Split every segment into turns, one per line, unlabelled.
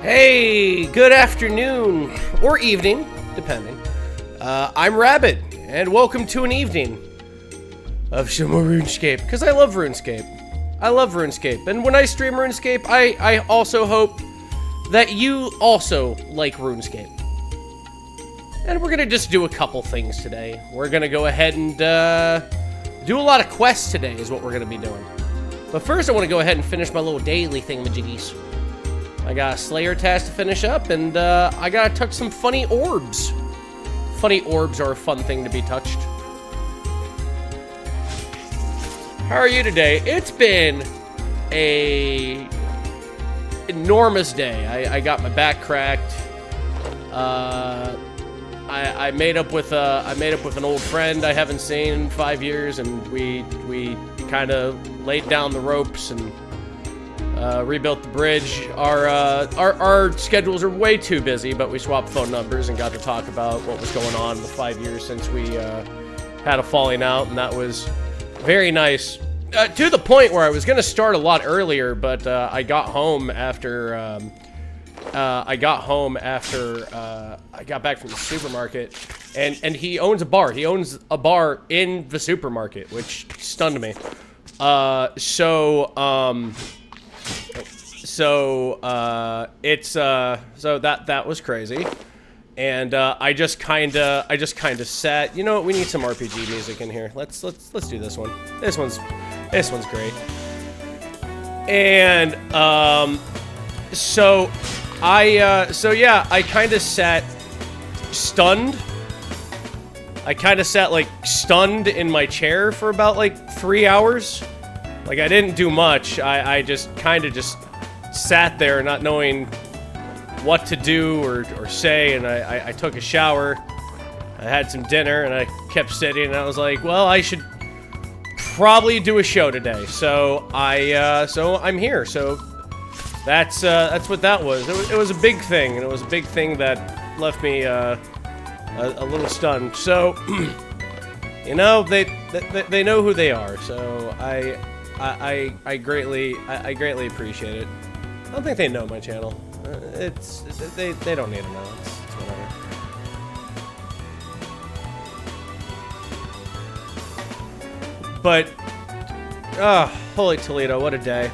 Hey, good afternoon, or evening, depending. I'm Rabbit, and welcome to an evening of some more RuneScape, because I love RuneScape. I love RuneScape, and when I stream RuneScape, I also hope that you also like RuneScape. And we're gonna just do a couple things today. We're gonna go ahead and do a lot of quests today is what we're gonna be doing. But first I wanna go ahead and finish my little daily thingamajiggies. I got a Slayer task to finish up, and I gotta touch some funny orbs. Funny orbs are a fun thing to be touched. How are you today? It's been a enormous day. I got my back cracked. I made up with an old friend I haven't seen in 5 years, and we kind of laid down the ropes and rebuilt the bridge. Our schedules are way too busy, but we swapped phone numbers and got to talk about what was going on in the 5 years since we had a falling out, and that was very nice. To the point where I was going to start a lot earlier, but I got home after I got back from the supermarket, and he owns a bar. He owns a bar in the supermarket, which stunned me. So that was crazy, and I just kind of sat. You know what? We need some RPG music in here. Let's do this one. This one's great. And so I kind of sat stunned. I kind of sat like stunned in my chair for about like 3 hours. Like I didn't do much. I just kind of just sat there not knowing what to do or say, and I took a shower. I had some dinner, and I kept sitting, and I was like, well, I should probably do a show today. So I'm here. So that's what that was. It was a big thing, and it was a big thing that left me a little stunned. So you know, they know who they are. So I greatly appreciate it. I don't think they know my channel. They don't need to know. It's whatever. But holy Toledo, what a day.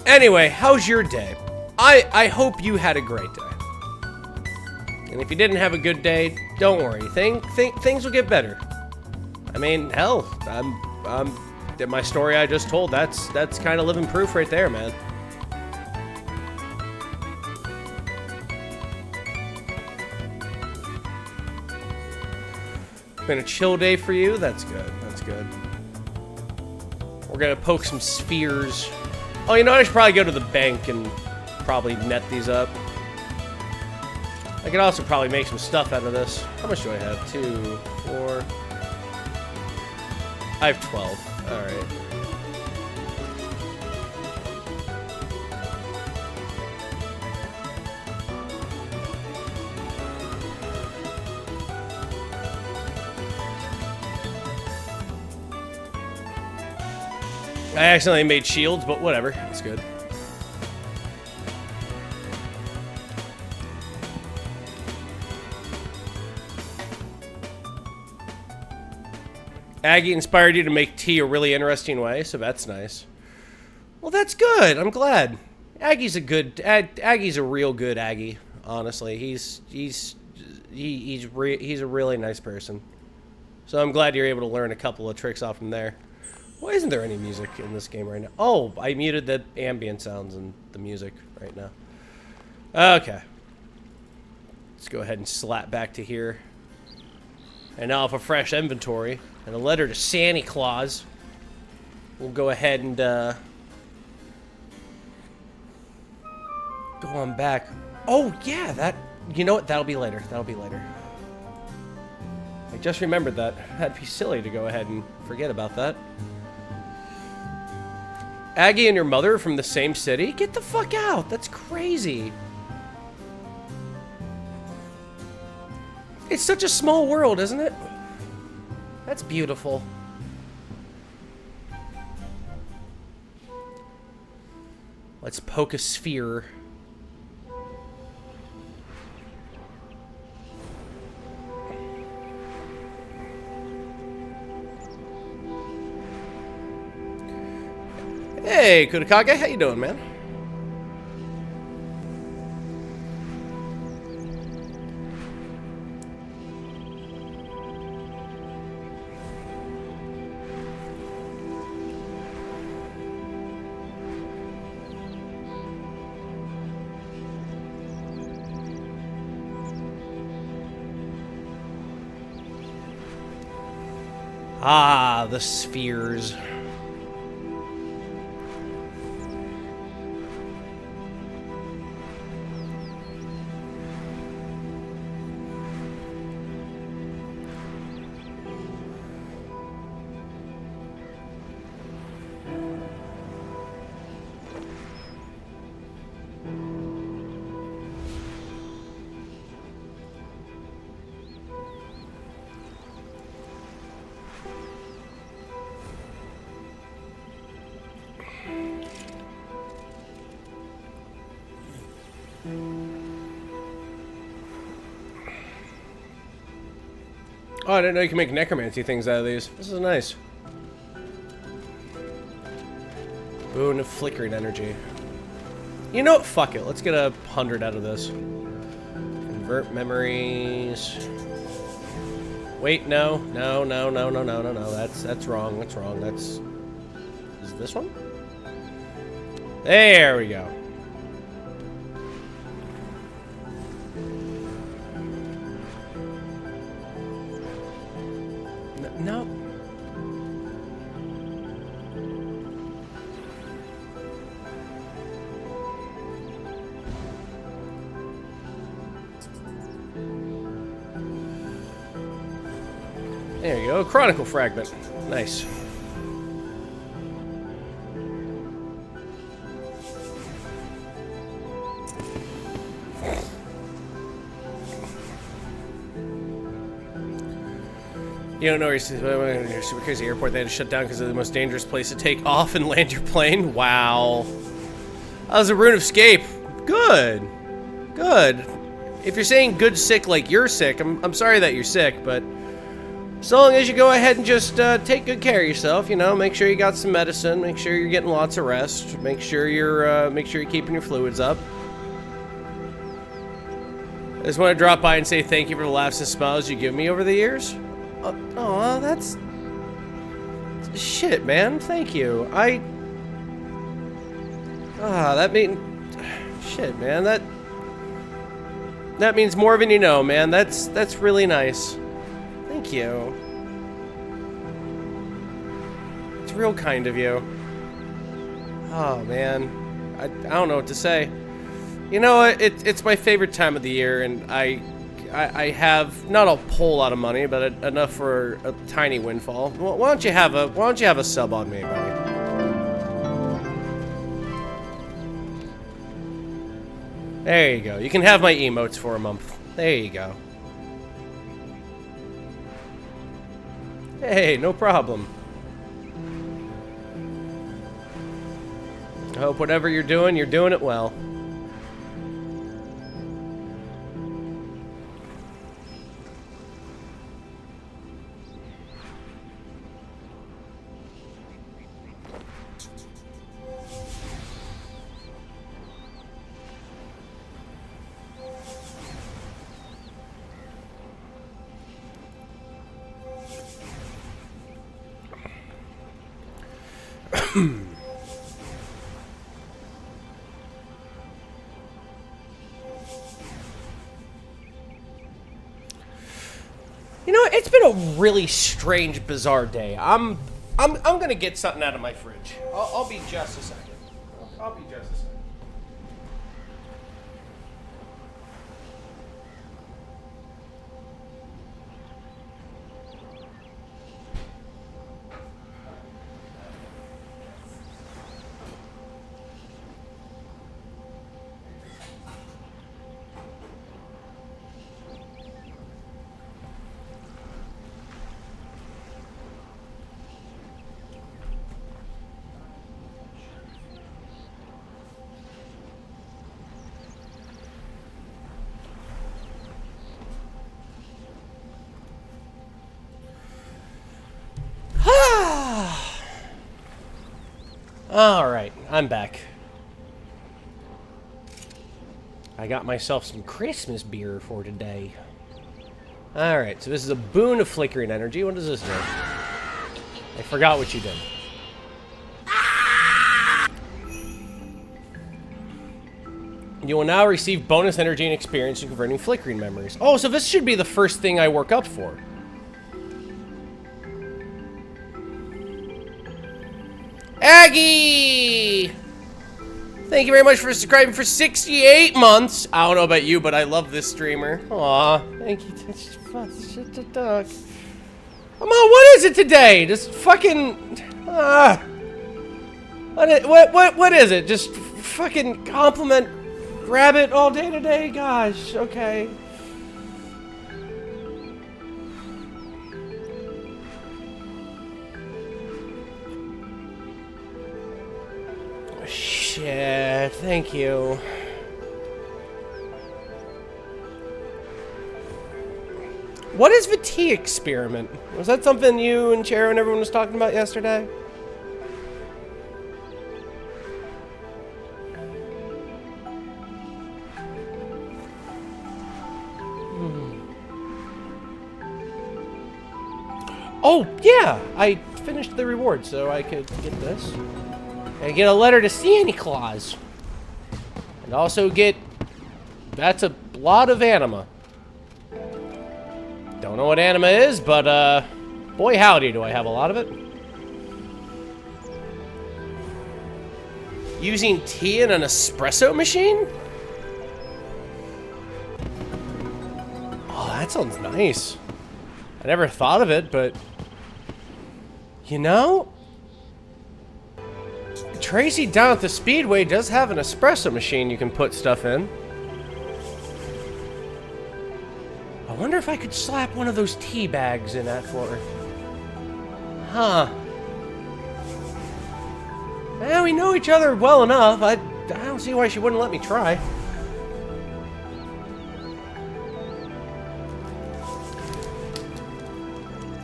Anyway, how's your day? I hope you had a great day. And if you didn't have a good day, don't worry. Things will get better. I mean, hell, my story I just told, that's kind of living proof right there, man. Been a chill day for you? That's good. That's good. We're gonna poke some spheres. Oh, you know what? I should probably go to the bank and probably net these up. I could also probably make some stuff out of this. How much do I have? 2, 4... I have 12. Alright. I accidentally made shields, but whatever. It's good. Aggie inspired you to make tea a really interesting way, so that's nice. Well, that's good. I'm glad. Aggie's a real good Aggie. Honestly, he's a really nice person. So I'm glad you're able to learn a couple of tricks off from there. Why isn't there any music in this game right now? Oh, I muted the ambient sounds and the music right now. Okay. Let's go ahead and slap back to here. And now with a fresh inventory and a letter to Santa Claus, we'll go ahead and go on back. Oh yeah, you know what? That'll be later. That'll be later. I just remembered that. That'd be silly to go ahead and forget about that. Aggie and your mother are from the same city? Get the fuck out. That's crazy. It's such a small world, isn't it? That's beautiful. Let's poke a sphere. Hey, Kudakage, how you doing, man? Ah, the spheres. Oh, I didn't know you can make necromancy things out of these. This is nice. Boon of flickering energy. You know what? Fuck it. Let's get 100 out of this. Convert memories. Wait, no. No. That's wrong. That's wrong. That's... Is this one? There we go. No. There you go. Chronicle fragment. Nice. You don't know your super crazy airport. They had to shut down because of the most dangerous place to take off and land your plane. Wow. That was a Rune of Scape. Good. Good. If you're saying good sick like you're sick, I'm sorry that you're sick, but so long as you go ahead and just take good care of yourself, you know, make sure you got some medicine, make sure you're getting lots of rest, make sure you're keeping your fluids up. I just want to drop by and say thank you for the laughs and smiles you give me over the years. Oh, that's... Shit, man. Thank you. That means... Shit, man. That means more than you know, man. That's really nice. Thank you. It's real kind of you. Oh, man. I don't know what to say. You know what? It's my favorite time of the year, and I have not a whole lot of money, but enough for a tiny windfall. Why don't you have a sub on me, buddy? There you go. You can have my emotes for a month. There you go. Hey, no problem. I hope whatever you're doing it well. You know, it's been a really strange, bizarre day. I'm gonna get something out of my fridge. I'll be just a second. I'll be just a second. Alright, I'm back. I got myself some Christmas beer for today. Alright, so this is a boon of flickering energy. What does this do? I forgot what you did. You will now receive bonus energy and experience in converting flickering memories. Oh, so this should be the first thing I work up for. Aggie! Thank you very much for subscribing for 68 months. I don't know about you, but I love this streamer. Aw, thank you. Shit to duck. Come on, what is it today? Just fucking... What is it? Just fucking compliment rabbit all day today? Gosh, okay. Shit, thank you. What is the tea experiment? Was that something you and Chero and everyone was talking about yesterday? Oh, yeah! I finished the reward, so I could get this. And get a letter to Santa Claus. And also get... That's a lot of anima. Don't know what anima is, but, boy howdy do I have a lot of it. Using tea in an espresso machine? Oh, that sounds nice. I never thought of it, but... You know... Tracy down at the Speedway does have an espresso machine you can put stuff in. I wonder if I could slap one of those tea bags in that for her. Huh. Well, we know each other well enough. I don't see why she wouldn't let me try.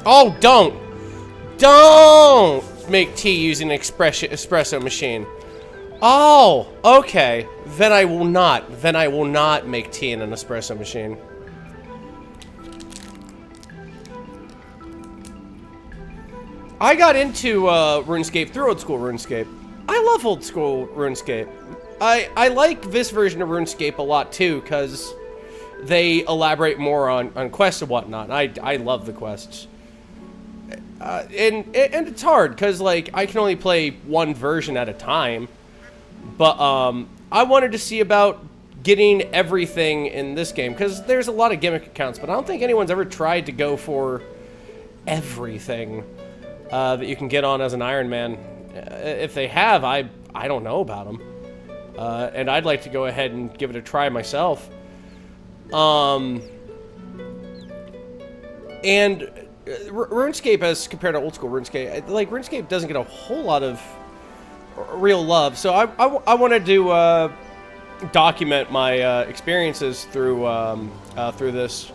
Oh, don't! Don't make tea using an espresso machine. Oh, okay. Then I will not. Then I will not make tea in an espresso machine. I got into RuneScape through old school RuneScape. I love old school RuneScape. I like this version of RuneScape a lot too, because they elaborate more on quests and whatnot. I love the quests. And it's hard because like I can only play one version at a time, but I wanted to see about getting everything in this game because there's a lot of gimmick accounts, but I don't think anyone's ever tried to go for everything that you can get on as an Iron Man. If they have, I don't know about them, and I'd like to go ahead and give it a try myself. And RuneScape, as compared to old school RuneScape, like RuneScape doesn't get a whole lot of real love. So I wanted to document my experiences through this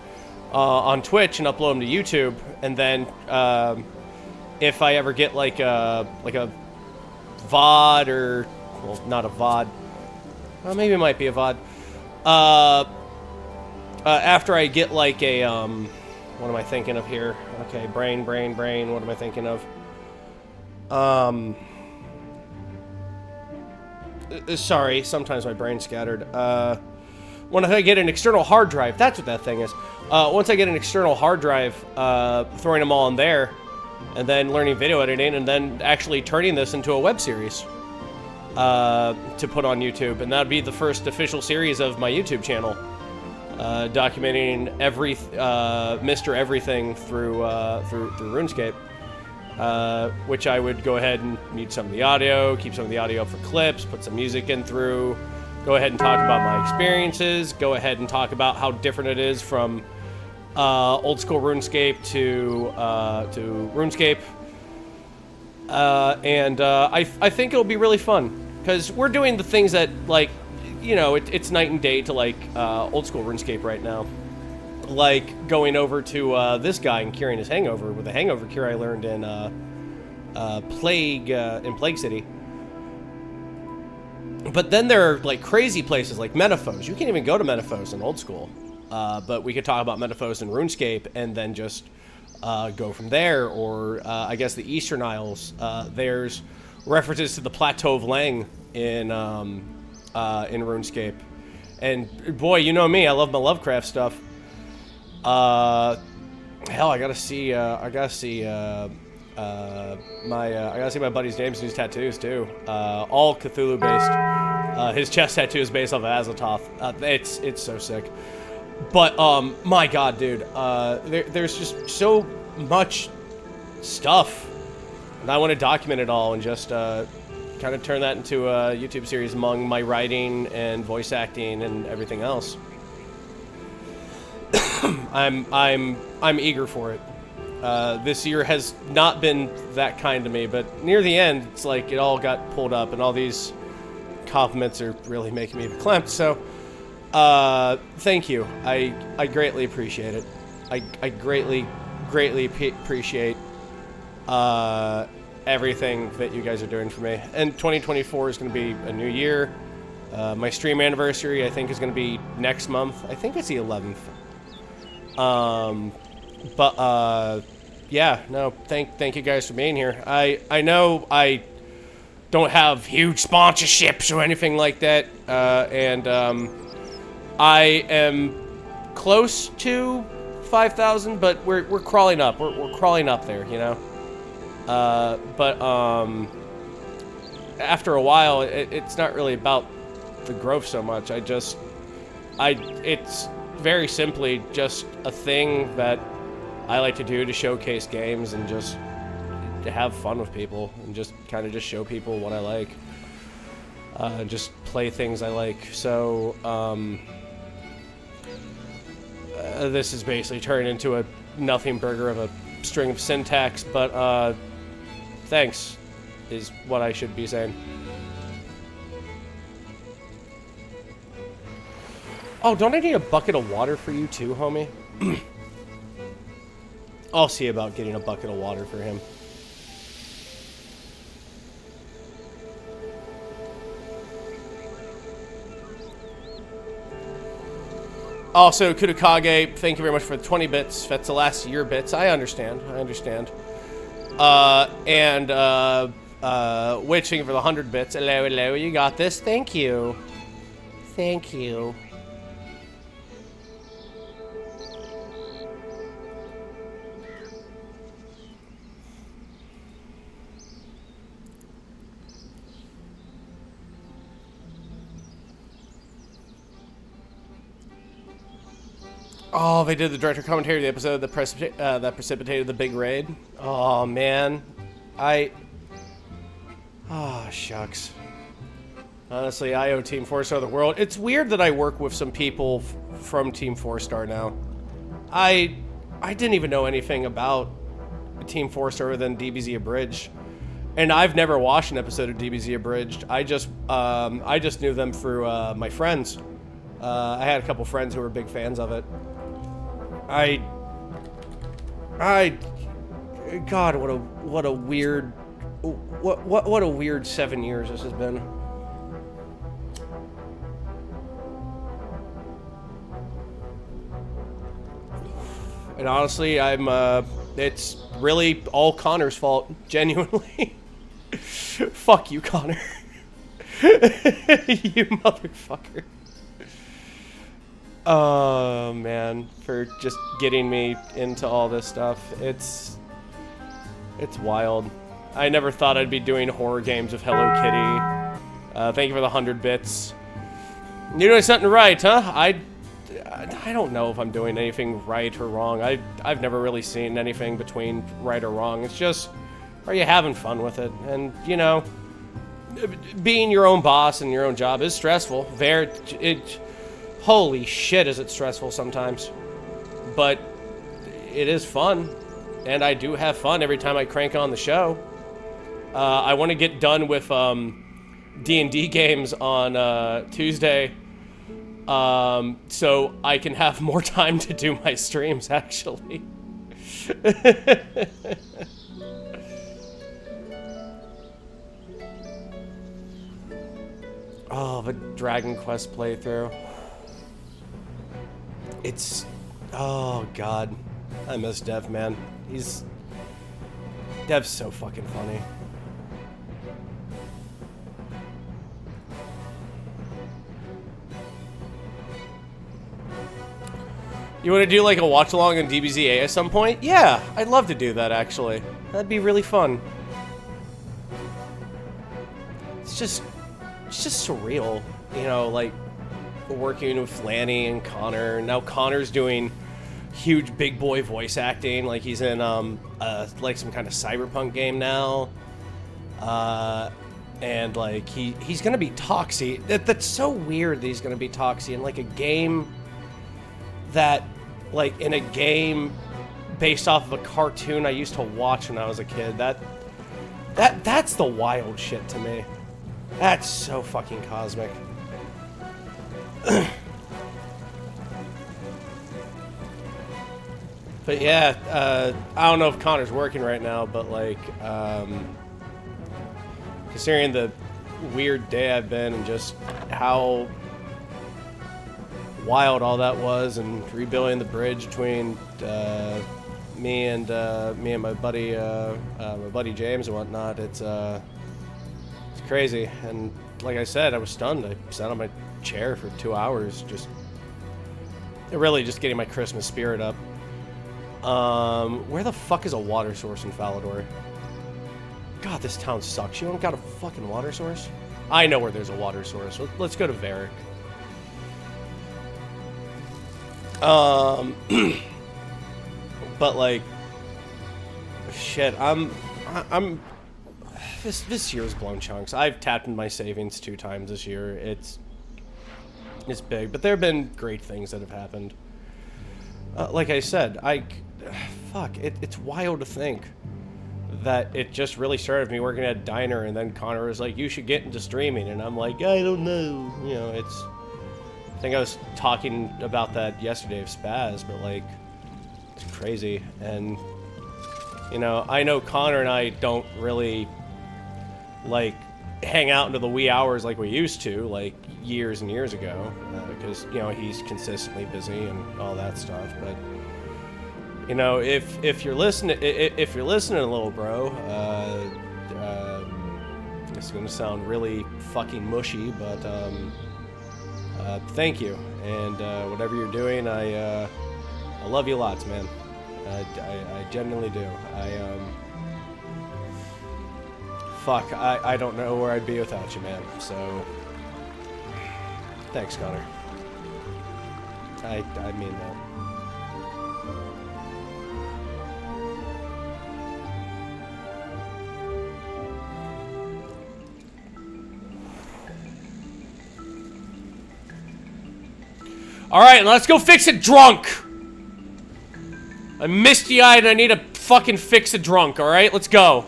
on Twitch and upload them to YouTube, and then if I ever get like a VOD or well, not a VOD, well, maybe it might be a VOD. After I get like a what am I thinking of here? Okay, brain. What am I thinking of? Sorry, sometimes my brain's scattered. When I get an external hard drive, that's what that thing is. Once I get an external hard drive, throwing them all in there, and then learning video editing, and then actually turning this into a web series to put on YouTube, and that'd be the first official series of my YouTube channel. Documenting every Mr. Everything through RuneScape, which I would go ahead and mute some of the audio, keep some of the audio up for clips, put some music in through, go ahead and talk about my experiences, go ahead and talk about how different it is from old school RuneScape to RuneScape, and I think it'll be really fun because we're doing the things that like. You know, it's night and day to, like, old school RuneScape right now. Like, going over to this guy and curing his hangover with a hangover cure I learned in Plague City. But then there are like crazy places like Metaphos. You can't even go to Metaphos in old school. But we could talk about Metaphos in RuneScape and then just go from there. Or I guess the Eastern Isles. There's references to the Plateau of Lang in RuneScape. And boy, you know me, I love my Lovecraft stuff. Hell, I gotta see my buddy's names and his tattoos too. All Cthulhu based. His chest tattoo is based off of Azathoth. It's so sick. But my God, dude, there's just so much stuff, and I want to document it all and just kind of turn that into a YouTube series among my writing and voice acting and everything else. I'm eager for it. This year has not been that kind to me, but near the end, it's like it all got pulled up, and all these compliments are really making me verklempt. So, thank you. I greatly appreciate it. I greatly appreciate everything that you guys are doing for me. And 2024 is going to be a new year. My stream anniversary, I think, is going to be next month. I think it's the 11th. Yeah, no, thank you guys for being here. I know I don't have huge sponsorships or anything like that, and I am close to 5,000, but we're crawling up. We're crawling up there, you know. But after a while, it's not really about the growth so much. It's very simply just a thing that I like to do to showcase games and just to have fun with people and just kind of just show people what I like. Just play things I like. So, this is basically turned into a nothing burger of a string of syntax, but, thanks is what I should be saying. Oh, don't I need a bucket of water for you too, homie? I'll see about getting a bucket of water for him. Also, Kudakage, thank you very much for the 20 bits. That's the last of your bits. I understand. Witching for the 100 bits. Hello, you got this. Thank you. Thank you. Oh, they did the director commentary of the episode that precipitated the big raid. Oh, man. Oh, shucks. Honestly, I owe Team 4-Star the world. It's weird that I work with some people from Team 4-Star now. I didn't even know anything about Team 4-Star other than DBZ Abridged. And I've never watched an episode of DBZ Abridged. I just knew them through my friends. I had a couple friends who were big fans of it. God, what a weird 7 years this has been. And honestly, it's really all Connor's fault, genuinely. Fuck you, Connor. You motherfucker. Oh, man, for just getting me into all this stuff. It's wild. I never thought I'd be doing horror games with Hello Kitty. Thank you for the 100 bits. You're doing something right, huh? I don't know if I'm doing anything right or wrong. I've never really seen anything between right or wrong. It's just, are you having fun with it? And, you know, being your own boss and your own job is stressful. Holy shit, is it stressful sometimes. But it is fun. And I do have fun every time I crank on the show. I want to get done with D&D games on Tuesday. So I can have more time to do my streams, actually. Oh, the Dragon Quest playthrough. It's... Oh, God. I miss Dev, man. Dev's so fucking funny. You want to do like a watch along on DBZA at some point? Yeah, I'd love to do that actually. That'd be really fun. It's just surreal, you know, like working with Lanny and Connor. Now Connor's doing huge big boy voice acting, like he's in like some kind of cyberpunk game now. And like he's gonna be Toxie. That's so weird that he's gonna be Toxie in like a game that, like, in a game based off of a cartoon I used to watch when I was a kid. That's the wild shit to me. That's so fucking cosmic. But yeah, I don't know if Connor's working right now, but like, considering the weird day I've been and just how wild all that was, and rebuilding the bridge between me and my buddy James and whatnot. It's crazy. And like I said, I was stunned. I sat on my chair for 2 hours, just really just getting my Christmas spirit up. Where the fuck is a water source in Falador? God, this town sucks. You don't got a fucking water source? I know where there's a water source. Let's go to Varric. But like, shit, this year's blown chunks. I've tapped into my savings 2 times this year. It's big, but there have been great things that have happened. Like I said, it's wild to think that it just really started with me working at a diner, and then Connor was like, you should get into streaming, and I'm like, I don't know, you know, I think I was talking about that yesterday of Spaz, but like, it's crazy. And, you know, I know Connor and I don't really, like, hang out into the wee hours like we used to, like, years and years ago, because, you know, he's consistently busy and all that stuff. But, you know, if you're listening, little bro, it's gonna sound really fucking mushy, but, thank you, and whatever you're doing, I love you lots, man. I genuinely do. I don't know where I'd be without you, man. So, thanks, Connor. I mean that. Alright, let's go fix a drunk! I'm misty-eyed and I need to fucking fix a drunk, alright? Let's go.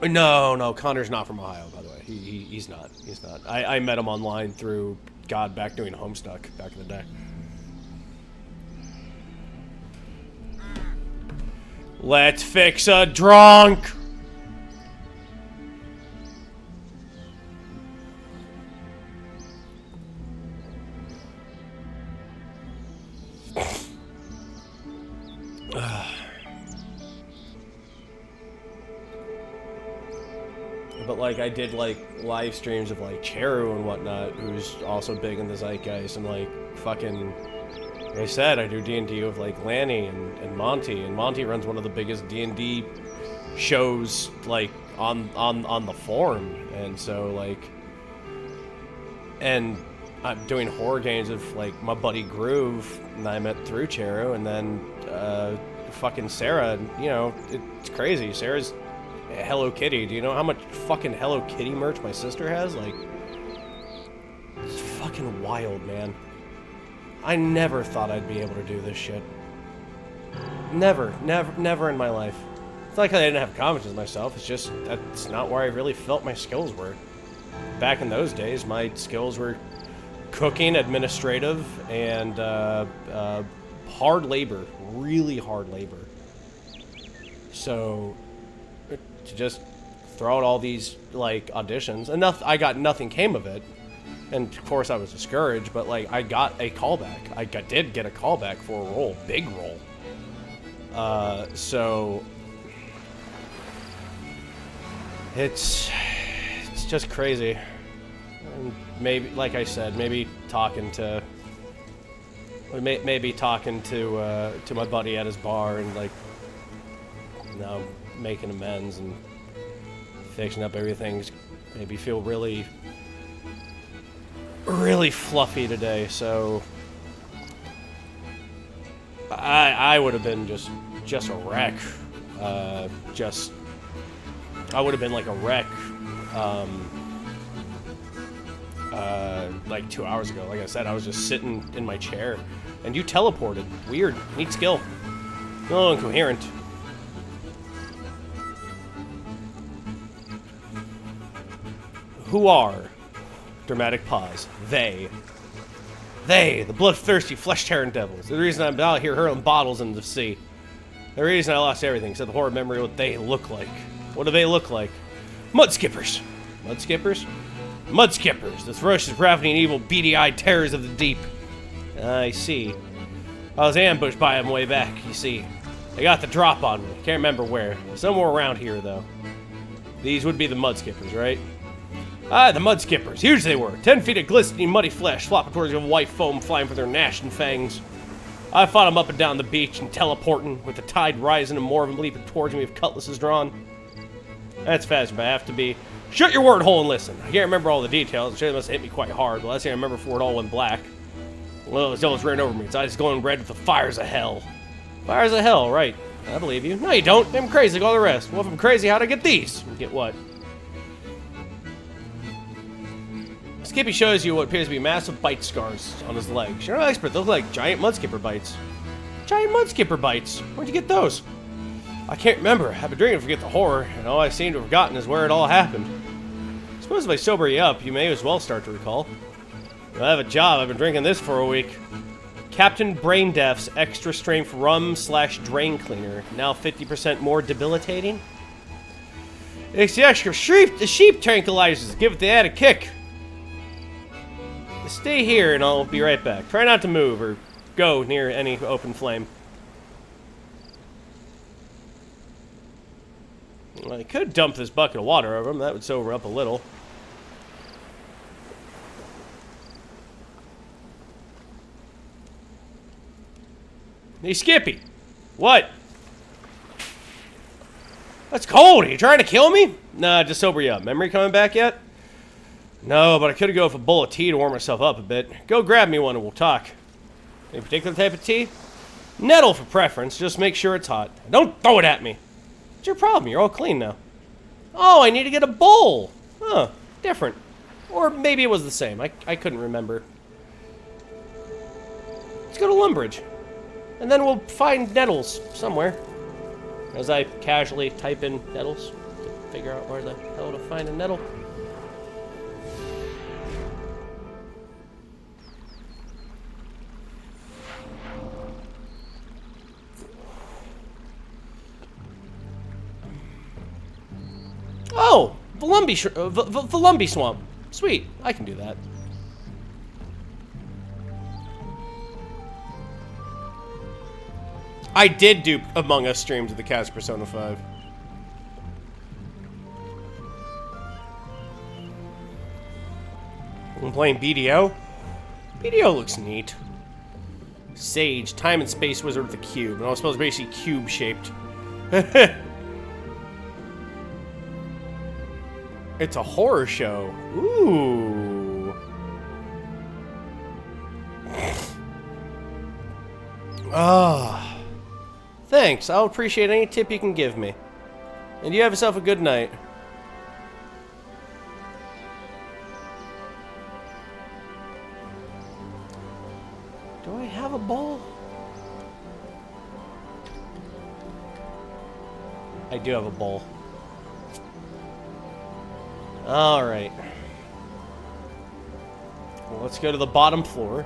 No, Connor's not from Ohio, by the way. He's not. He's not. I met him online through, God, back doing Homestuck back in the day. Let's fix a drunk! But like, I did like live streams of like Cheru and whatnot, who's also big in the zeitgeist, and like fucking, like I said, I do D&D with like Lanny and Monty runs one of the biggest D&D shows like on the forum, and so like, and I'm doing horror games with like my buddy Groove, and I met through Cheru, and then fucking Sarah, you know, it's crazy. Sarah's Hello Kitty. Do you know how much fucking Hello Kitty merch my sister has? Like, it's fucking wild, man. I never thought I'd be able to do this shit. Never in my life. It's not like I didn't have confidence in myself. It's just that's not where I really felt my skills were. Back in those days, my skills were cooking, administrative, and hard labor. Really hard labor. So, to just throw out all these, like, auditions. And I got nothing came of it. And, of course, I was discouraged, but, like, I got a callback. I did get a callback for a role. Big role. So... It's just crazy. And maybe, like I said, maybe talking to my buddy at his bar and, like, you know, making amends and fixing up everything. Maybe feel really fluffy today. So I would have been just a wreck. I would have been like a wreck, like 2 hours ago. Like I said, I was just sitting in my chair, and you teleported. Weird. Neat skill. A little incoherent. Who are? Dramatic pause. They, the bloodthirsty, flesh-tearing devils. The reason I'm out here hurling bottles into the sea. The reason I lost everything, except the horrid memory of what they look like. What do they look like? Mud skippers. Mud skippers? Mud skippers. The ferocious, ravening, evil, beady-eyed terrors of the deep. I see. I was ambushed by them way back, you see. They got the drop on me. Can't remember where. Somewhere around here, though. These would be the mud skippers, right? Ah, the mud skippers. Huge they were. 10 feet of glistening, muddy flesh, flopping towards the white foam flying from their gnashing fangs. I fought them up and down the beach and teleporting, with the tide rising and more of them leaping towards me with cutlasses drawn. That's fast, but I have to be... Shut your word hole and listen. I can't remember all the details. I'm sure they must have hit me quite hard. The last thing I remember before it all went black. Well, his devils ran over me. His eyes going red with the fires of hell. Fires of hell, right. I believe you. No, you don't. I'm crazy like all the rest. Well, if I'm crazy, how'd I get these? Get what? Skippy shows you what appears to be massive bite scars on his legs. You're no expert. Those look like giant mudskipper bites. Giant mudskipper bites? Where'd you get those? I can't remember. I've been drinking to forget the horror, and all I seem to have forgotten is where it all happened. I suppose if I sober you up, you may as well start to recall. I have a job. I've been drinking this for a week. Captain Braindeath's extra strength rum/drain cleaner. Now 50% more debilitating. It's the extra sheep tranquilizers. Give it the added kick. Stay here and I'll be right back. Try not to move or go near any open flame. Well, I could dump this bucket of water over him. That would sober up a little. Hey, Skippy. What? That's cold. Are you trying to kill me? Nah, just sober you up. Memory coming back yet? No, but I could go with a bowl of tea to warm myself up a bit. Go grab me one and we'll talk. Any particular type of tea? Nettle for preference. Just make sure it's hot. Don't throw it at me. What's your problem? You're all clean now. Oh, I need to get a bowl. Huh. Different. Or maybe it was the same. I couldn't remember. Let's go to Lumbridge. And then we'll find nettles somewhere. As I casually type in nettles to figure out where the hell to find a nettle. Oh! Volumbi Swamp. Sweet. I can do that. I did do Among Us streams with the cast Persona 5. I'm playing BDO. BDO looks neat. Sage, time and space wizard with a cube. And I was supposed to be basically cube-shaped. It's a horror show. Ooh. Ah. Thanks. I'll appreciate any tip you can give me. And you have yourself a good night. Do I have a bowl? I do have a bowl. Alright. Well, let's go to the bottom floor.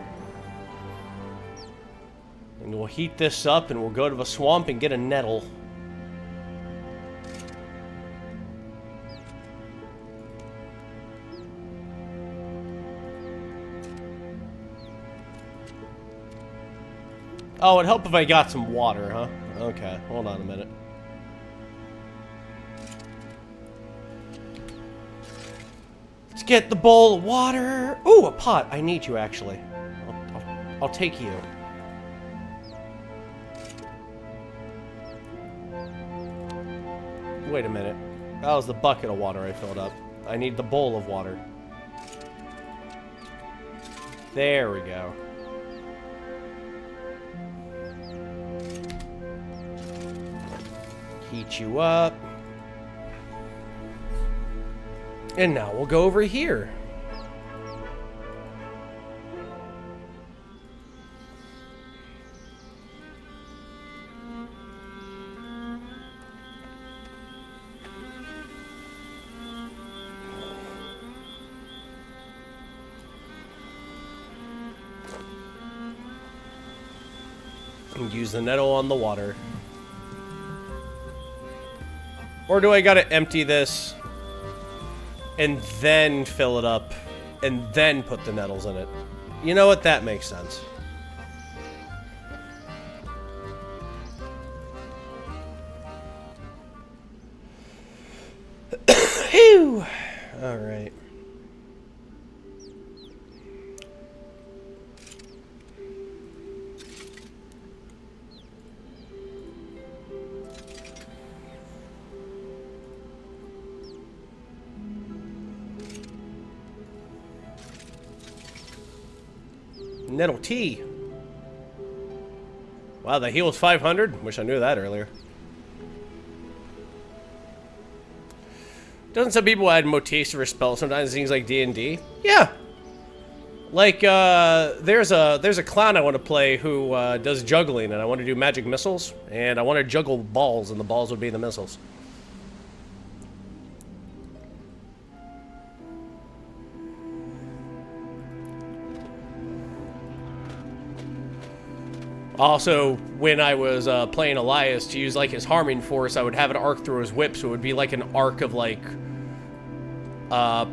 And we'll heat this up and we'll go to the swamp and get a nettle. Oh, it'd help if I got some water, huh? Okay, hold on a minute. Let's get the bowl of water. Ooh, a pot. I need you, actually. I'll take you. Wait a minute. That was the bucket of water I filled up. I need the bowl of water. There we go. Heat you up. And now we'll go over here. And use the nettle on the water. Or do I gotta empty this and then fill it up and then put the nettles in it? You know what? That makes sense. Phew! Alright. Nettle tea. Wow, the heal's 500. Wish I knew that earlier. Doesn't some people add motifs for spells sometimes, things like D&D? Yeah. Like, there's a clown I want to play who does juggling, and I want to do magic missiles, and I want to juggle balls, and the balls would be the missiles. Also, when I was playing Elias, to use like his harming force, I would have it arc through his whip, so it would be like an arc of like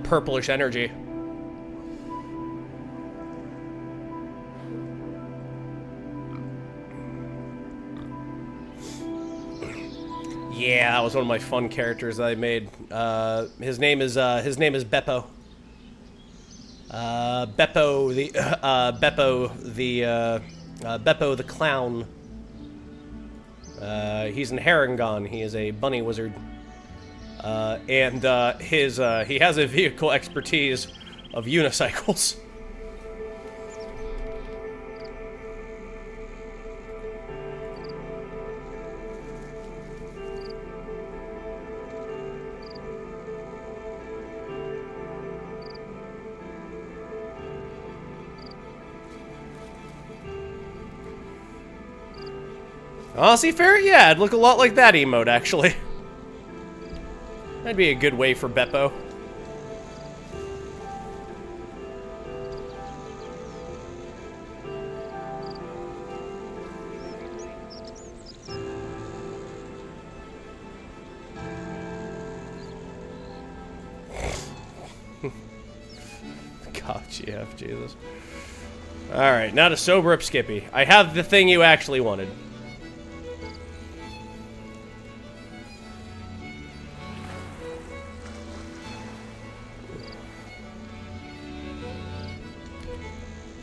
purplish energy. Yeah, that was one of my fun characters that I made. His name is Beppo. Beppo the Clown. He's in Harangon. He is a bunny wizard. And he has a vehicle expertise of unicycles. Aussie Ferret? Yeah, it'd look a lot like that emote, actually. That'd be a good way for Beppo. God, GF, Jesus. Alright, now to sober up Skippy. I have the thing you actually wanted.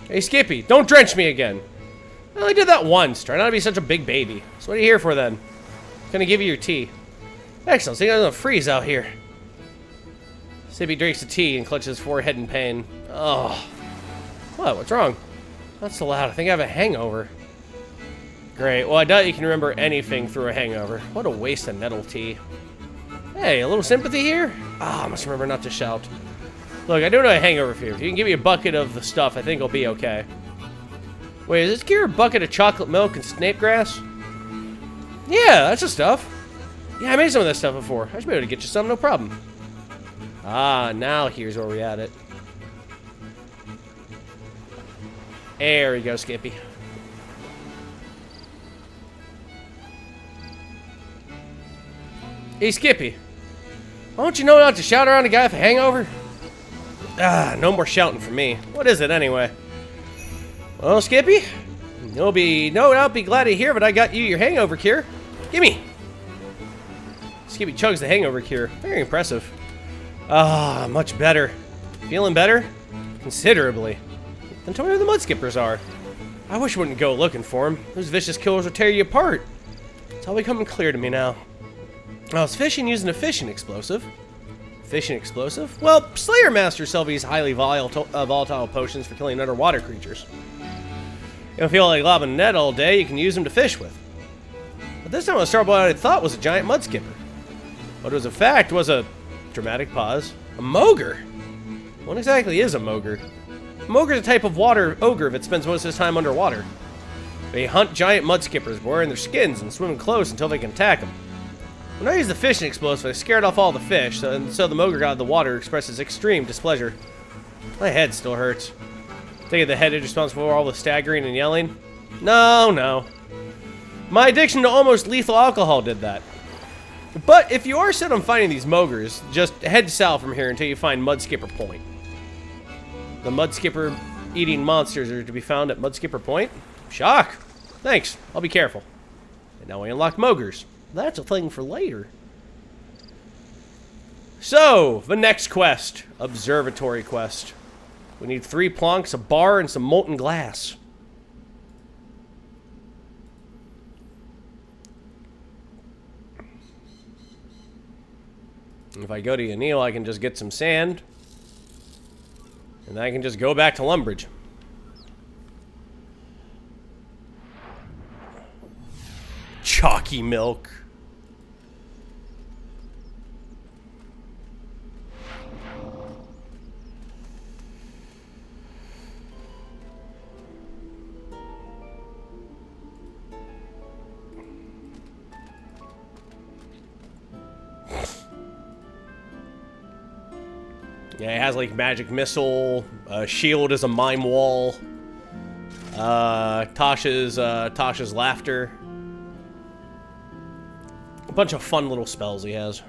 Hey, Skippy, don't drench me again. I only did that once. Try not to be such a big baby. So what are you here for, then? Gonna give you your tea. Excellent. So you're gonna freeze out here. Skippy drinks the tea and clutches his forehead in pain. Oh. What? What's wrong? Not so loud. I think I have a hangover. Great. Well, I doubt you can remember anything through a hangover. What a waste of nettle tea. Hey, a little sympathy here? Ah, I must remember not to shout. Look, I don't know a hangover fear. If you can give me a bucket of the stuff, I think I'll be okay. Wait, is this cure a bucket of chocolate milk and snape grass? Yeah, that's the stuff. Yeah, I made some of that stuff before. I should be able to get you some, no problem. Ah, now here's where we at it. There we go, Skippy. Hey, Skippy. Why don't you know not to shout around a guy with a hangover? Ah, no more shouting from me. What is it, anyway? Well, Skippy, You'll be no doubt be glad to hear that I got you your hangover cure. Gimme. Skippy chugs the hangover cure. Very impressive. Ah, much better. Feeling better? Considerably. Then tell me where the mud skippers are. I wish I wouldn't go looking for them. Those vicious killers will tear you apart. It's all becoming clear to me now. I was fishing using a fishing explosive. Fishing explosive? Well, Slayer masters sell these highly volatile potions for killing underwater creatures. You don't feel like lobbing a net all day, you can use them to fish with. But this time I started what I thought was a giant mud skipper. What was in fact was a dramatic pause. A mogre? What exactly is a mogre? A mogre is a type of water ogre that spends most of his time underwater. They hunt giant mud skippers, wearing their skins and swimming close until they can attack them. When I used the fishing explosive, I scared off all the fish, so the mogre got out of the water expresses extreme displeasure. My head still hurts. Thinking the head is responsible for all the staggering and yelling? No. My addiction to almost lethal alcohol did that. But if you are set on finding these mogres, just head south from here until you find Mudskipper Point. The Mudskipper eating monsters are to be found at Mudskipper Point? Shock! Thanks, I'll be careful. And now we unlock mogres. That's a thing for later. So, the next quest. Observatory quest. We need 3 planks, a bar, and some molten glass. If I go to Yanil, I can just get some sand. And then I can just go back to Lumbridge. Chalky milk. Yeah, it has like magic missile, shield is a mime wall, Tasha's laughter. A bunch of fun little spells he has.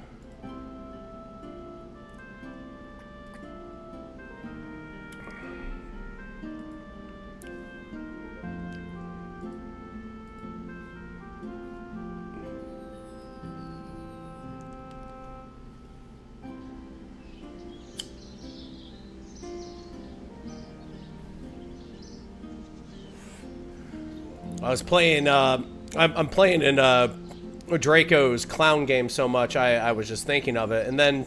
I was playing, I'm playing in Draco's clown game so much, I was just thinking of it. And then,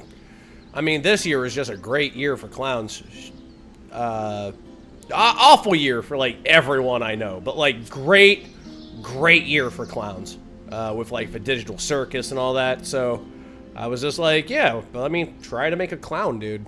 I mean, this year was just a great year for clowns. Awful year for, like, everyone I know. But, like, great year for clowns. With, like, the digital circus and all that. So, I was just like, yeah, let me try to make a clown, dude.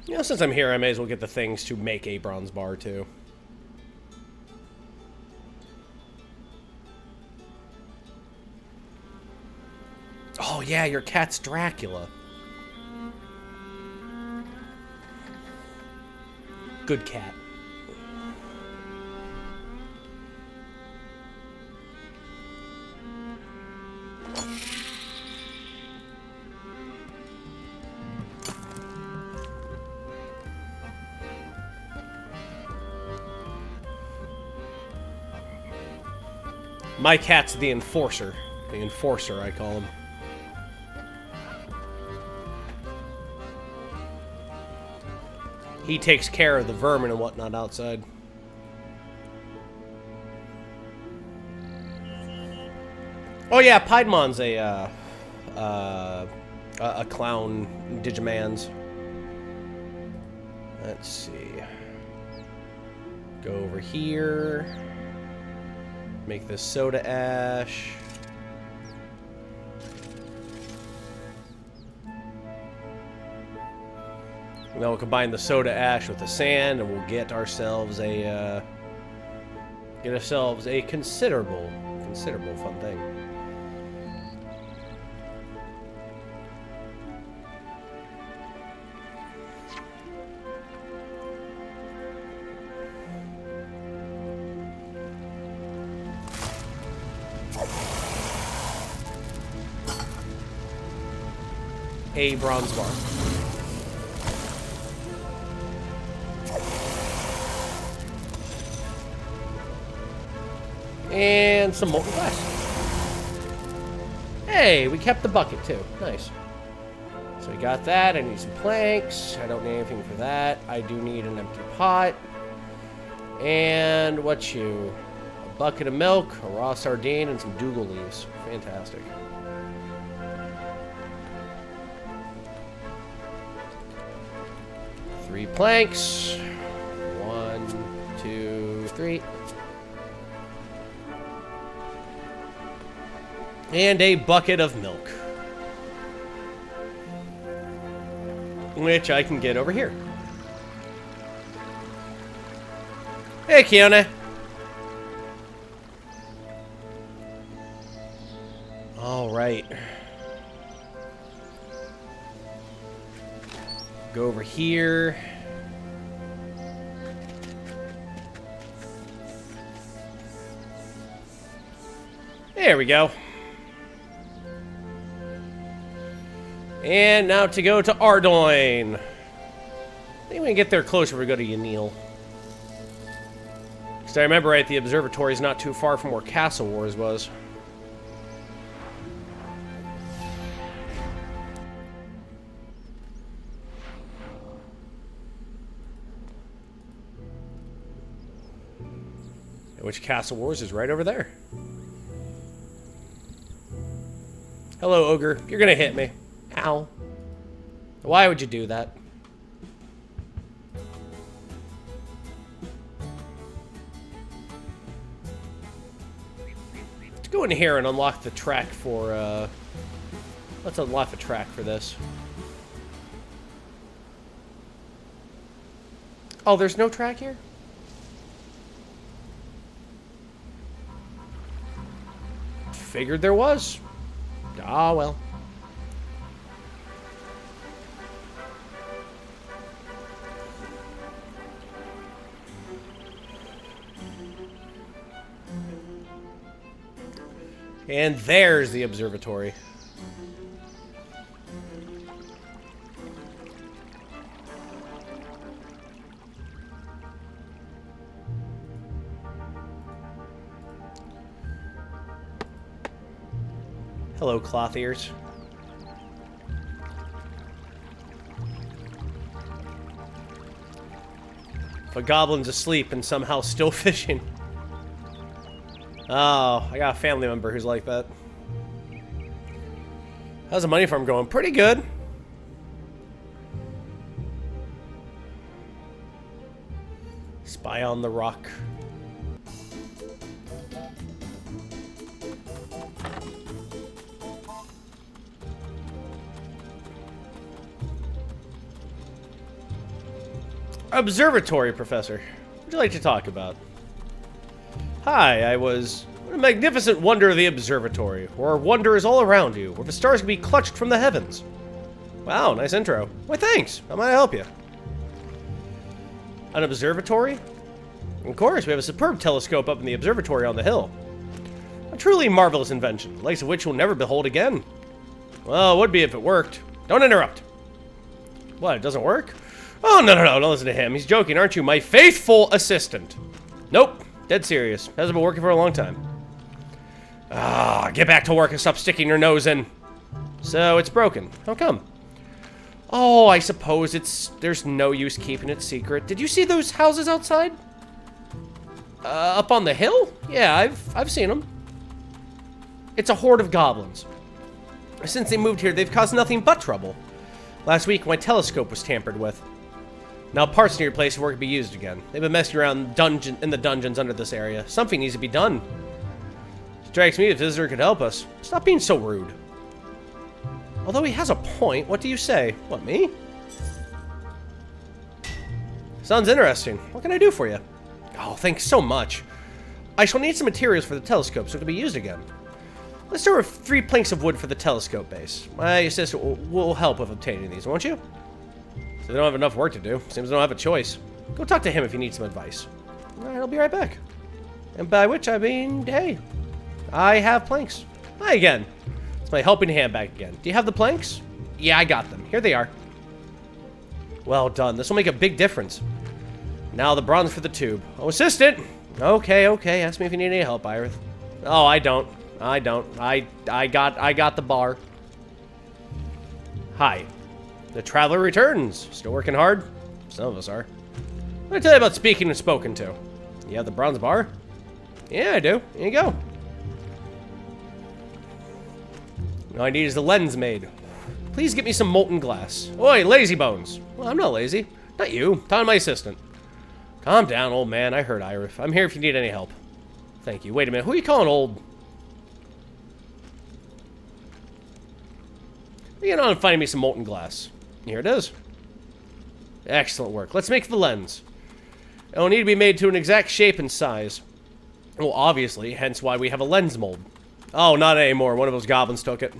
You know, since I'm here, I may as well get the things to make a bronze bar, too. Oh, yeah, your cat's Dracula. Good cat. My cat's the enforcer. The enforcer, I call him. He takes care of the vermin and whatnot outside. Oh yeah, Piedmon's a clown Digimans. Let's see. Go over here. Make this soda ash. And then we'll combine the soda ash with the sand, and we'll get ourselves a considerable fun thing. a bronze bar. And some molten glass. Hey, we kept the bucket too. Nice. So we got that. I need some planks. I don't need anything for that. I do need an empty pot. And what's you? A bucket of milk, a raw sardine, and some Dougal leaves. Fantastic. Three planks. 1, 2, 3. And a bucket of milk. Which I can get over here. Hey, Kiana. All right. Go over here. There we go. And now to go to Ardoyne. I think we can get there closer if we go to Yanil. Because I remember right, the observatory is not too far from where Castle Wars was. Which Castle Wars is right over there. Hello, Ogre. You're gonna hit me. Ow. Why would you do that? Let's go in here and unlock the track for, let's unlock the track for this. Oh, there's no track here? Figured there was. Ah, well. And there's the observatory. Hello, cloth ears. If a goblin's asleep and somehow still fishing. Oh, I got a family member who's like that. How's the money farm going? Pretty good. Spy on the rock. Observatory, Professor. What would you like to talk about? Hi, what a magnificent wonder of the observatory, where wonder is all around you, where the stars can be clutched from the heavens. Wow, nice intro. Why, thanks. How might I help you? An observatory? Of course, we have a superb telescope up in the observatory on the hill. A truly marvelous invention, the likes of which you'll never behold again. Well, it would be if it worked. Don't interrupt. What, it doesn't work? Oh, no, don't listen to him. He's joking, aren't you? My faithful assistant. Nope. Dead serious. Hasn't been working for a long time. Ah, get back to work and stop sticking your nose in. So, it's broken. How come? Oh, I suppose there's no use keeping it secret. Did you see those houses outside? Up on the hill? Yeah, I've seen them. It's a horde of goblins. Since they moved here, they've caused nothing but trouble. Last week, my telescope was tampered with. Now parts near your place where it can be used again. They've been messing around in the dungeons under this area. Something needs to be done. Strikes me the visitor could help us. Stop being so rude. Although he has a point, what do you say? What, me? Sounds interesting. What can I do for you? Oh, thanks so much. I shall need some materials for the telescope so it can be used again. Let's start with 3 planks of wood for the telescope base. My assistant will help with obtaining these, won't you? So they don't have enough work to do. Seems they don't have a choice. Go talk to him if you need some advice. Alright, I'll be right back. And by which I mean, hey, I have planks. Hi again. It's my helping hand back again. Do you have the planks? Yeah, I got them. Here they are. Well done. This will make a big difference. Now the bronze for the tube. Oh, assistant! Okay, okay. Ask me if you need any help, Iris. Oh, I don't. I don't. I got the bar. Hi. The traveler returns. Still working hard? Some of us are. Let me tell you about speaking and spoken to. You have the bronze bar? Yeah, I do. Here you go. All I need is the lens made. Please get me some molten glass. Oi, lazy bones. Well, I'm not lazy. Not you. Talking to my assistant. Calm down, old man. I heard Iris. I'm here if you need any help. Thank you. Wait a minute. Who are you calling old? You know, I'm finding me some molten glass. Here it is. Excellent work. Let's make the lens. It will need to be made to an exact shape and size. Well, obviously, hence why we have a lens mold. Oh, not anymore. One of those goblins took it.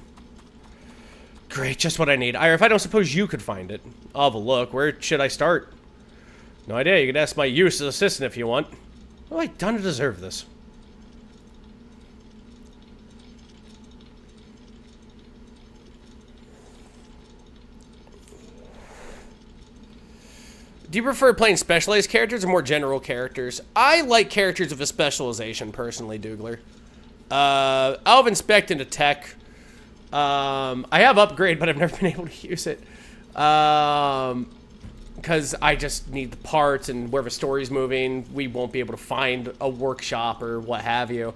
Great, just what I need. Ira, if I don't suppose you could find it. I'll have a look. Where should I start? No idea. You can ask my useless assistant if you want. What have I done to deserve this? Do you prefer playing specialized characters or more general characters? I like characters with a specialization, personally, Dougler. I'll have Inspect into Tech. I have Upgrade, but I've never been able to use it. Because I just need the parts, and where the story's moving, we won't be able to find a workshop or what have you.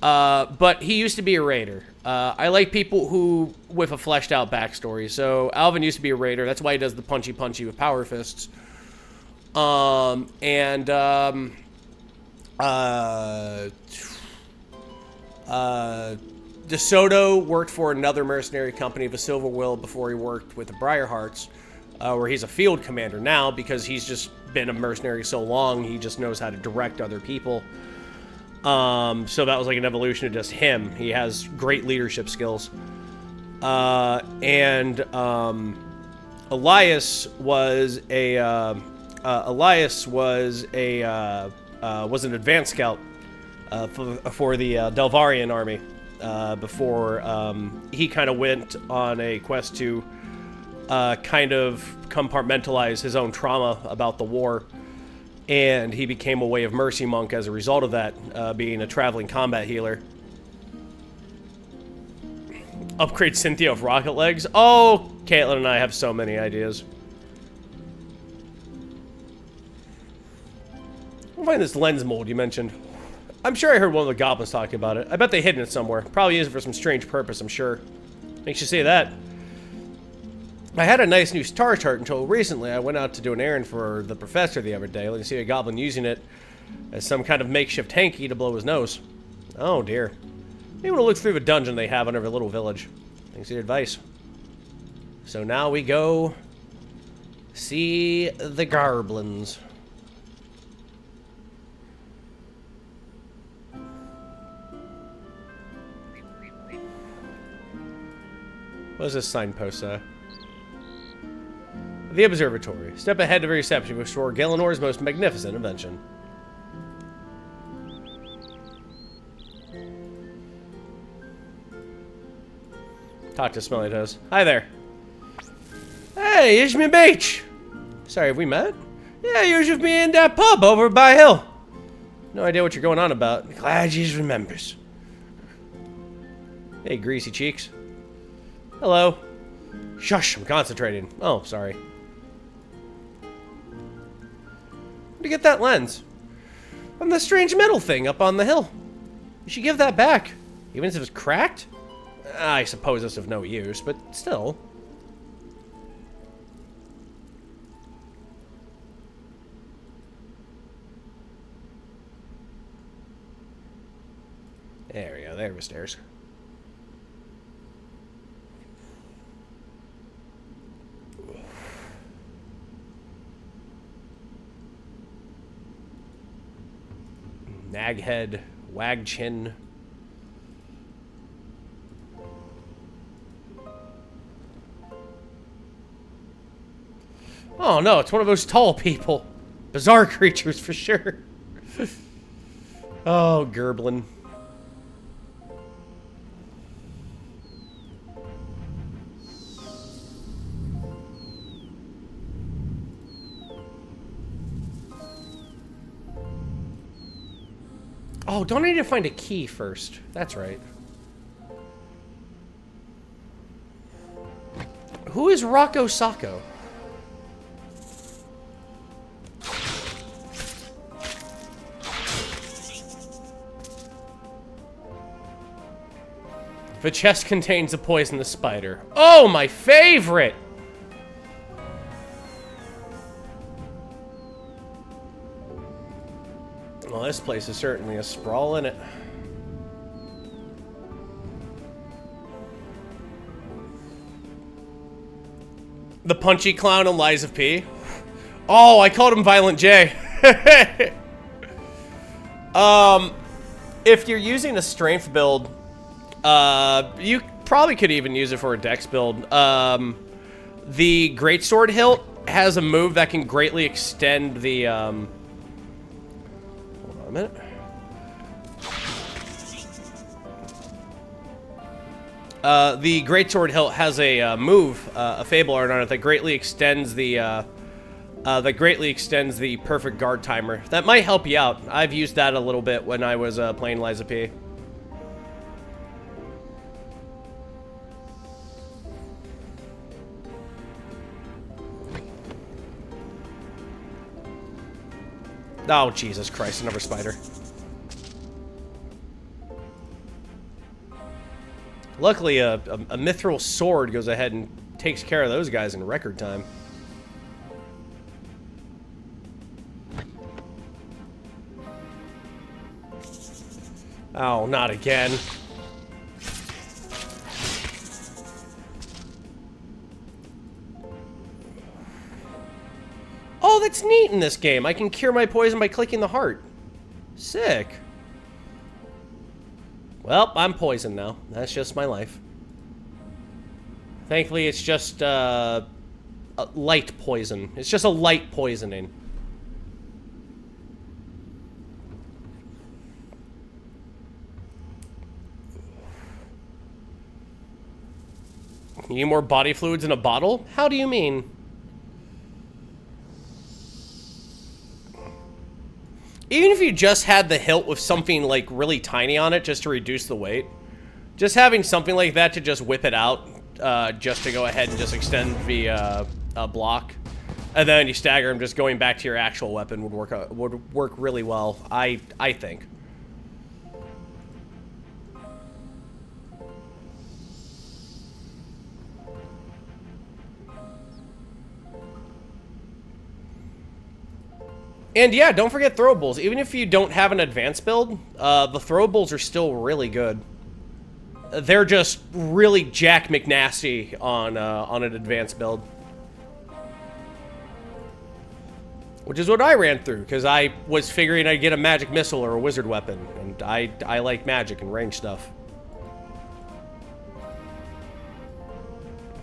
But he used to be a raider. I like people who, with a fleshed out backstory. So Alvin used to be a raider. That's why he does the punchy with power fists. DeSoto worked for another mercenary company, the Silver Will, before he worked with the Briarhearts, where he's a field commander now because he's just been a mercenary so long, he just knows how to direct other people. So that was like an evolution of just him. He has great leadership skills. Elias was an advanced scout for the Delvarian army before he kind of went on a quest to kind of compartmentalize his own trauma about the war, and he became a Way of Mercy monk as a result of that, being a traveling combat healer. Upgrade Cynthia with rocket legs. Oh, Caitlin and I have so many ideas. I'll find this lens mold you mentioned. I'm sure I heard one of the goblins talking about it. I bet they hidden it somewhere. Probably use it for some strange purpose, I'm sure. Makes you say that. I had a nice new star chart until recently. I went out to do an errand for the professor the other day. Let me see a goblin using it as some kind of makeshift hanky to blow his nose. Oh dear. Maybe we'll look through the dungeon they have under the little village. Thanks for your advice. So now we go see the goblins. What does this signpost say? The observatory. Step ahead to the reception to restore Galenor's most magnificent invention. Talk to Smelly Toes. Hi there. Hey, it's me, Beach. Sorry, have we met? Yeah, you was with me in that pub over by Hill. No idea what you're going on about. Glad you remembers. Hey, greasy cheeks. Hello. Shush, I'm concentrating. Oh, sorry. Where'd you get that lens? From the strange metal thing up on the hill. You should give that back. Even if it's cracked? I suppose it's of no use, but still. There we go. There were stairs. Naghead, Wagchin. Oh no, it's one of those tall people. Bizarre creatures for sure. Oh, Gerblin. Oh, don't I need to find a key first? That's right. Who is Rocco Sacco? The chest contains a poisonous spider. Oh, my favorite! Well, this place is certainly a sprawl, isn't it? The punchy clown and Lies of P. Oh, I called him Violent J. If you're using a strength build, you probably could even use it for a dex build. The Greatsword hilt has a move that can greatly extend the, hold on a minute. The Greatsword hilt has a move, a Fable Art on it that greatly extends the, perfect guard timer. That might help you out. I've used that a little bit when I was playing Lies of P. Oh, Jesus Christ, another spider. Luckily, a mithril sword goes ahead and takes care of those guys in record time. Oh, not again. Oh, that's neat in this game. I can cure my poison by clicking the heart. Sick. Well, I'm poisoned now. That's just my life. Thankfully, it's just a light poison. It's just a light poisoning. You need more body fluids in a bottle? How do you mean? Even if you just had the hilt with something, like, really tiny on it just to reduce the weight. Just having something like that to just whip it out, just to go ahead and just extend the block. And then you stagger him, just going back to your actual weapon would work really well, I think. And yeah, don't forget throwables. Even if you don't have an advanced build, the throwables are still really good. They're just really Jack McNasty on an advanced build. Which is what I ran through, because I was figuring I'd get a magic missile or a wizard weapon. And I like magic and range stuff.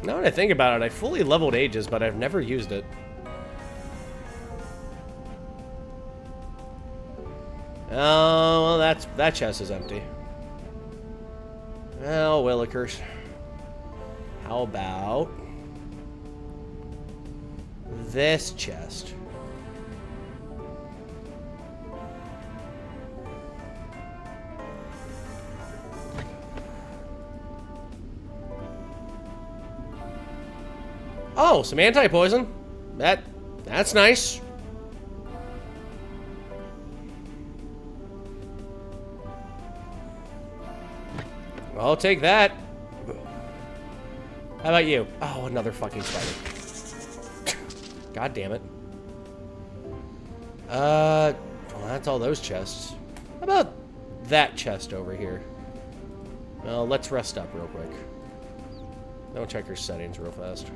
Now that I think about it, I fully leveled Aegis, but I've never used it. Oh, well, that chest is empty. Oh, Willikers. How about this chest? Oh, some anti-poison. That's nice. I'll take that. How about you? Oh, another fucking spider. God damn it. Well, that's all those chests. How about that chest over here? Well, let's rest up real quick. I'll check your settings real fast.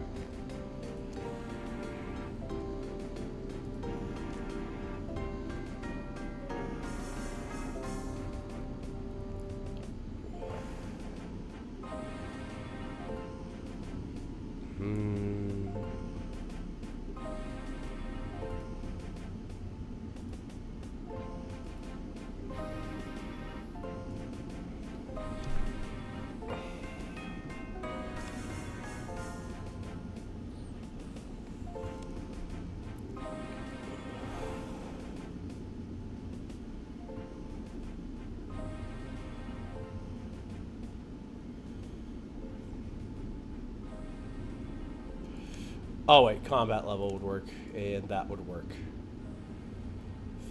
Oh wait, combat level would work, and that would work.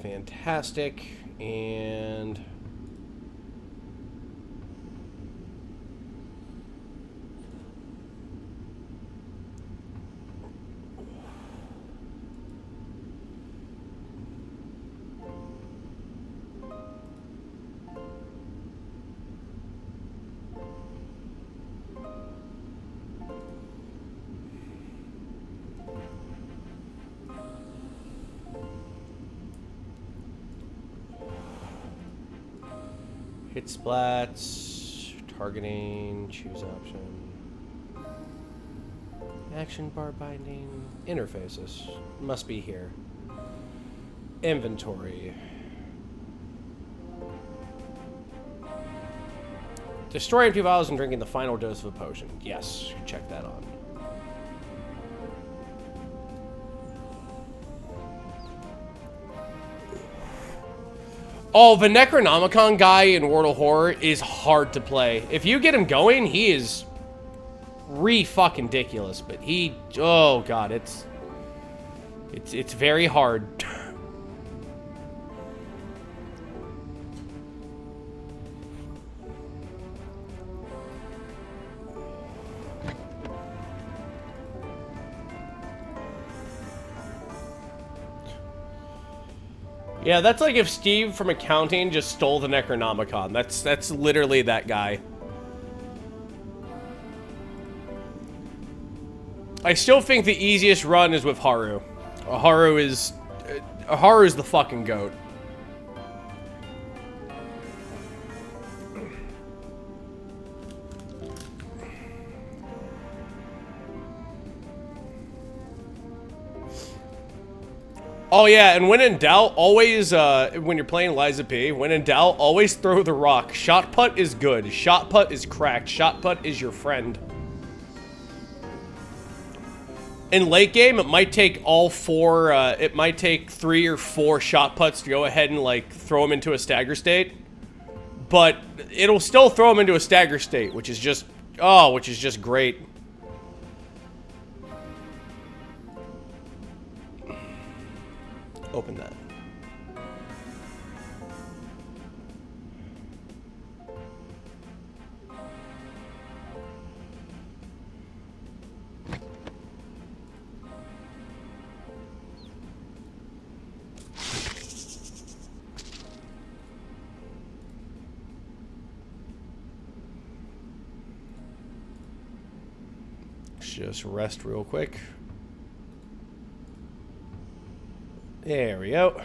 Fantastic, and... hit splats, targeting, choose option, action bar binding, interfaces, must be here. Inventory. Destroy empty vials and drinking the final dose of a potion. Yes, check that on. Oh, the Necronomicon guy in World of Horror is hard to play. If you get him going, he is re-fucking-diculous, but he... Oh, God, it's very hard. Yeah, that's like if Steve from accounting just stole the Necronomicon. That's literally that guy. I still think the easiest run is with Haru. Haru is the fucking goat. Oh yeah, and when in doubt, always, when you're playing Liza P, when in doubt, always throw the rock. Shot put is good. Shot put is cracked. Shot put is your friend. In late game, it might take all four, it might take 3 or 4 shot putts to go ahead and, like, throw them into a stagger state. But it'll still throw them into a stagger state, which is just, oh, which is just great. Open that. Just rest real quick. There we go.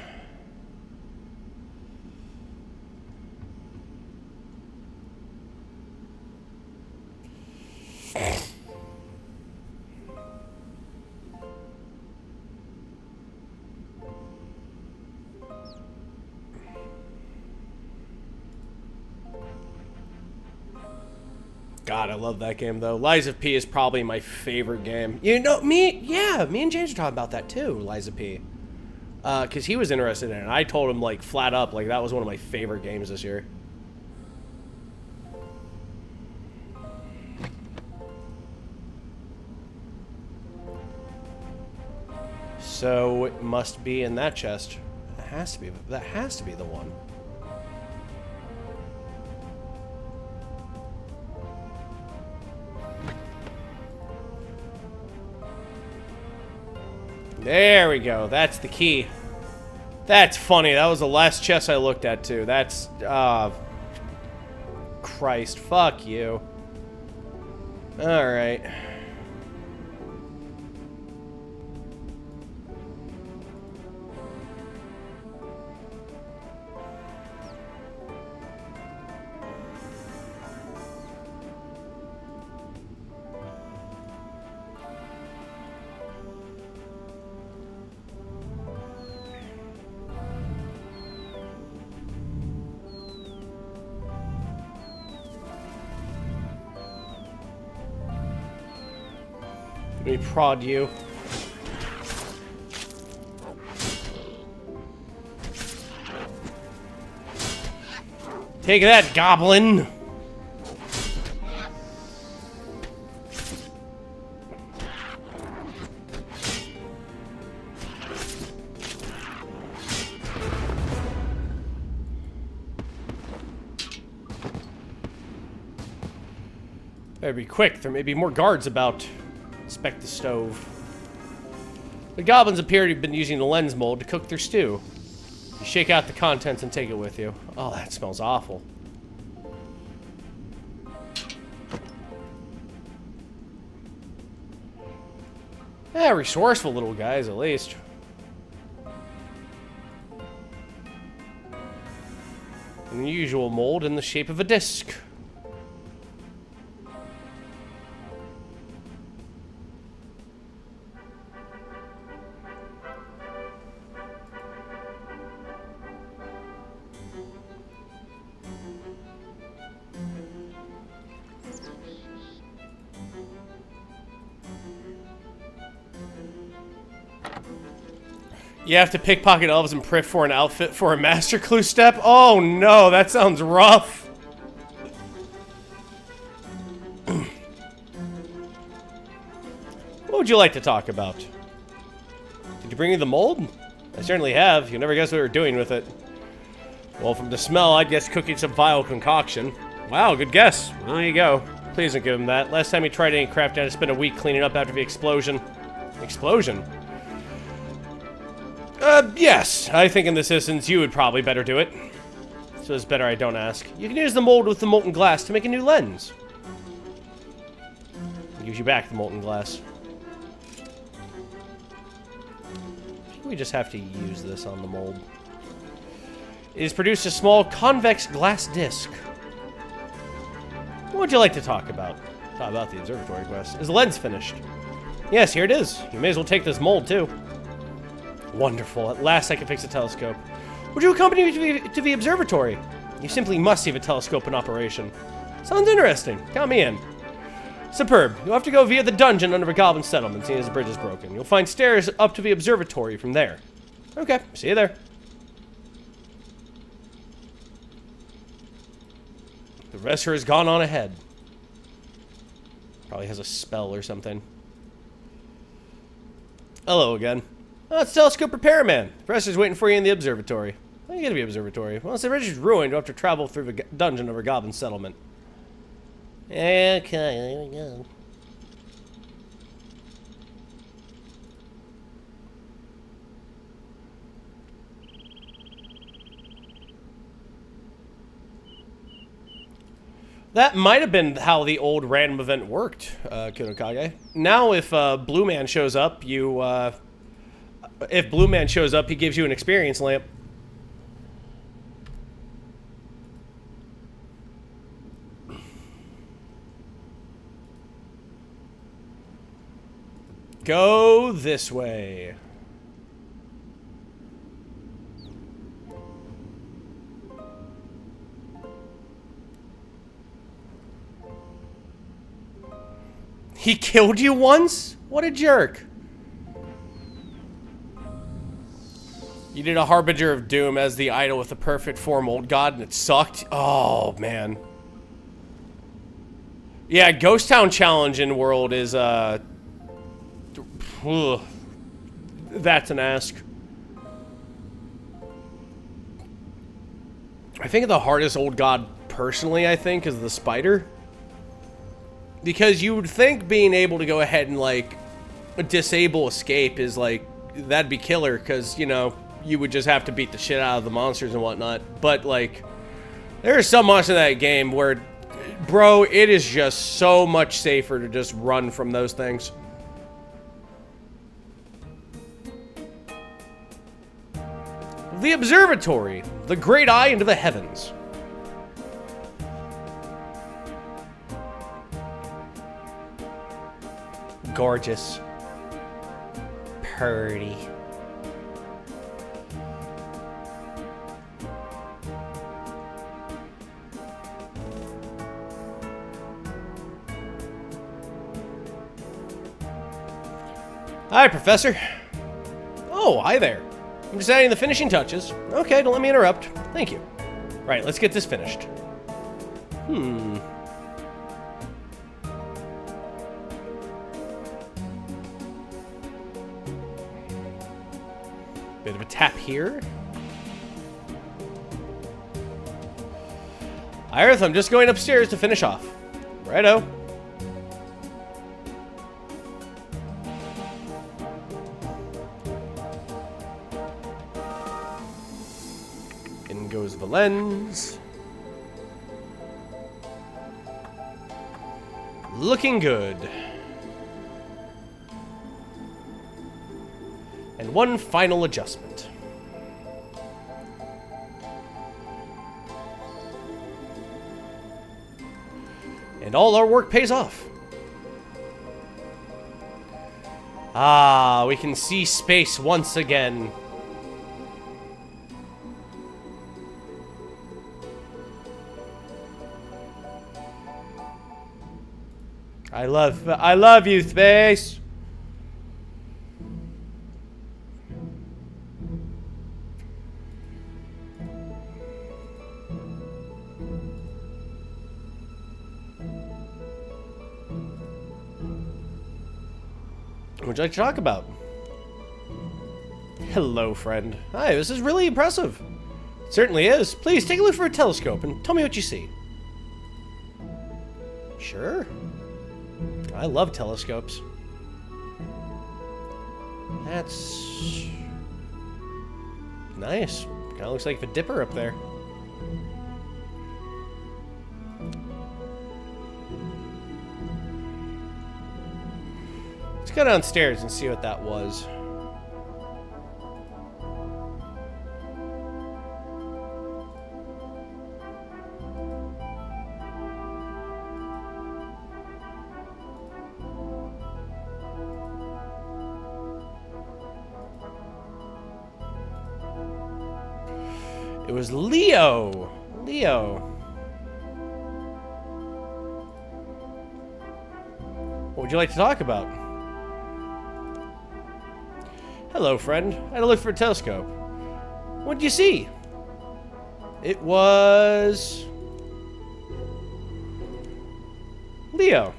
God, I love that game, though. Liza P is probably my favorite game. You know, me and James were talking about that, too, Liza P. Because he was interested in it, and I told him, like, flat up, like, that was one of my favorite games this year. So, it must be in that chest. That has to be the one. There we go. That's the key. That's funny. That was the last chest I looked at, too. That's... Christ. Fuck you. Alright. Let me prod you. Take that, goblin! Better be quick. There may be more guards about. Inspect the stove. The goblins appear to have been using the lens mold to cook their stew. You shake out the contents and take it with you. Oh, that smells awful. Yeah, resourceful little guys, at least. An unusual mold in the shape of a disc. You have to pickpocket elves and prep for an outfit for a master clue step? Oh no, that sounds rough. What would you like to talk about? Did you bring me the mold? I certainly have. You'll never guess what we're doing with it. Well, from the smell, I'd guess cooking some vile concoction. Wow, good guess. Well, there you go. Please don't give him that. Last time he tried any craft, I had to spend a week cleaning up after the explosion. Explosion? Yes. I think in this instance, you would probably better do it. So it's better I don't ask. You can use the mold with the molten glass to make a new lens. It gives you back the molten glass. We just have to use this on the mold. It has produced a small convex glass disc. What would you like to talk about? Talk about the observatory quest. Is the lens finished? Yes, here it is. You may as well take this mold, too. Wonderful. At last I can fix a telescope. Would you accompany me to the observatory? You simply must see the telescope in operation. Sounds interesting. Count me in. Superb. You'll have to go via the dungeon under the goblin settlement, seeing as the bridge is broken. You'll find stairs up to the observatory from there. Okay, see you there. The wrestler has gone on ahead. Probably has a spell or something. Hello again. Oh, it's Telescope Repairman. The wrestler's waiting for you in the observatory. How are you going to be observatory? Well, since the bridge is ruined, you'll have to travel through the dungeon over goblin settlement. Okay, there we go. That might have been how the old random event worked, Kunokage. Now, if Blue Man shows up, if Blue Man shows up, he gives you an experience lamp. Go this way. He killed you once? What a jerk. You did a Harbinger of Doom as the idol with the perfect form old god and it sucked? Oh, man. Yeah, Ghost Town Challenge in World is, that's an ask. I think the hardest old god, personally, I think, is the spider. Because you would think being able to go ahead and, like, disable escape is, like, that'd be killer, because, you know, you would just have to beat the shit out of the monsters and whatnot. But, like, there are some monsters in that game where, bro, it is just so much safer to just run from those things. The observatory, the great eye into the heavens. Gorgeous. Pretty. Hi, Professor. Oh, hi there. I'm just adding the finishing touches. Okay, don't let me interrupt. Thank you. Right, let's get this finished. Bit of a tap here. Hi, Earth, I'm just going upstairs to finish off. Righto. lens. Looking good. And one final adjustment. And all our work pays off. Ah, we can see space once again. I love you, space. What would you like to talk about? Hello, friend. Hi, this is really impressive. It certainly is. Please take a look for a telescope and tell me what you see. Sure. I love telescopes. That's nice. Kind of looks like the Dipper up there. Let's go downstairs and see what that was. It was Leo. Leo. What would you like to talk about? Hello, friend. I had to look for a telescope. What did you see? It was... Leo.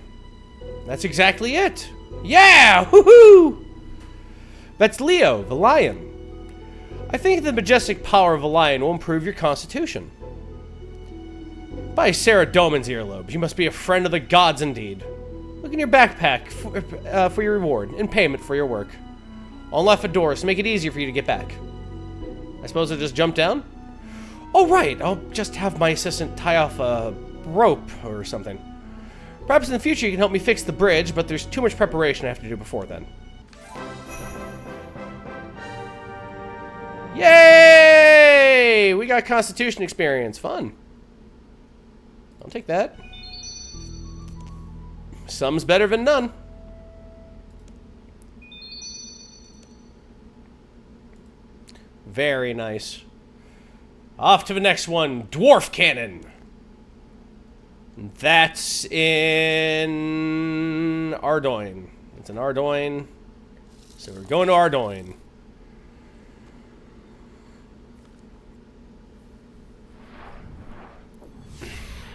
That's exactly it. Yeah! Woohoo! That's Leo, the lion. I think the majestic power of a lion will improve your constitution. By Sarah Doman's earlobes, you must be a friend of the gods indeed. Look in your backpack for your reward, in payment for your work. I'll unlock the doors to make it easier for you to get back. I suppose I'll just jump down? Oh, right. I'll just have my assistant tie off a rope or something. Perhaps in the future you can help me fix the bridge, but there's too much preparation I have to do before then. Yay! We got Constitution experience. Fun. I'll take that. Some's better than none. Very nice. Off to the next one. Dwarf Cannon. That's in Ardoyne. It's in Ardoyne. So we're going to Ardoyne.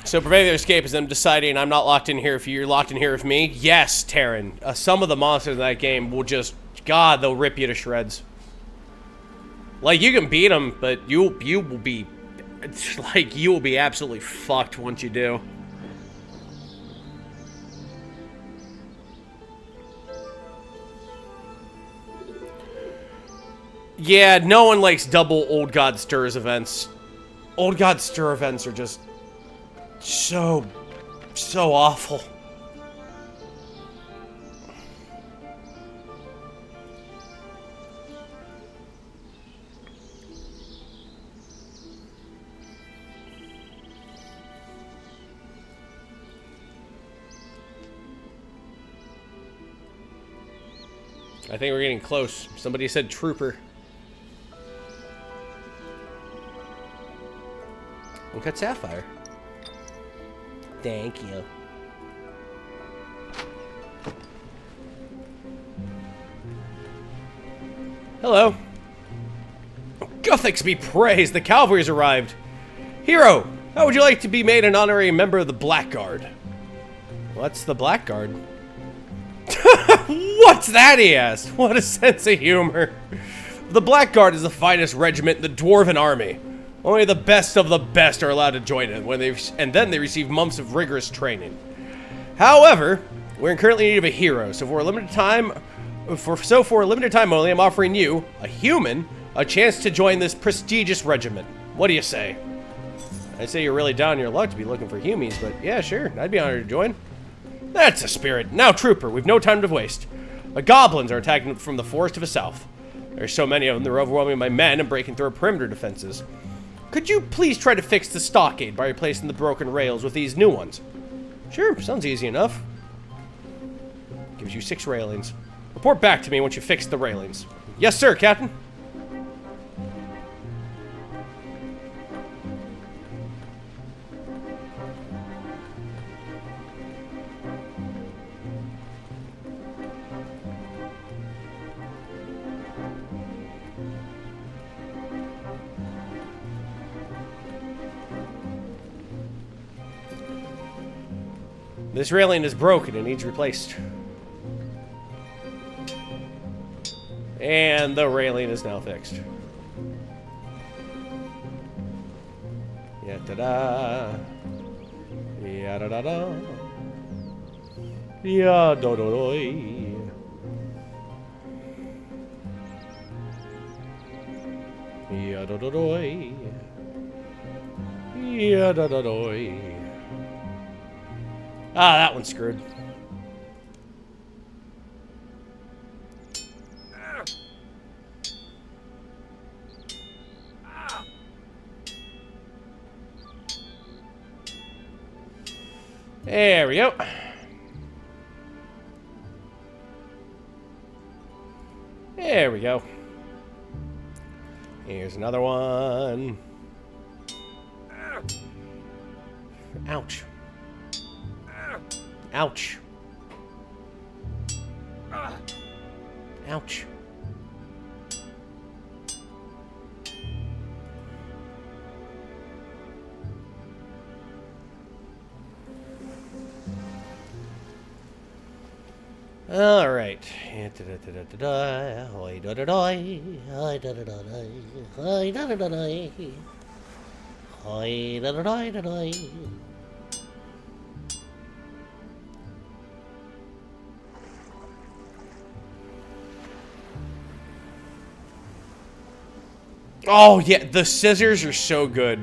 So preventing their escape is them deciding I'm not locked in here if you're locked in here with me. Yes, Terran. Some of the monsters in that game will just... God, they'll rip you to shreds. Like, you can beat them, but you will be... It's like, you will be absolutely fucked once you do. Yeah, no one likes double Old God Stirs events. Old God Stir events are just... so awful. I think we're getting close. Somebody said trooper. Uncut sapphire. Thank you. Hello. Gothics be praised! The cavalry's arrived! Hero! How would you like to be made an honorary member of the Blackguard? What's the Blackguard? What's that, he asked? What a sense of humor. The Blackguard is the finest regiment in the Dwarven army. Only the best of the best are allowed to join it, and then they receive months of rigorous training. However, we're currently in need of a hero, so for a limited time only, I'm offering you, a human, a chance to join this prestigious regiment. What do you say? I'd say you're really down on your luck to be looking for humies, but yeah, sure. I'd be honored to join. That's a spirit. Now, Trooper, we've no time to waste. The goblins are attacking from the forest to the south. There's so many of them, they're overwhelming my men and breaking through our perimeter defenses. Could you please try to fix the stockade by replacing the broken rails with these new ones? Sure, sounds easy enough. Gives you 6 railings. Report back to me once you fix the railings. Yes, sir, Captain. This railing is broken and needs replaced. And the railing is now fixed. Ya-da-da. Ya-da-da-da. Ya-do-do-doy. Ya-do-do-doy. Ya-da-da-doy. Ah, that one's screwed. There we go. There we go. Here's another one. Ouch. Ouch. Ouch. All right. Oh, yeah, the scissors are so good.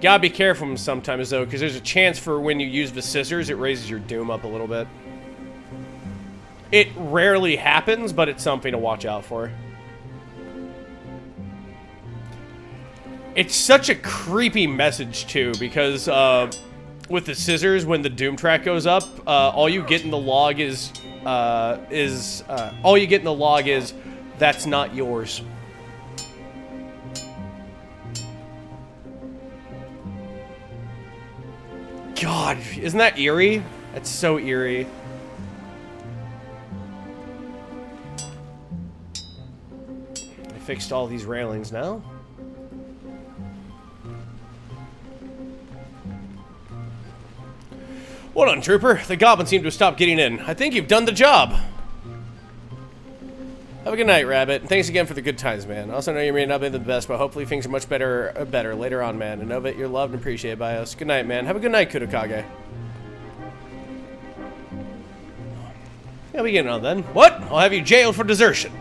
Gotta be careful sometimes, though, because there's a chance for when you use the scissors, it raises your doom up a little bit. It rarely happens, but it's something to watch out for. It's such a creepy message, too, because with the scissors, when the doom track goes up, all you get in the log is that's not yours. God, isn't that eerie? That's so eerie. I fixed all these railings now. Hold on, Trooper. The goblins seem to have stopped getting in. I think you've done the job. Have a good night, Rabbit. And thanks again for the good times, man. I also know you may not be the best, but hopefully things are much better later on, man. And know that you're loved and appreciated by us. Good night, man. Have a good night, Kudokage. Yeah, we get on then. What? I'll have you jailed for desertion.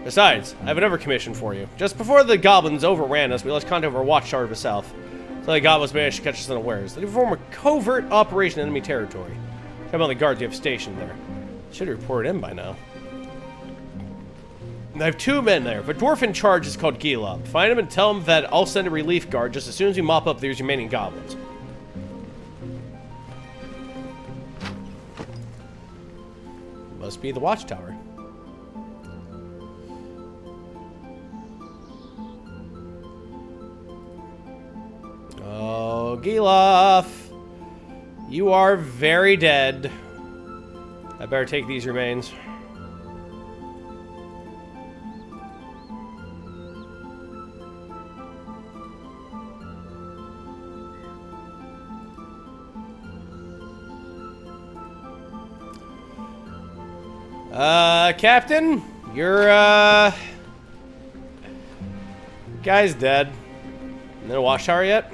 Besides, I have another commission for you. Just before the goblins overran us, we lost contact of our watchtower to the south. So the goblins managed to catch us unawares. They perform a covert operation in enemy territory. Check on the guards you have stationed there. Should have reported in by now. I have 2 men there. The dwarf in charge is called Gila. Find him and tell him that I'll send a relief guard just as soon as we mop up these remaining goblins. Must be the watchtower. Oh, Gilaf. You are very dead. I better take these remains. Captain, your, guy's dead. In the watchtower yet?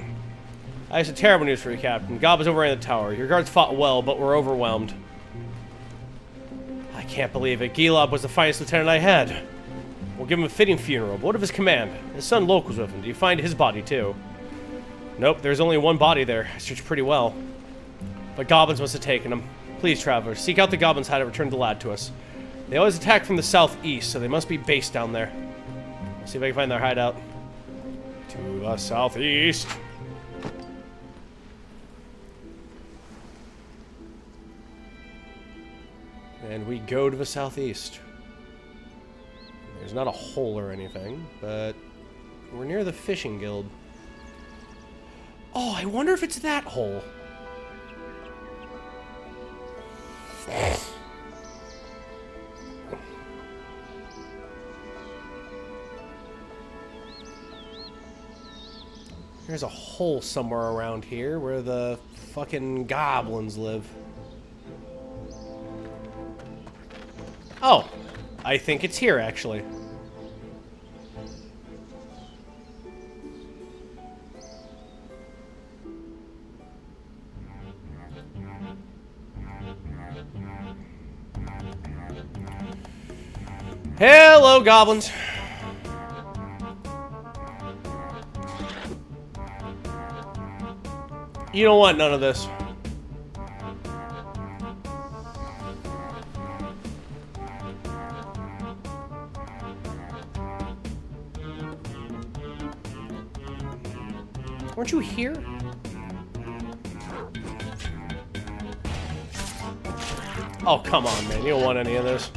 I have some terrible news for you, Captain. Goblins overran the tower. Your guards fought well, but were overwhelmed. I can't believe it. Gilab was the finest lieutenant I had. We'll give him a fitting funeral. But what of his command? His son Loke was with him. Do you find his body, too? Nope, there's only one body there. I searched pretty well. But goblins must have taken him. Please, travelers, seek out the goblins' hide and return the lad to us. They always attack from the southeast, so they must be based down there. See if I can find their hideout. To the southeast. And we go to the southeast. There's not a hole or anything, but we're near the fishing guild. Oh, I wonder if it's that hole. There's a hole somewhere around here where the fucking goblins live. Oh, I think it's here, actually. Hello, goblins. You don't want none of this. Weren't you here? Oh, come on, man. You don't want any of this.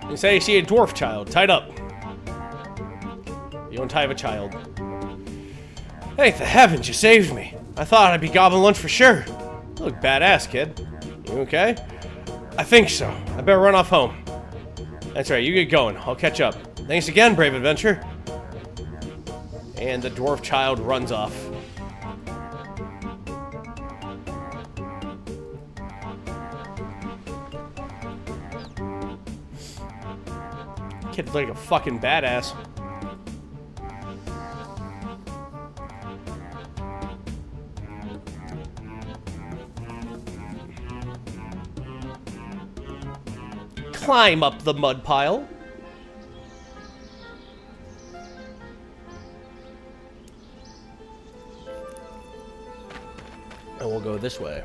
You say you see a dwarf child tied up. You don't tie a child. Thank the heavens you saved me. I thought I'd be goblin lunch for sure. You look badass, kid. You okay? I think so. I better run off home. That's right, you get going. I'll catch up. Thanks again, brave adventure. And the dwarf child runs off. Kid's like a fucking badass. Climb up the mud pile. And we'll go this way.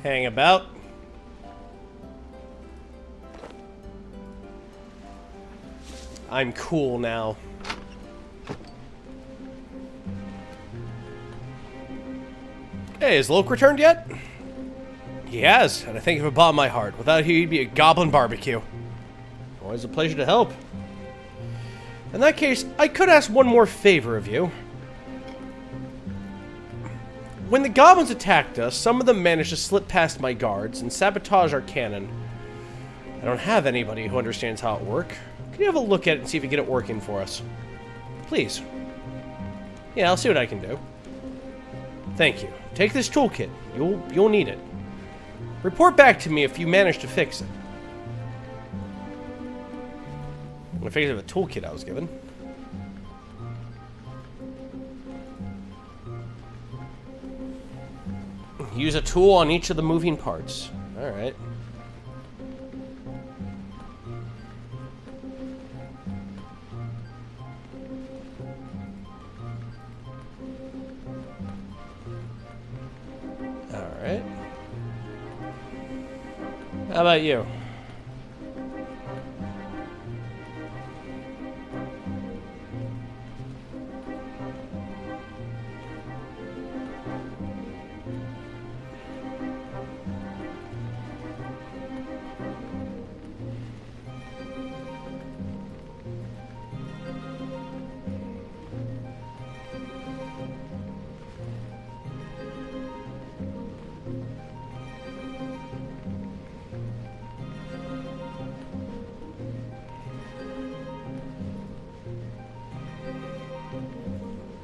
Hang about. I'm cool now. Hey, has Loke returned yet? He has, and I think of it bottom of my heart. Without you, he'd be a goblin barbecue. Always a pleasure to help. In that case, I could ask one more favor of you. When the goblins attacked us, some of them managed to slip past my guards and sabotage our cannon. I don't have anybody who understands how it works. Can you have a look at it and see if you get it working for us? Please. Yeah, I'll see what I can do. Thank you. Take this toolkit. You'll need it. Report back to me if you manage to fix it. I'm gonna figure out the toolkit I was given. Use a tool on each of the moving parts. Alright. Alright. How about you?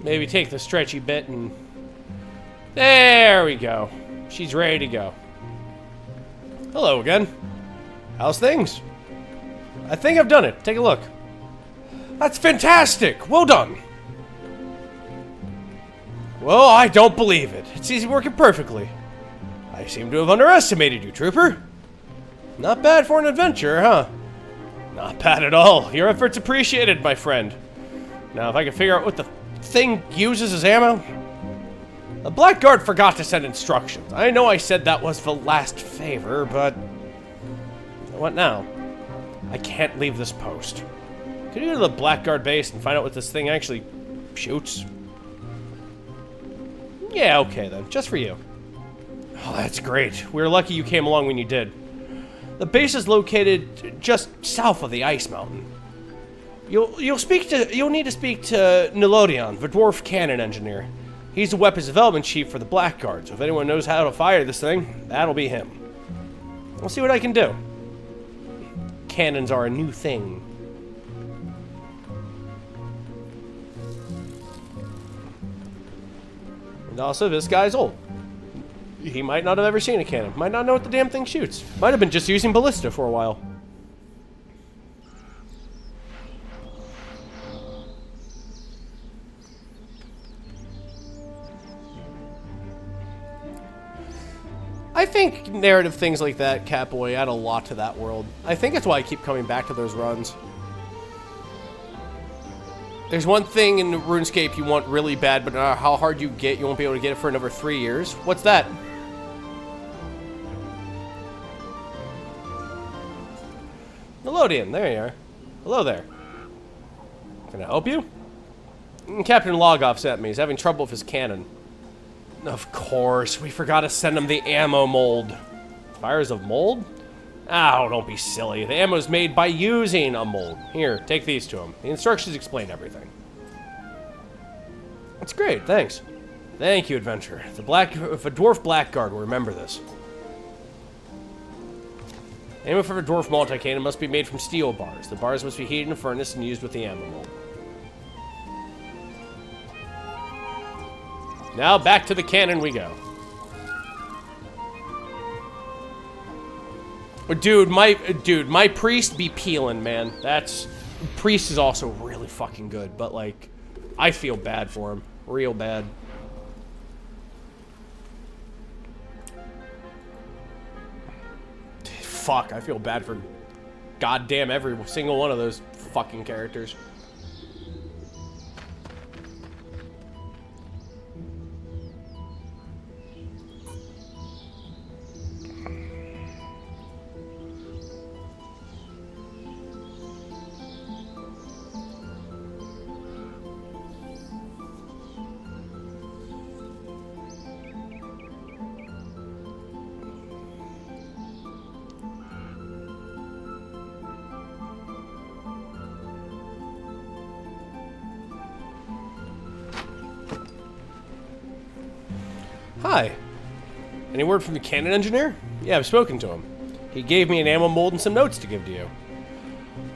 Maybe take the stretchy bit and... There we go. She's ready to go. Hello again. How's things? I think I've done it. Take a look. That's fantastic! Well done! Well, I don't believe it. It's easy working perfectly. I seem to have underestimated you, Trooper. Not bad for an adventure, huh? Not bad at all. Your effort's appreciated, my friend. Now, if I can figure out what the thing uses as ammo... The Blackguard forgot to send instructions. I know I said that was the last favor, but... What now? I can't leave this post. Could you go to the Blackguard base and find out what this thing actually shoots? Yeah, okay then. Just for you. Oh, that's great. We were lucky you came along when you did. The base is located just south of the Ice Mountain. You'll need to speak to Nilodion, the dwarf cannon engineer. He's the weapons development chief for the Blackguard, so if anyone knows how to fire this thing, that'll be him. I'll see what I can do. Cannons are a new thing. And also, this guy's old. He might not have ever seen a cannon. Might not know what the damn thing shoots. Might have been just using ballista for a while. I think narrative things like that, Catboy, add a lot to that world. I think that's why I keep coming back to those runs. There's one thing in RuneScape you want really bad, but no matter how hard you get, you won't be able to get it for another 3 years. What's that? Nilodion, there you are. Hello there. Can I help you? Captain Logoff sent me. He's having trouble with his cannon. Of course, we forgot to send him the ammo mold. Fires of mold? Oh, don't be silly. The ammo's made by using a mold. Here, take these to him. The instructions explain everything. That's great, thanks. Thank you, adventurer. The dwarf Blackguard will remember this. Ammo for the dwarf multi-cannon must be made from steel bars. The bars must be heated in a furnace and used with the ammo mold. Now back to the cannon we go. Dude, my priest be peeling, man. Priest is also really fucking good, but like, I feel bad for him. Real bad. Fuck, I feel bad for goddamn every single one of those fucking characters. Hi. Any word from the cannon engineer? Yeah, I've spoken to him. He gave me an ammo mold and some notes to give to you.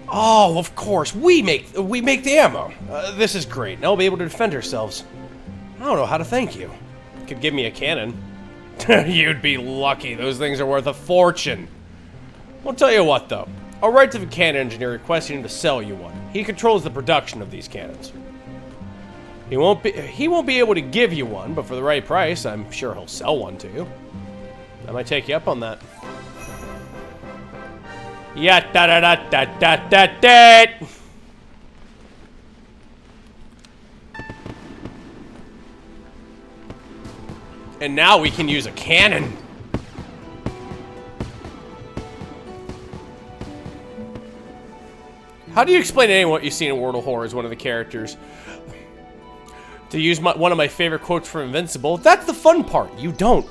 Oh, of course. We make the ammo. This is great. Now we'll be able to defend ourselves. I don't know how to thank you. Could give me a cannon. You'd be lucky. Those things are worth a fortune. I'll tell you what, though. I'll write to the cannon engineer requesting him to sell you one. He controls the production of these cannons. He won't be able to give you one, but for the right price, I'm sure he'll sell one to you. I might take you up on that. Yeah, da da da da da da da. And now we can use a cannon. How do you explain to anyone what you've seen in World of Horror as one of the characters? To use one of my favorite quotes from Invincible, that's the fun part. You don't.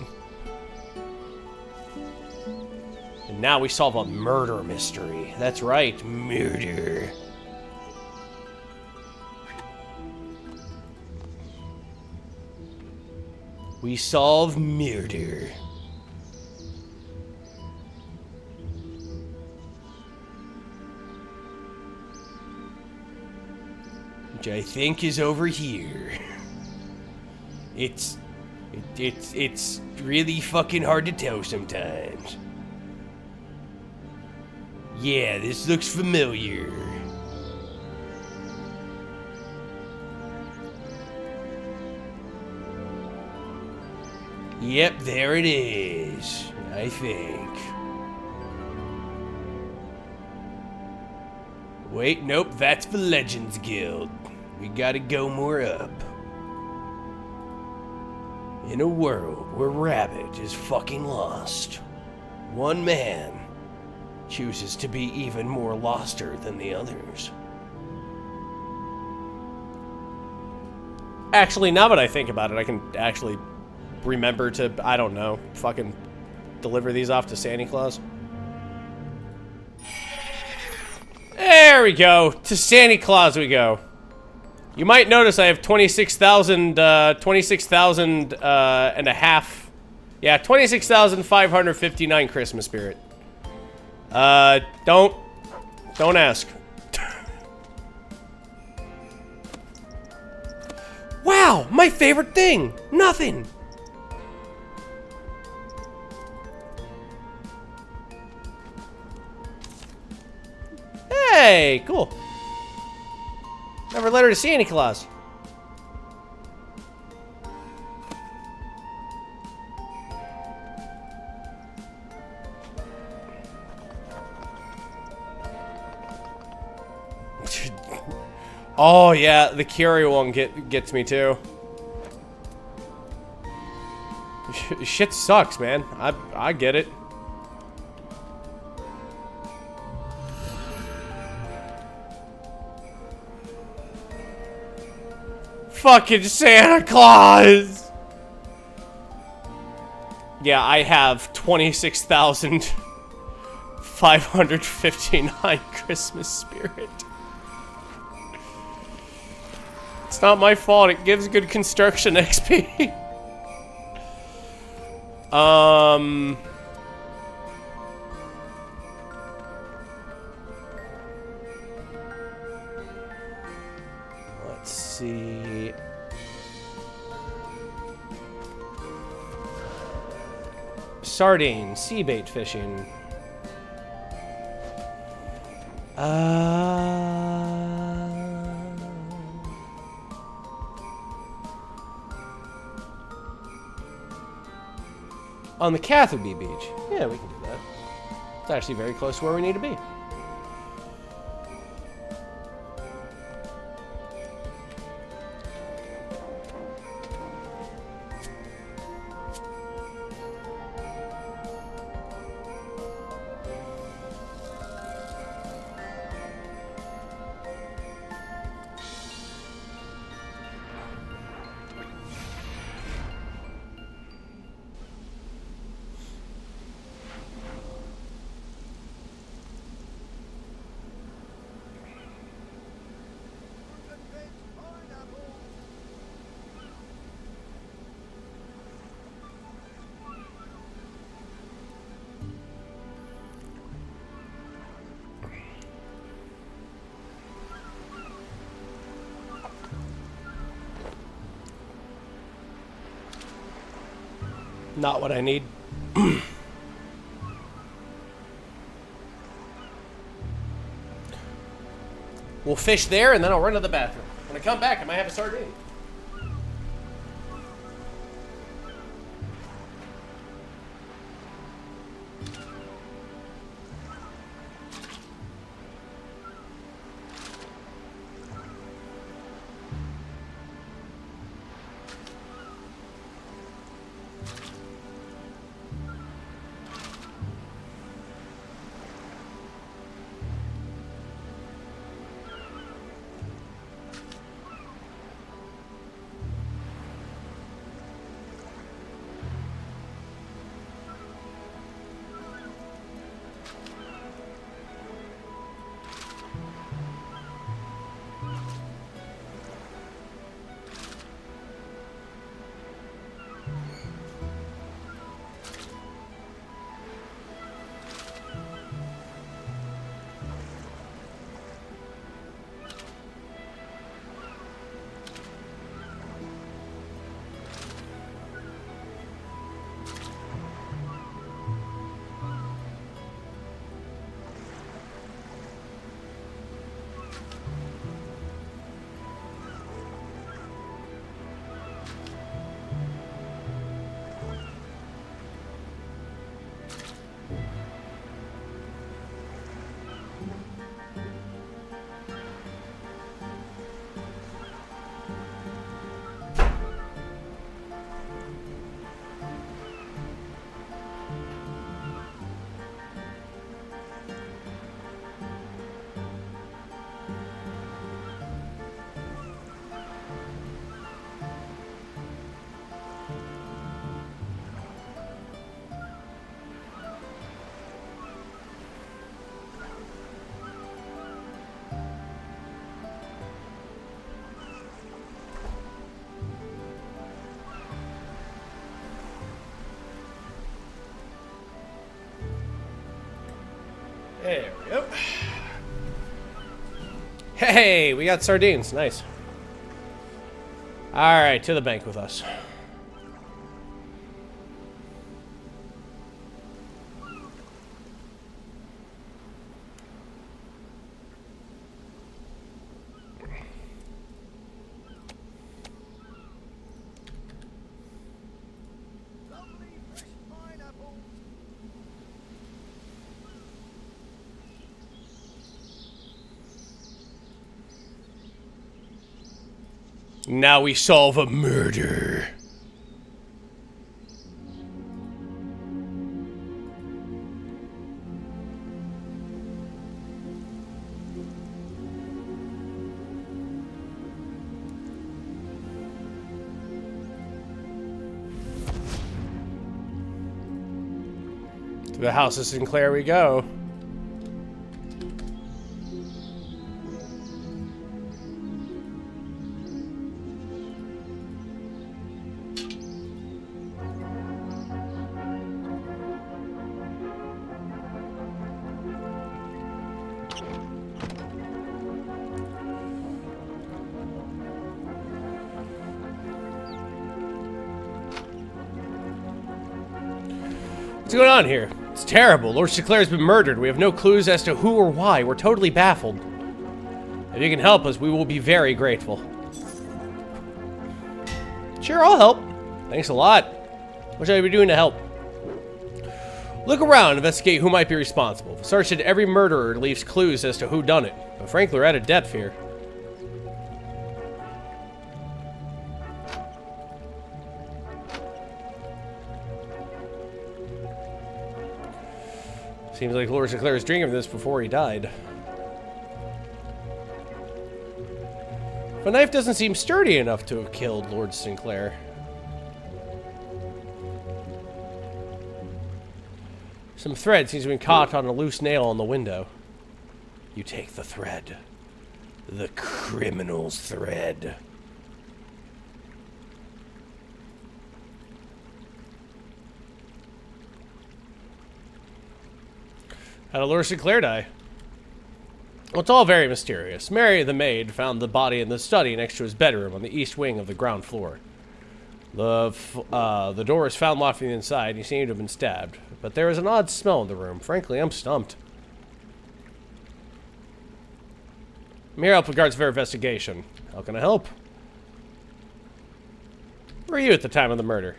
And now we solve a murder mystery. That's right, murder. We solve murder. Which I think is over here. It's really fucking hard to tell sometimes. Yeah, this looks familiar. Yep, there it is, I think. Wait, nope, that's the Legends Guild. We gotta go more up. In a world where Rabbit is fucking lost, one man chooses to be even more loster than the others. Actually, now that I think about it, I can actually remember to, I don't know, fucking deliver these off to Santa Claus. There we go. To Santa Claus we go. You might notice I have 26,000 and a half. Yeah, 26,559 Christmas spirit. Don't ask. Wow, my favorite thing. Nothing. Hey, cool. Never let her to Santa Claus. Oh yeah, the Curio one gets me too. Shit sucks, man. I get it. Fucking Santa Claus! Yeah, I have 26,559 Christmas spirit. It's not my fault, it gives good construction XP. Let's see. Sardine, sea bait fishing. On the Catherby Beach. Yeah, we can do that. It's actually very close to where we need to be. Not what I need. We'll fish there and then I'll run to the bathroom. When I come back, I might have a sardine. There we go. Hey, we got sardines. Nice. Alright, to the bank with us. Now we solve a murder. To the house of Sinclair we go. What's going on here? It's terrible. Lord Sinclair's been murdered. We have no clues as to who or why. We're totally baffled. If you can help us, we will be very grateful. Sure, I'll help. Thanks a lot. What should I be doing to help? Look around, investigate who might be responsible. Search at every murderer leaves clues as to who done it. But frankly, we're at a depth here. Seems like Lord Sinclair was drinking this before he died. The knife doesn't seem sturdy enough to have killed Lord Sinclair. Some thread seems to have been caught on a loose nail on the window. You take the thread. The criminal's thread. How did Lord Sinclair die? Well, it's all very mysterious. Mary, the maid, found the body in the study next to his bedroom on the east wing of the ground floor. The door was found locked from the inside, and he seemed to have been stabbed. But there was an odd smell in the room. Frankly, I'm stumped. I'm here to help with regards to their investigation. How can I help? Where were you at the time of the murder?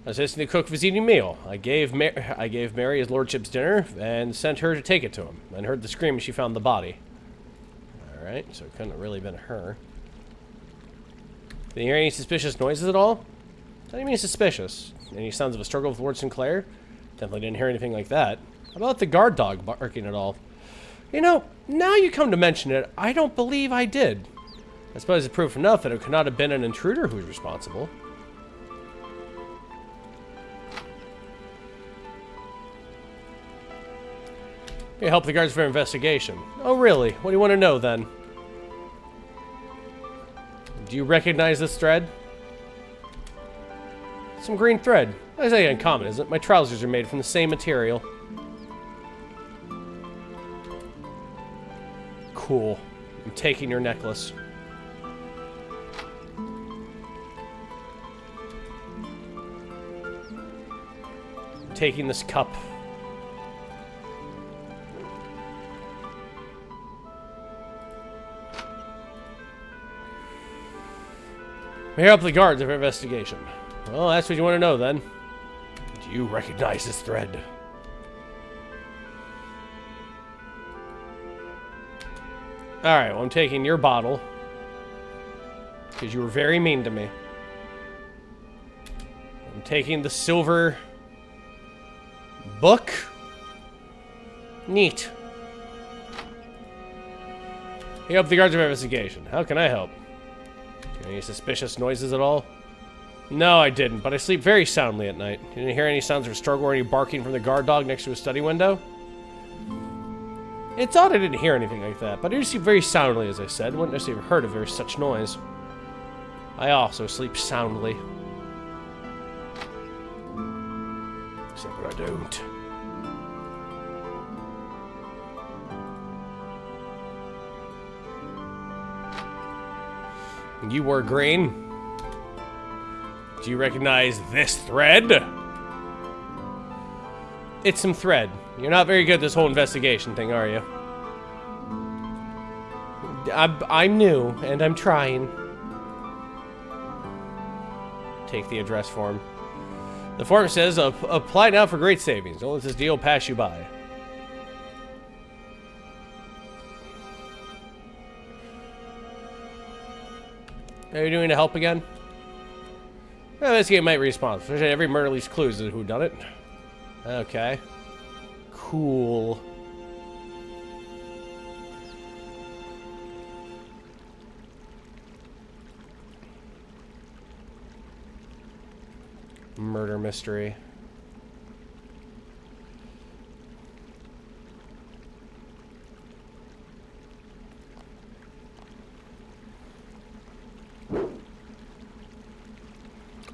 I was assisting the cook was eating a meal. I gave Mary his lordship's dinner and sent her to take it to him. And heard the scream as she found the body. Alright, so it couldn't have really been her. Did you hear any suspicious noises at all? What do you mean suspicious? Any sounds of a struggle with Lord Sinclair? Definitely didn't hear anything like that. How about the guard dog barking at all? You know, now you come to mention it, I don't believe I did. I suppose it's proof enough that it could not have been an intruder who was responsible. You help the guards for investigation. Oh, really? What do you want to know, then? Do you recognize this thread? Some green thread. I say uncommon, isn't it? My trousers are made from the same material. Cool. I'm taking your necklace. I'm taking this cup. Here up the guards of our investigation. Well, that's what you want to know, then. Do you recognize this thread? Alright, well, I'm taking your bottle. Because you were very mean to me. I'm taking the silver book. Neat. You help the guards of investigation. How can I help? Any suspicious noises at all? No, I didn't, but I sleep very soundly at night. You didn't hear any sounds of a struggle or any barking from the guard dog next to a study window? It's odd I didn't hear anything like that, but I do sleep very soundly, as I said. Wouldn't necessarily have heard if there was such noise. I also sleep soundly. Except when I don't. You wore green. Do you recognize this thread? It's some thread. You're not very good at this whole investigation thing, are you? I'm new, and I'm trying. Take the address form. The form says, apply now for great savings. Don't let this deal pass you by. Are you doing to help again? Well, this game might be responsible. Every murder leaves clues as to who done it. Okay. Cool. Murder mystery.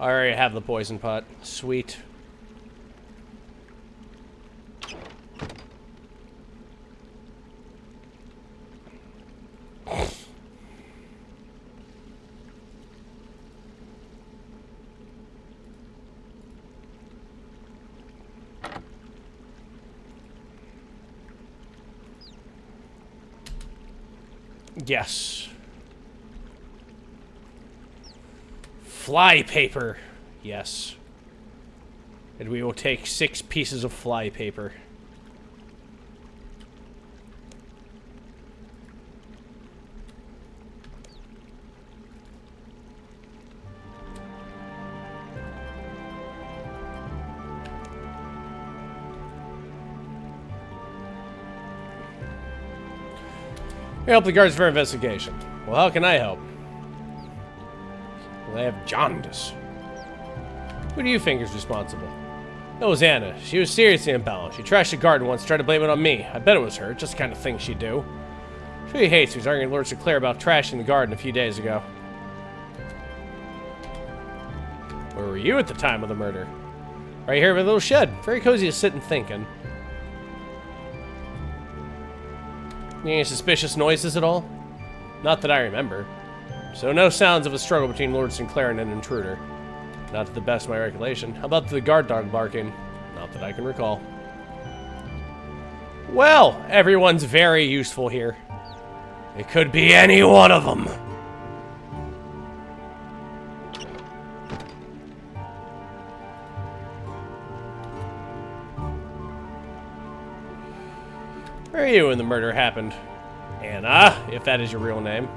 I already have the poison pot. Sweet. Yes. Fly paper. Yes. And we will take 6 pieces of fly paper. Help the guards for investigation. Well, how can I help? Well, they have jaundice. Who do you think is responsible? It was Anna. She was seriously imbalanced. She trashed the garden once, tried to blame it on me. I bet it was her. Just the kind of thing she'd do. She really hates me. She was arguing with Lord Sinclair about trashing the garden a few days ago. Where were you at the time of the murder? Right here in a little shed. Very cozy to sit and thinking. Any suspicious noises at all? Not that I remember. So no sounds of a struggle between Lord Sinclair and an intruder. Not to the best of my recollection. How about the guard dog barking? Not that I can recall. Well, everyone's very useful here. It could be any one of them. Where are you when the murder happened? Anna, if that is your real name.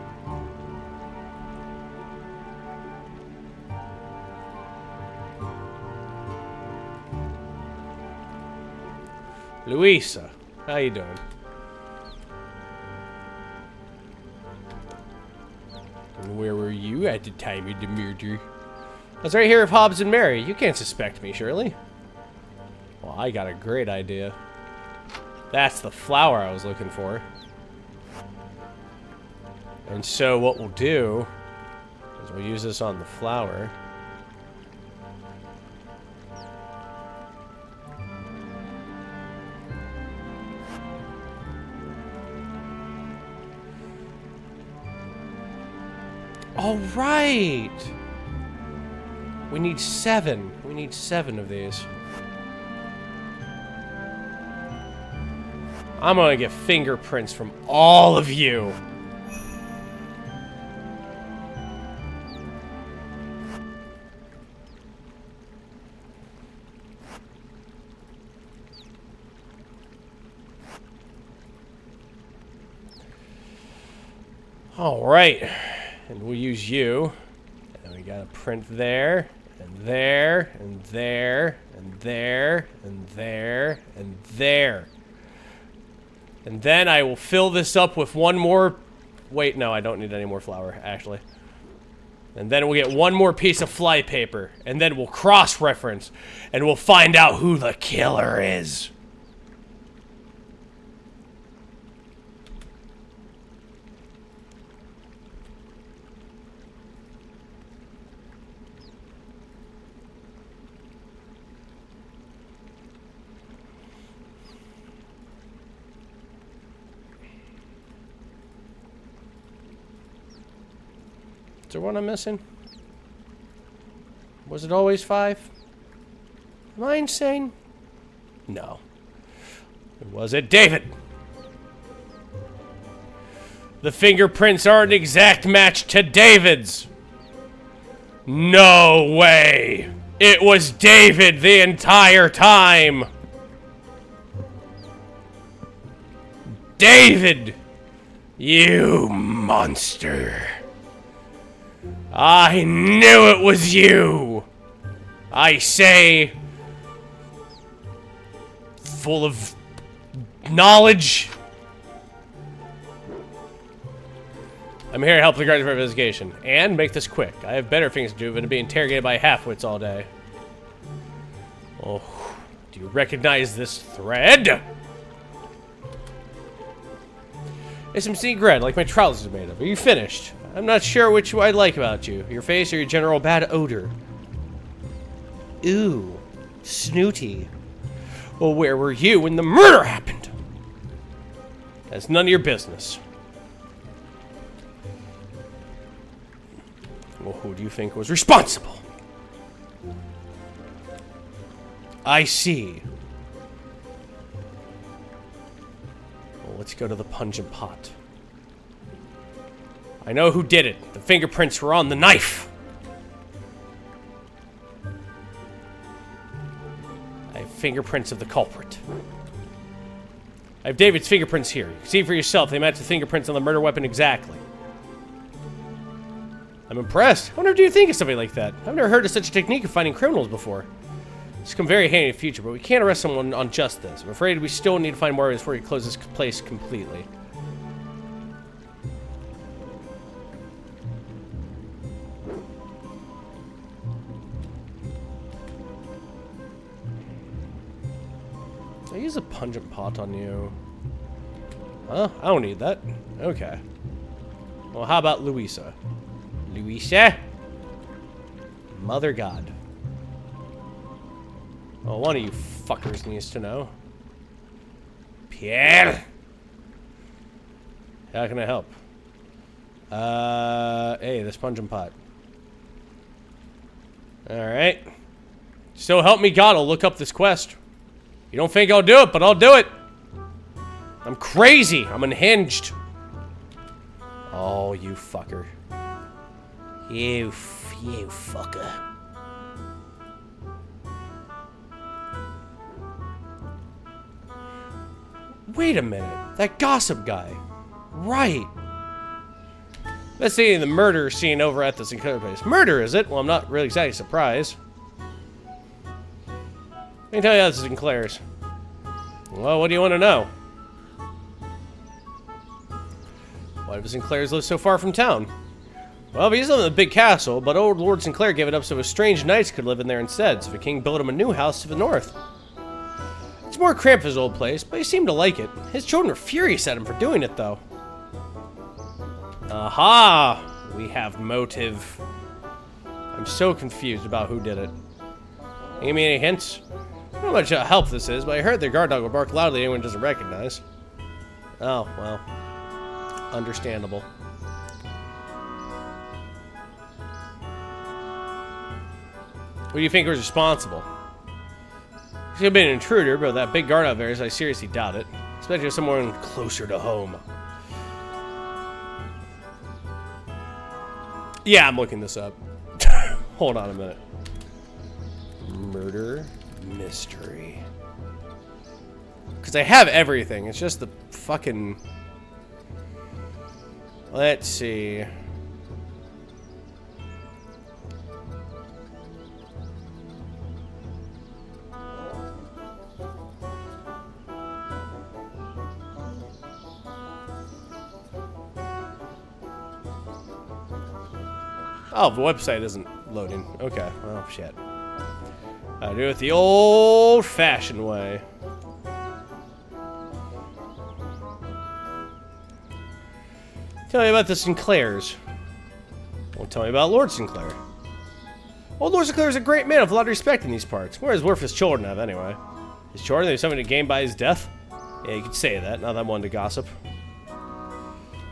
Louisa, how you doing? And where were you at the time of the murder? I was right here with Hobbs and Mary. You can't suspect me, surely? Well, I got a great idea. That's the flower I was looking for. And so what we'll do is we'll use this on the flower. All right. We need 7. We need 7 of these. I'm gonna get fingerprints from all of you. Alright. And we'll use you. And we got a print there, and there, and there, and there, and there, and there. And then I will fill this up with one more... Wait, no, I don't need any more flour, actually. And then we'll get one more piece of fly paper. And then we'll cross-reference. And we'll find out who the killer is. Is there one I'm missing? Was it always 5? Am I insane? No. Was it David? The fingerprints are an exact match to David's. No way. It was David the entire time. David! You monster. I knew it was you! I say... full of... knowledge. I'm here to help the guards for investigation. And make this quick. I have better things to do than to be interrogated by half-wits all day. Oh, do you recognize this thread? It's some sneak red, like my trousers are made of. Are you finished? I'm not sure which I like about you. Your face or your general bad odor. Ooh, snooty. Well, where were you when the murder happened? That's none of your business. Well, who do you think was responsible? I see. Well, let's go to the pungent pot. I know who did it. The fingerprints were on the knife. I have fingerprints of the culprit. I have David's fingerprints here. You can see for yourself. They match the fingerprints on the murder weapon exactly. I'm impressed. I wonder if you think of something like that. I've never heard of such a technique of finding criminals before. This come very handy in the future, but we can't arrest someone on just this. I'm afraid we still need to find more evidence before we close this place completely. I use a pungent pot on you. Huh? I don't need that. Okay. Well, how about Louisa? Louisa? Mother God. Well, one of you fuckers needs to know. Pierre! How can I help? Hey, this pungent pot. Alright. So help me God, I'll look up this quest. You don't think I'll do it, but I'll do it. I'm crazy. I'm unhinged. Oh, you fucker. You fucker. Wait a minute. That gossip guy. Right. Let's see the murder scene over at the Sinclair place. Murder, is it? Well, I'm not really exactly surprised. Let me tell you how this is Sinclair's. Well, what do you want to know? Why do Sinclairs live so far from town? Well, he's living in a big castle, but old Lord Sinclair gave it up so his strange knights could live in there instead, so the king built him a new house to the north. It's more cramped for his old place, but he seemed to like it. His children were furious at him for doing it, though. Aha! We have motive. I'm so confused about who did it. Give me any hints? I don't know how much help this is, but I heard the guard dog will bark loudly at anyone doesn't recognize. Oh, well. Understandable. What do you think was responsible? He could have been an intruder, but that big guard out there, I seriously doubt it. Especially someone closer to home. Yeah, I'm looking this up. Hold on a minute. Murder mystery. Because I have everything. It's just the fucking... Let's see. Oh, the website isn't loading. Okay. Oh, shit. I do it the old-fashioned way. Tell me about the Sinclairs. Well, tell me about Lord Sinclair. Well, Lord Sinclair is a great man with a lot of respect in these parts. Whereas worth his children have, anyway. His children, there's something to gain by his death? Yeah, you could say that. Not that I'm one to gossip.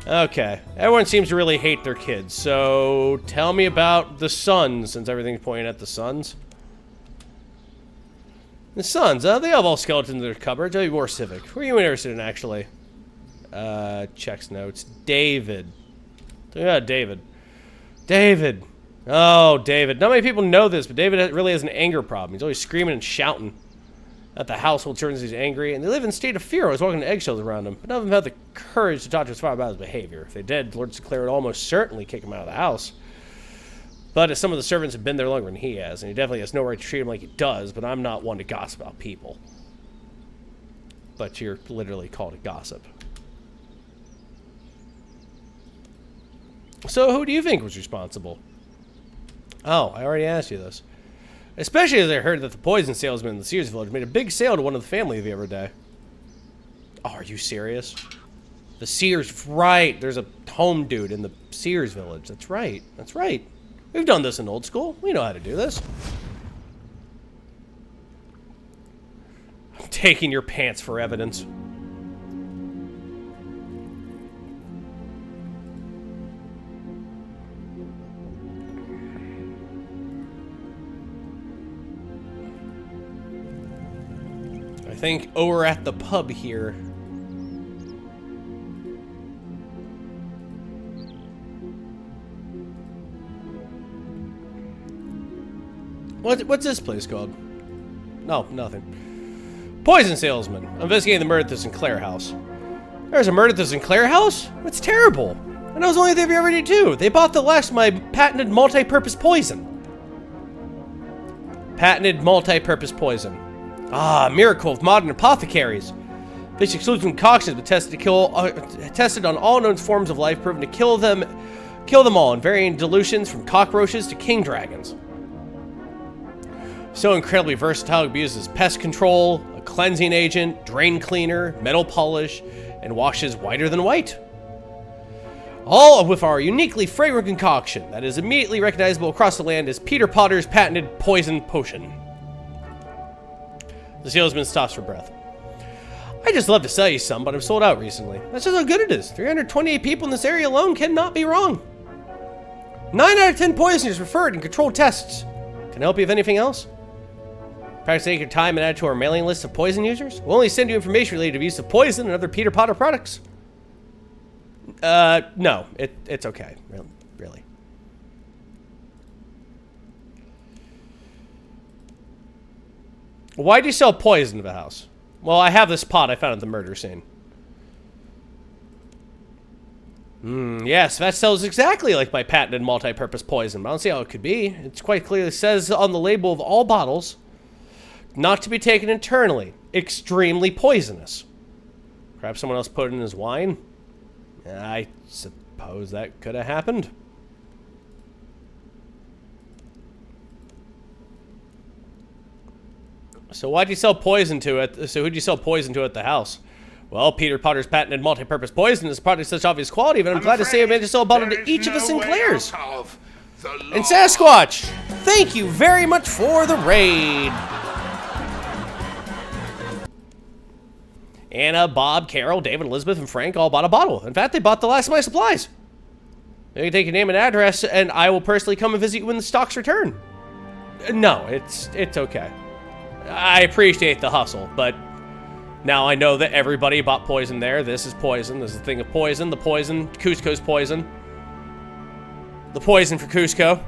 Okay. Everyone seems to really hate their kids, so tell me about the sons, since everything's pointing at the sons. The sons, they have all skeletons in their cupboards. I'll be more civic. Who are you interested in, actually? Checks notes. David. Yeah, David. David. Oh, David. Not many people know this, but David really has an anger problem. He's always screaming and shouting at the household turns he's angry, and they live in a state of fear. I was walking eggshells around him, but none of them had the courage to talk to his father about his behavior. If they did, Lord Sinclair would almost certainly kick him out of the house. But some of the servants have been there longer than he has, and he definitely has no right to treat him like he does, but I'm not one to gossip about people. But you're literally called a gossip. So who do you think was responsible? Oh, I already asked you this. Especially as I heard that the poison salesman in the Sears village made a big sale to one of the family the other day. Oh, are you serious? The Sears, right. There's a home dude in the Sears village. That's right. That's right. We've done this in old school. We know how to do this. I'm taking your pants for evidence. I think over at the pub here. What's this place called? No, nothing. Poison salesman. I'm investigating the murder at the Sinclair house. There's a murder at the Sinclair house? That's terrible. And that was only they've already do. They bought the last of my patented multi-purpose poison. Patented multi-purpose poison. Ah, miracle of modern apothecaries. This exclusive concoction has been tested on all known forms of life, proven to kill them all in varying dilutions from cockroaches to king dragons. So incredibly versatile, it uses pest control, a cleansing agent, drain cleaner, metal polish, and washes whiter than white. All with our uniquely fragrant concoction that is immediately recognizable across the land as Peter Potter's patented poison potion. The salesman stops for breath. I just love to sell you some, but I'm sold out recently. That's just how good it is. 328 people in this area alone cannot be wrong. 9 out of 10 poisoners referred in controlled tests. Can I help you with anything else? Perhaps take your time and add to our mailing list of poison users? We'll only send you information related to the use of poison and other Peter Potter products. No. It's okay. Really. Why do you sell poison to the house? Well, I have this pot I found at the murder scene. Yes, that sells exactly like my patented multi-purpose poison, but I don't see how it could be. It's quite clearly says on the label of all bottles, not to be taken internally, extremely poisonous. Perhaps someone else put it in his wine? I suppose that could have happened. So why'd you sell poison to it? So who'd you sell poison to at the house? Well, Peter Potter's patented multi-purpose poison is a product of such obvious quality, but I'm glad to say I managed to sell a bottle to each of the Sinclairs. And Sasquatch, thank you very much for the raid. Anna, Bob, Carol, David, Elizabeth, and Frank all bought a bottle. In fact, they bought the last of my supplies. You can take your name and address, and I will personally come and visit you when the stocks return. No, it's okay. I appreciate the hustle, but now I know that everybody bought poison there. This is poison. This is a thing of poison. The poison. Cusco's poison. The poison for Cusco.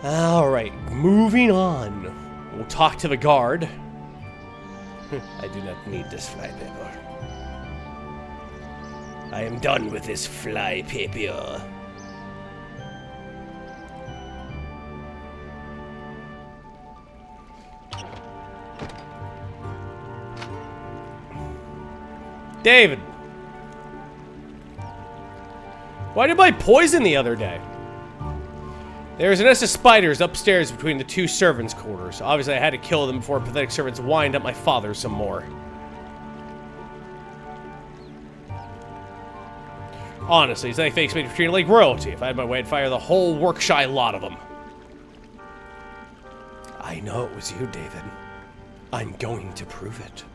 Alright, moving on. We'll talk to the guard. I do not need this flypaper. I am done with this flypaper. David! Why did I buy poison the other day? There's a nest of spiders upstairs between the two servants' quarters. Obviously, I had to kill them before pathetic servants wind up my father some more. Honestly, it's like they expect me to treat it like royalty. If I had my way, I'd fire the whole Workshire lot of them. I know it was you, David. I'm going to prove it.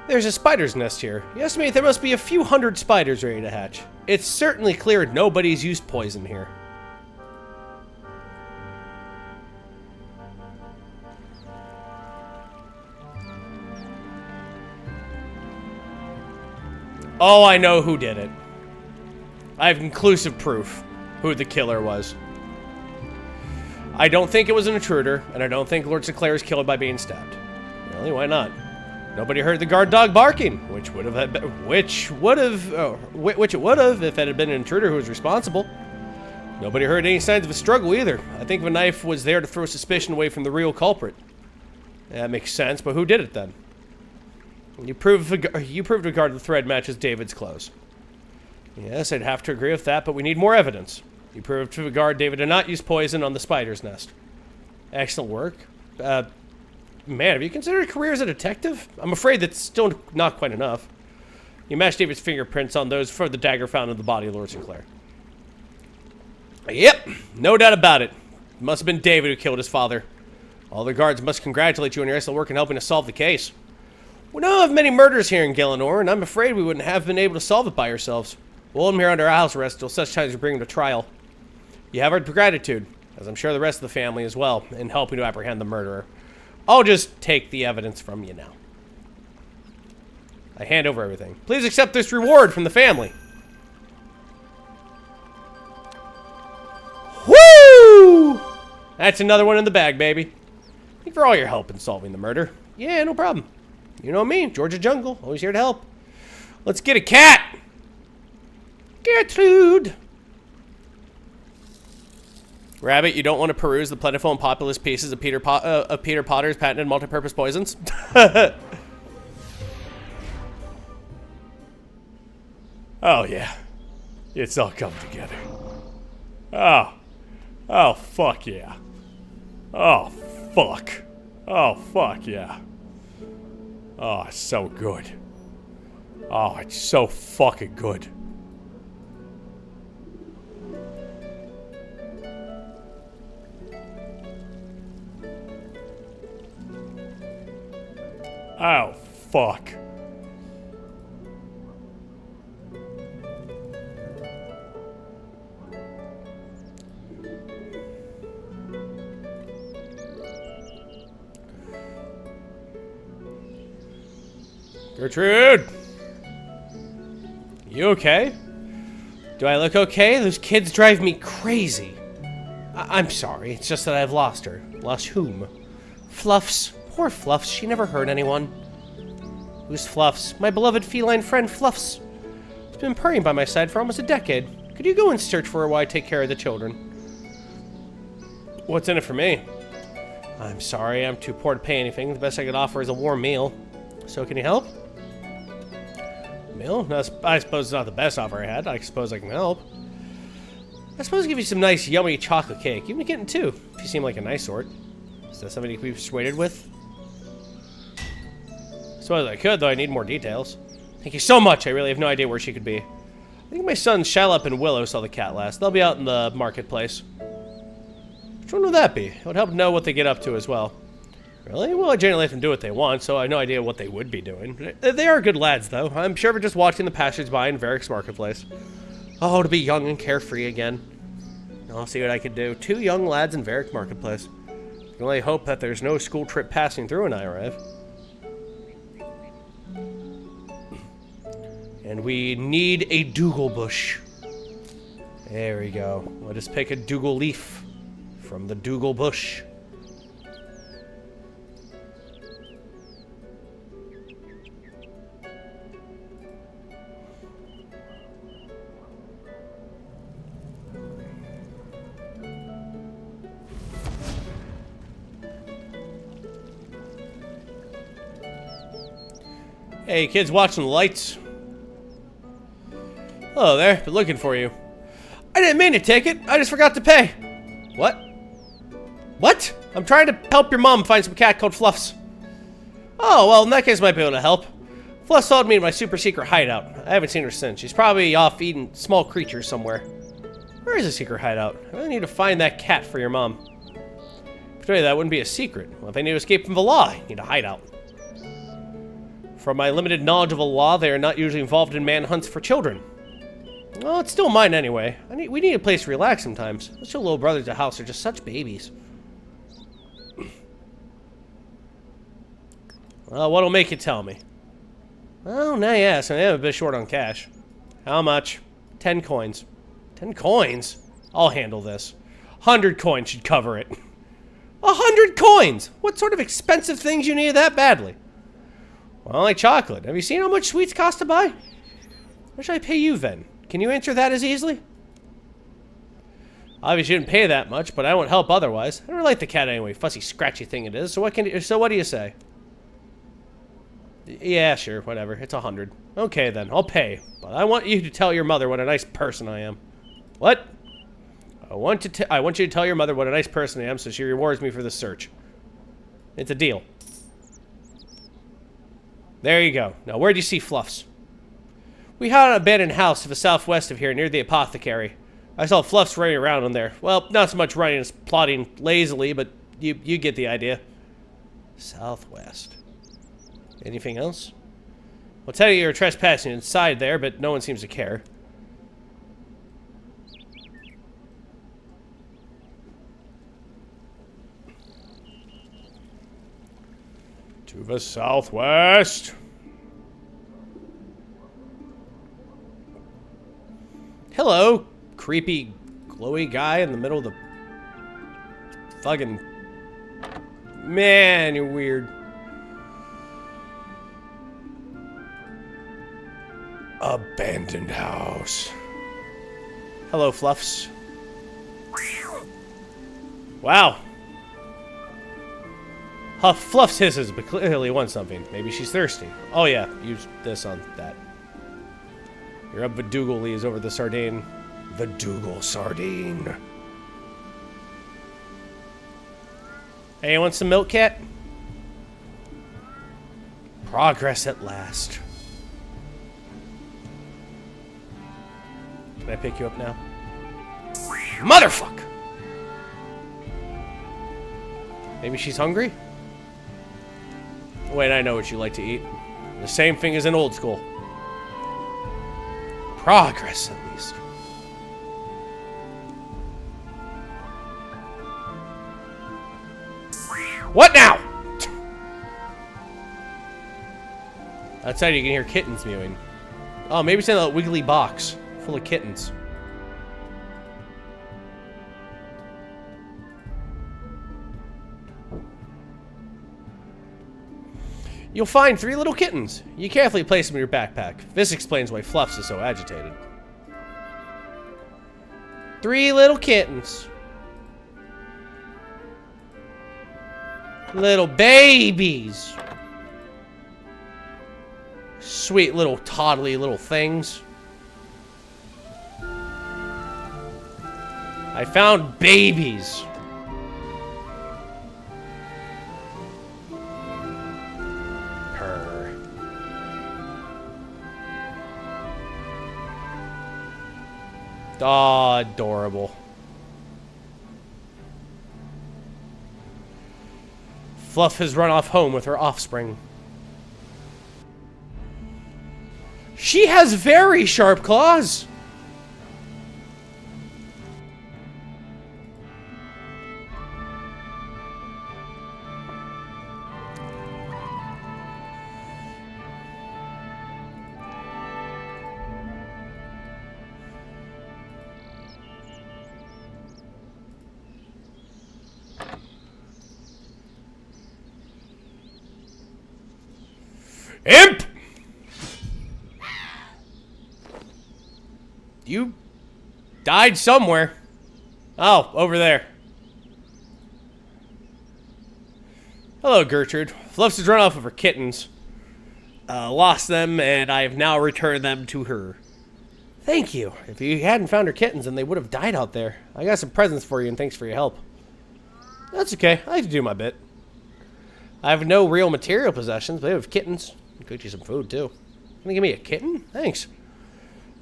There's a spider's nest here. You estimate there must be a few hundred spiders ready to hatch. It's certainly clear nobody's used poison here. Oh, I know who did it. I have conclusive proof who the killer was. I don't think it was an intruder, and I don't think Lord Sinclair was killed by being stabbed. Really? Why not? Nobody heard the guard dog barking, which it would have if it had been an intruder who was responsible. Nobody heard any signs of a struggle either. I think the knife was there to throw suspicion away from the real culprit. That makes sense, but who did it then? You proved to guard the thread matches David's clothes. Yes, I'd have to agree with that, but we need more evidence. You proved to the guard David did not use poison on the spider's nest. Excellent work. Man, have you considered a career as a detective? I'm afraid that's still not quite enough. You matched David's fingerprints on those for the dagger found in the body of Lord Sinclair. Yep, no doubt about it. It must have been David who killed his father. All the guards must congratulate you on your excellent work in helping us solve the case. We don't have many murders here in Gillinor, and I'm afraid we wouldn't have been able to solve it by ourselves. We'll hold him here under our house arrest until such time as we bring him to trial. You have our gratitude, as I'm sure the rest of the family as well, in helping to apprehend the murderer. I'll just take the evidence from you now. I hand over everything. Please accept this reward from the family. Woo! That's another one in the bag, baby. Thank you for all your help in solving the murder. Yeah, no problem. You know me, Georgia Jungle, always here to help. Let's get a cat! Gertrude! Rabbit, you don't want to peruse the plentiful and populous pieces of Peter Potter's patented multi-purpose poisons? Oh, yeah. It's all come together. Oh, fuck yeah. Oh, fuck. Oh, fuck yeah. Oh, it's so good. Oh, it's so fucking good. Oh, fuck. Gertrude! You okay? Do I look okay? Those kids drive me crazy. I'm sorry, it's just that I've lost her. Lost whom? Fluffs. Poor Fluffs, she never hurt anyone. Who's Fluffs? My beloved feline friend Fluffs. She's been purring by my side for almost a decade. Could you go and search for her while I take care of the children? What's in it for me? I'm sorry, I'm too poor to pay anything. The best I could offer is a warm meal. So can you help? Meal? No, I suppose it's not the best offer I had. I suppose I can help. I suppose I'll give you some nice, yummy chocolate cake. You can get it too, if you seem like a nice sort. Is that something you can be persuaded with? I suppose I could, though I need more details. Thank you so much. I really have no idea where she could be. I think my sons Shallop and Willow saw the cat last. They'll be out in the marketplace. Which one would that be? It would help know what they get up to as well. Really? Well, I generally let them do what they want, so I have no idea what they would be doing. They are good lads, though. I'm sure we're just watching the passers-by in Varric's marketplace. Oh, to be young and carefree again. I'll see what I can do. 2 young lads in Varric marketplace. I can only hope that there's no school trip passing through when I arrive. And we need a Dougal bush. There we go. Let us pick a Dougal leaf from the Dougal bush. Hey, kids watching the lights. Hello there, been looking for you. I didn't mean to take it, I just forgot to pay. What? What? I'm trying to help your mom find some cat called Fluffs. Oh, well, in that case, I might be able to help. Fluffs followed me to my super secret hideout. I haven't seen her since. She's probably off eating small creatures somewhere. Where is the secret hideout? I really need to find that cat for your mom. But anyway, that wouldn't be a secret. Well, if I need to escape from the law, I need a hideout. From my limited knowledge of the law, they are not usually involved in manhunts for children. Well, it's still mine anyway. We need a place to relax sometimes. Those two little brothers at the house are just such babies. Well, what'll make you tell me? Well, now you ask. I am a bit short on cash. How much? 10 coins. 10 coins? I'll handle this. 100 coins should cover it. 100 coins! What sort of expensive things you need that badly? Well, like chocolate. Have you seen how much sweets cost to buy? What should I pay you then? Can you answer that as easily? Obviously, you didn't pay that much, but I won't help otherwise. I don't like the cat anyway, fussy, scratchy thing it is. So what do you say? Yeah, sure, whatever. It's 100. Okay then, I'll pay. But I want you to tell your mother what a nice person I am. What? I want you to tell your mother what a nice person I am, so she rewards me for the search. It's a deal. There you go. Now, where'd you see Fluffs? We had an abandoned house to the southwest of here, near the apothecary. I saw Fluffs running around in there. Well, not so much running as plodding lazily, but you get the idea. Southwest. Anything else? I'll tell you you're trespassing inside there, but no one seems to care. To the southwest. Hello, creepy, glowy guy in the middle of the fucking... Man, you're weird. Abandoned house. Hello, Fluffs. Wow. Fluffs hisses, but clearly wants something. Maybe she's thirsty. Oh yeah, use this on that. You're up Dougal is over the sardine. The Dougal sardine. Hey, you want some milk, cat? Progress at last. Can I pick you up now? Motherfuck! Maybe she's hungry? Wait, I know what you like to eat. The same thing as in old school. Progress, at least. What now? Outside you can hear kittens mewing. Oh, maybe it's in a wiggly box full of kittens. You'll find 3 little kittens. You carefully place them in your backpack. This explains why Fluffs is so agitated. 3 little kittens. Little babies. Sweet little toddly little things. I found babies. Purr. Aw, adorable. Fluff has run off home with her offspring. She has very sharp claws. Imp! You died somewhere. Oh, over there. Hello, Gertrude. Fluffs has run off of her kittens. Lost them, and I have now returned them to her. Thank you. If you hadn't found her kittens, then they would have died out there. I got some presents for you, and thanks for your help. That's okay. I have to do my bit. I have no real material possessions, but I have kittens. I cooked you some food, too. Gonna give me a kitten? Thanks.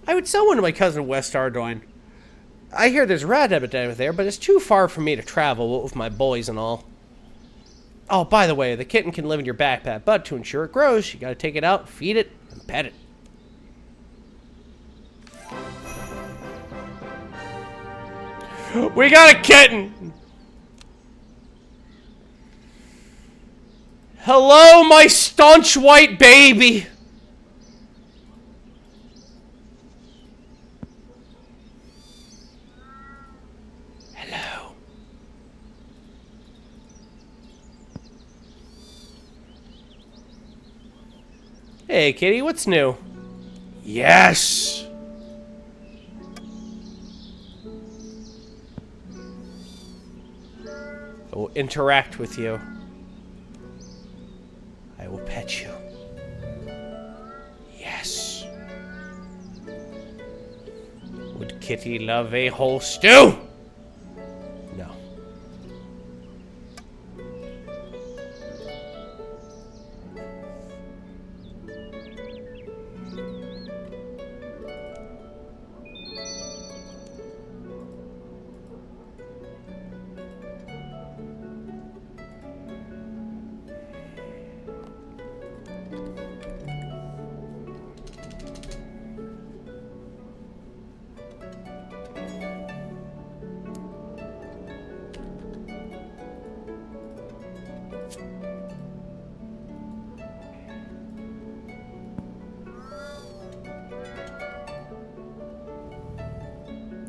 I would sell one to my cousin West Ardoin. I hear there's a rat epidemic there, but it's too far for me to travel with my boys and all. Oh, by the way, the kitten can live in your backpack, but to ensure it grows, you gotta take it out, feed it, and pet it. We got a kitten! Hello, my staunch white baby! Hello. Hey, kitty, what's new? Yes! I will interact with you. I will pet you. Yes. Would Kitty love a whole stew? No.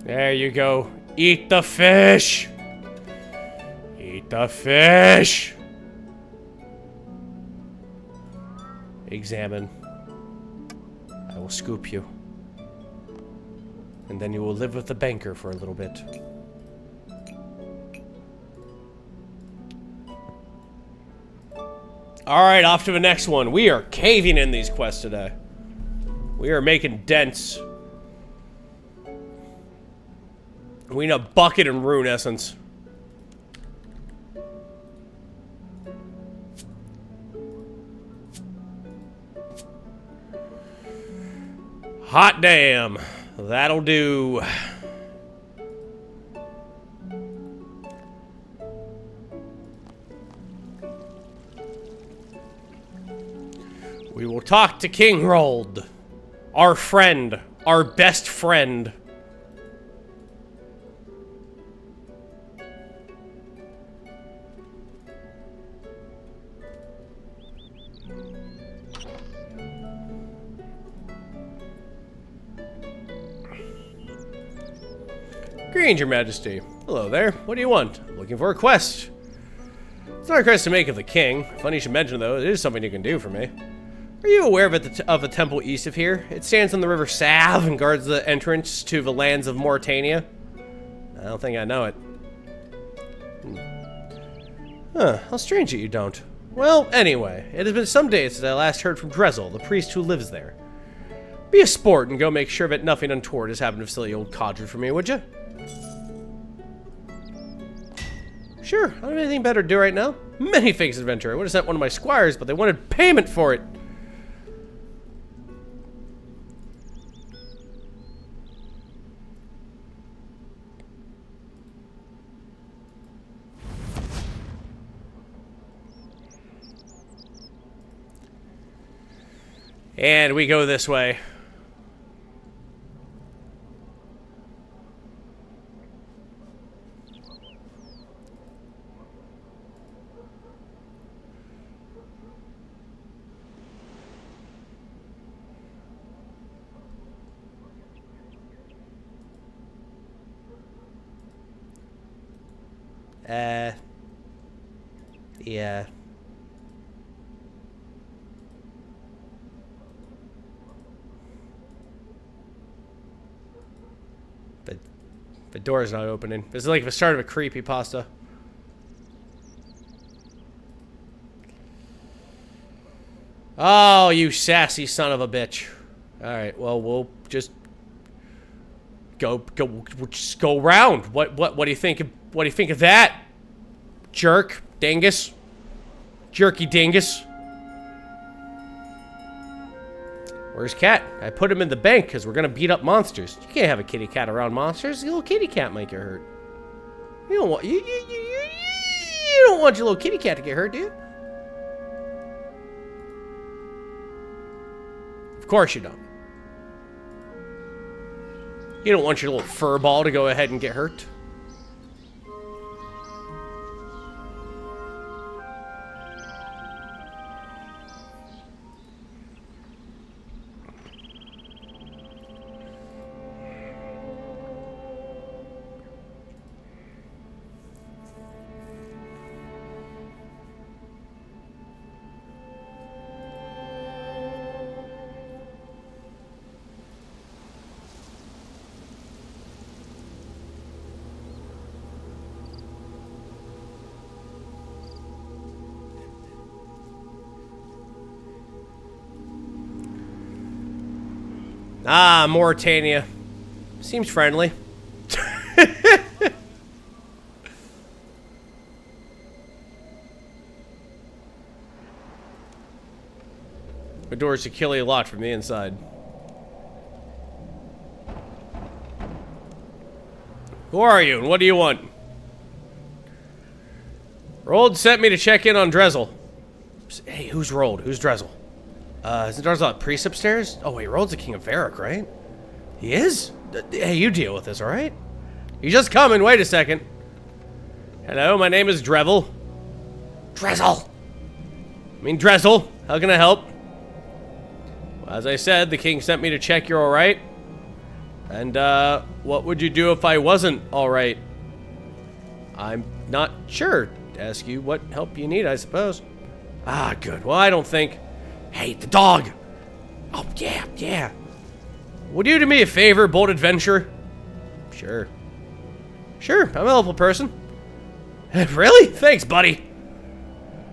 There you go. Eat the fish. Eat the fish. Examine. I will scoop you. And then you will live with the banker for a little bit. Alright, off to the next one. We are caving in these quests today. We are making dents. We need a bucket and Rune essence. Hot damn. That'll do. We will talk to King Rold. Our friend. Our best friend. Greetings, Your Majesty. Hello there. What do you want? I'm looking for a quest. It's not a request to make of the king. Funny you should mention, though, it is something you can do for me. Are you aware of a temple east of here? It stands on the river Sav and guards the entrance to the lands of Mauritania. I don't think I know it. Huh, how strange that you don't. Well, anyway, it has been some days since I last heard from Drezel, the priest who lives there. Be a sport and go make sure that nothing untoward has happened to silly old codger for me, would you? Sure, I don't have anything better to do right now. Many thanks, adventurer. I would have sent one of my squires, but they wanted payment for it. And we go this way. Yeah. The door's not opening. This is like the start of a creepypasta. Oh, you sassy son of a bitch. Alright, well, we'll just just go around. What do you think of that? Jerk. Dingus. Jerky dingus. Where's Cat? I put him in the bank because we're gonna beat up monsters. You can't have a kitty cat around monsters. Your little kitty cat might get hurt. You don't want you don't want your little kitty cat to get hurt, dude. Of course you don't. You don't want your little fur ball to go ahead and get hurt. Ah, Mauritania. Seems friendly. The door is securely locked from the inside. Who are you and what do you want? Rold sent me to check in on Drezel. Hey, who's Rold? Who's Drezel? Isn't Drezel a priest upstairs? Oh wait, Rold's the king of Varric, right? He is? Hey, you deal with this, alright? He's just coming, wait a second. Hello, my name is Drevel. Drezel! I mean Drezel, how can I help? Well, as I said, the king sent me to check you're alright. And, what would you do if I wasn't alright? I'm not sure. Ask you what help you need, I suppose. Ah, good. Well, I don't think... Hey, the dog! Oh, yeah, yeah. Would you do me a favor, bold adventurer? Sure. Sure, I'm a helpful person. Really? Thanks, buddy.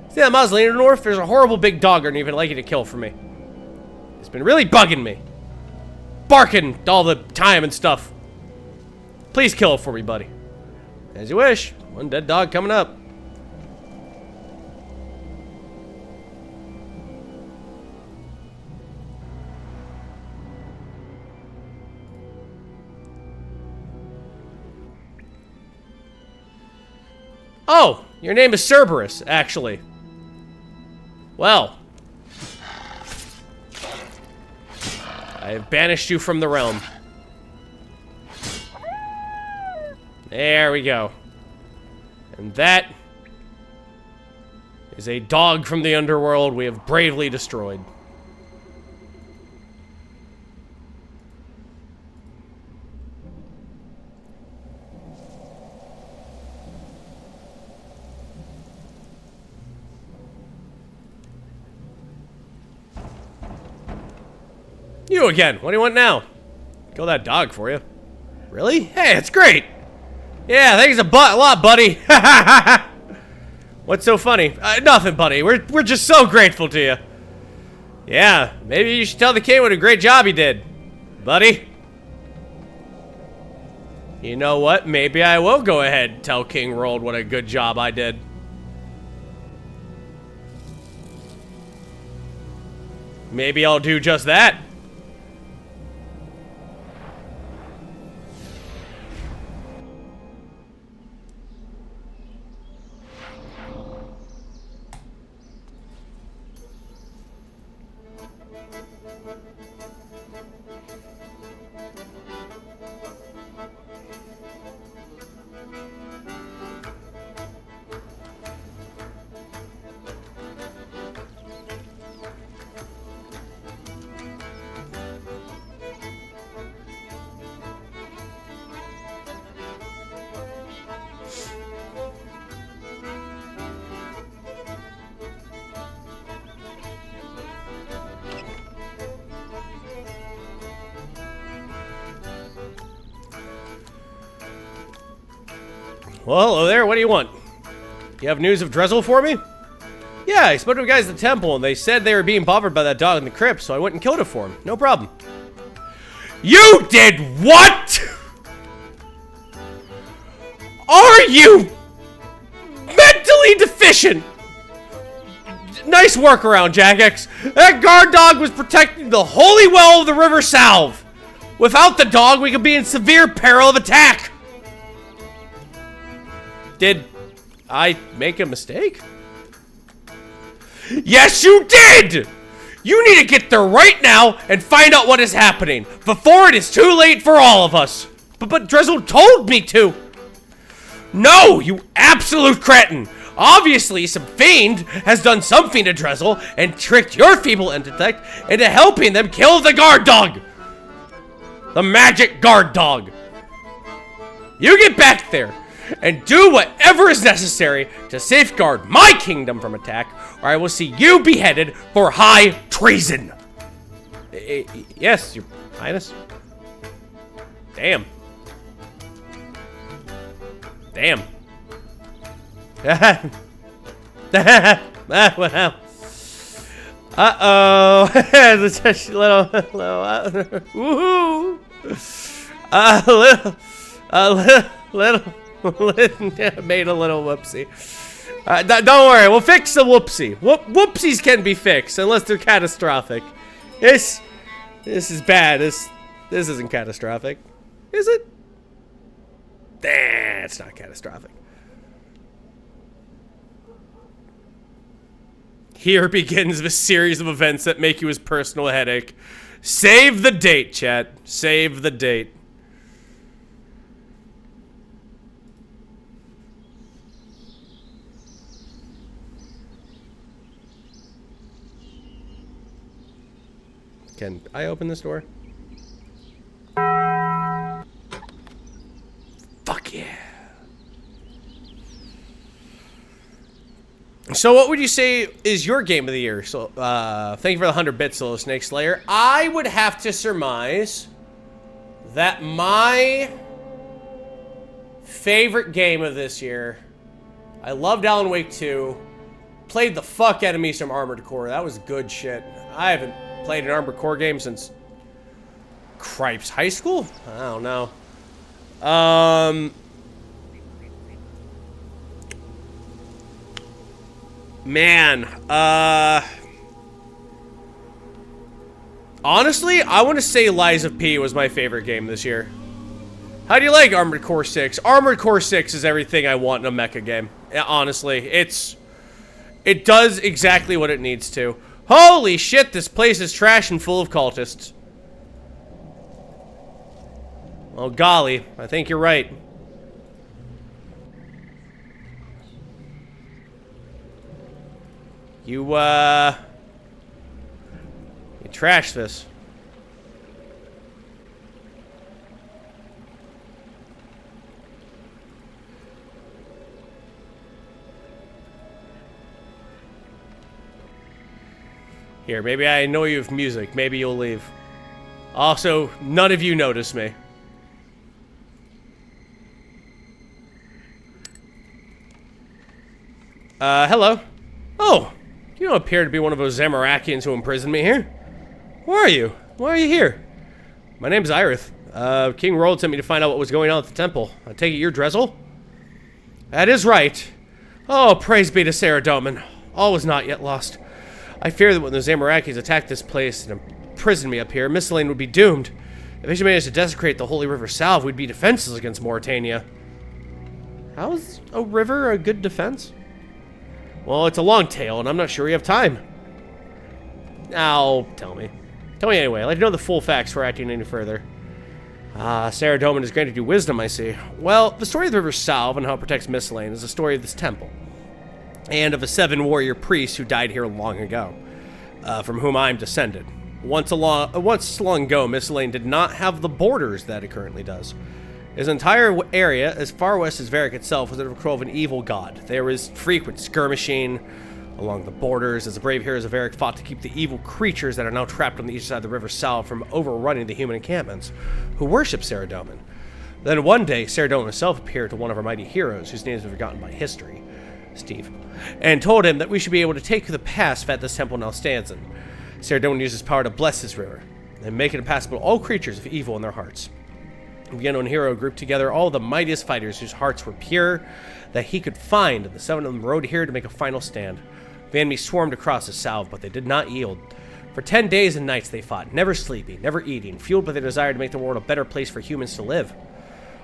See that mausoleum in the north? There's a horrible big dog I don't even like you to kill for me. It's been really bugging me. Barking all the time and stuff. Please kill it for me, buddy. As you wish. One dead dog coming up. Oh, your name is Cerberus, actually. Well. I have banished you from the realm. There we go. And that is a dog from the underworld we have bravely destroyed. You again. What do you want now? Kill that dog for you. Really? Hey, it's great. Yeah, thanks a lot, buddy. What's so funny? Nothing, buddy. We're just so grateful to you. Yeah, maybe you should tell the king what a great job he did, buddy. You know what? Maybe I will go ahead and tell King Rold what a good job I did. Maybe I'll do just that. Well, hello there. What do you want? You have news of Drizzle for me? Yeah, I spoke to the guys at the temple, and they said they were being bothered by that dog in the crypt, so I went and killed it for him. No problem. You did what? Are you mentally deficient? Nice workaround, Jagex. That guard dog was protecting the holy well of the River Salve. Without the dog, we could be in severe peril of attack. Did I make a mistake? Yes, you did! You need to get there right now and find out what is happening before it is too late for all of us. But Drizzle told me to. No, you absolute cretin. Obviously, some fiend has done something to Drizzle and tricked your feeble intellect into helping them kill the guard dog. The magic guard dog. You get back there and do whatever is necessary to safeguard my kingdom from attack, or I will see you beheaded for high treason. Yes, Your Highness. Damn. Damn. Well. Uh-oh. Woohoo. Made a little whoopsie. Don't worry, we'll fix the whoopsie. Whoopsies can be fixed unless they're catastrophic. This is bad. This isn't catastrophic, is it? It's not catastrophic. Here begins the series of events that make you his personal headache. Save the date, chat. Save the date. Can I open this door? Fuck yeah. So what would you say is your game of the year? So, thank you for the 100 bits, Solo Snake Slayer. I would have to surmise that my favorite game of this year, I loved Alan Wake 2, played the fuck out of me some Armored Core. That was good shit. I haven't played an Armored Core game since Cripes High School? I don't know. Man, honestly, I want to say Lies of P was my favorite game this year. How do you like Armored Core 6? Armored Core 6 is everything I want in a mecha game. Honestly, it does exactly what it needs to. Holy shit, this place is trash and full of cultists. Oh golly, I think you're right. You trash this. Here, maybe I annoy you with music. Maybe you'll leave. Also, none of you notice me. Hello. Oh, you don't appear to be one of those Zamarakians who imprisoned me here. Who are you? Why are you here? My name's Irith. King Rold sent me to find out what was going on at the temple. I take it you're Drizzle? That is right. Oh, praise be to Saradomin. All was not yet lost. I fear that when the Zamorakis attacked this place and imprisoned me up here, Miscellane would be doomed. If they managed to desecrate the Holy River Salve, we'd be defenseless against Mauritania. How is a river a good defense? Well, it's a long tale, and I'm not sure we have time. Now, tell me. Tell me anyway. I'd like to know the full facts before acting any further. Saradomin has granted you wisdom, I see. Well, the story of the River Salve and how it protects Miscellane is the story of this temple. And of a 7 warrior priest who died here long ago, from whom I am descended. Once long ago, Miscellane did not have the borders that it currently does. His entire area, as far west as Varric itself, was under the control of an evil god. There was frequent skirmishing along the borders as the brave heroes of Varric fought to keep the evil creatures that are now trapped on the east side of the River Salve from overrunning the human encampments, who worship Saradomin. Then one day, Saradomin himself appeared to one of our mighty heroes, whose names were forgotten by history, Steve, and told him that we should be able to take the pass that this temple now stands in. Saradomin used his power to bless this river, and make it impassable to all creatures of evil in their hearts. The unknown hero grouped together all the mightiest fighters whose hearts were pure that he could find, and the 7 of them rode here to make a final stand. Vanme swarmed across the salve, but they did not yield. For 10 days and nights they fought, never sleeping, never eating, fueled by their desire to make the world a better place for humans to live.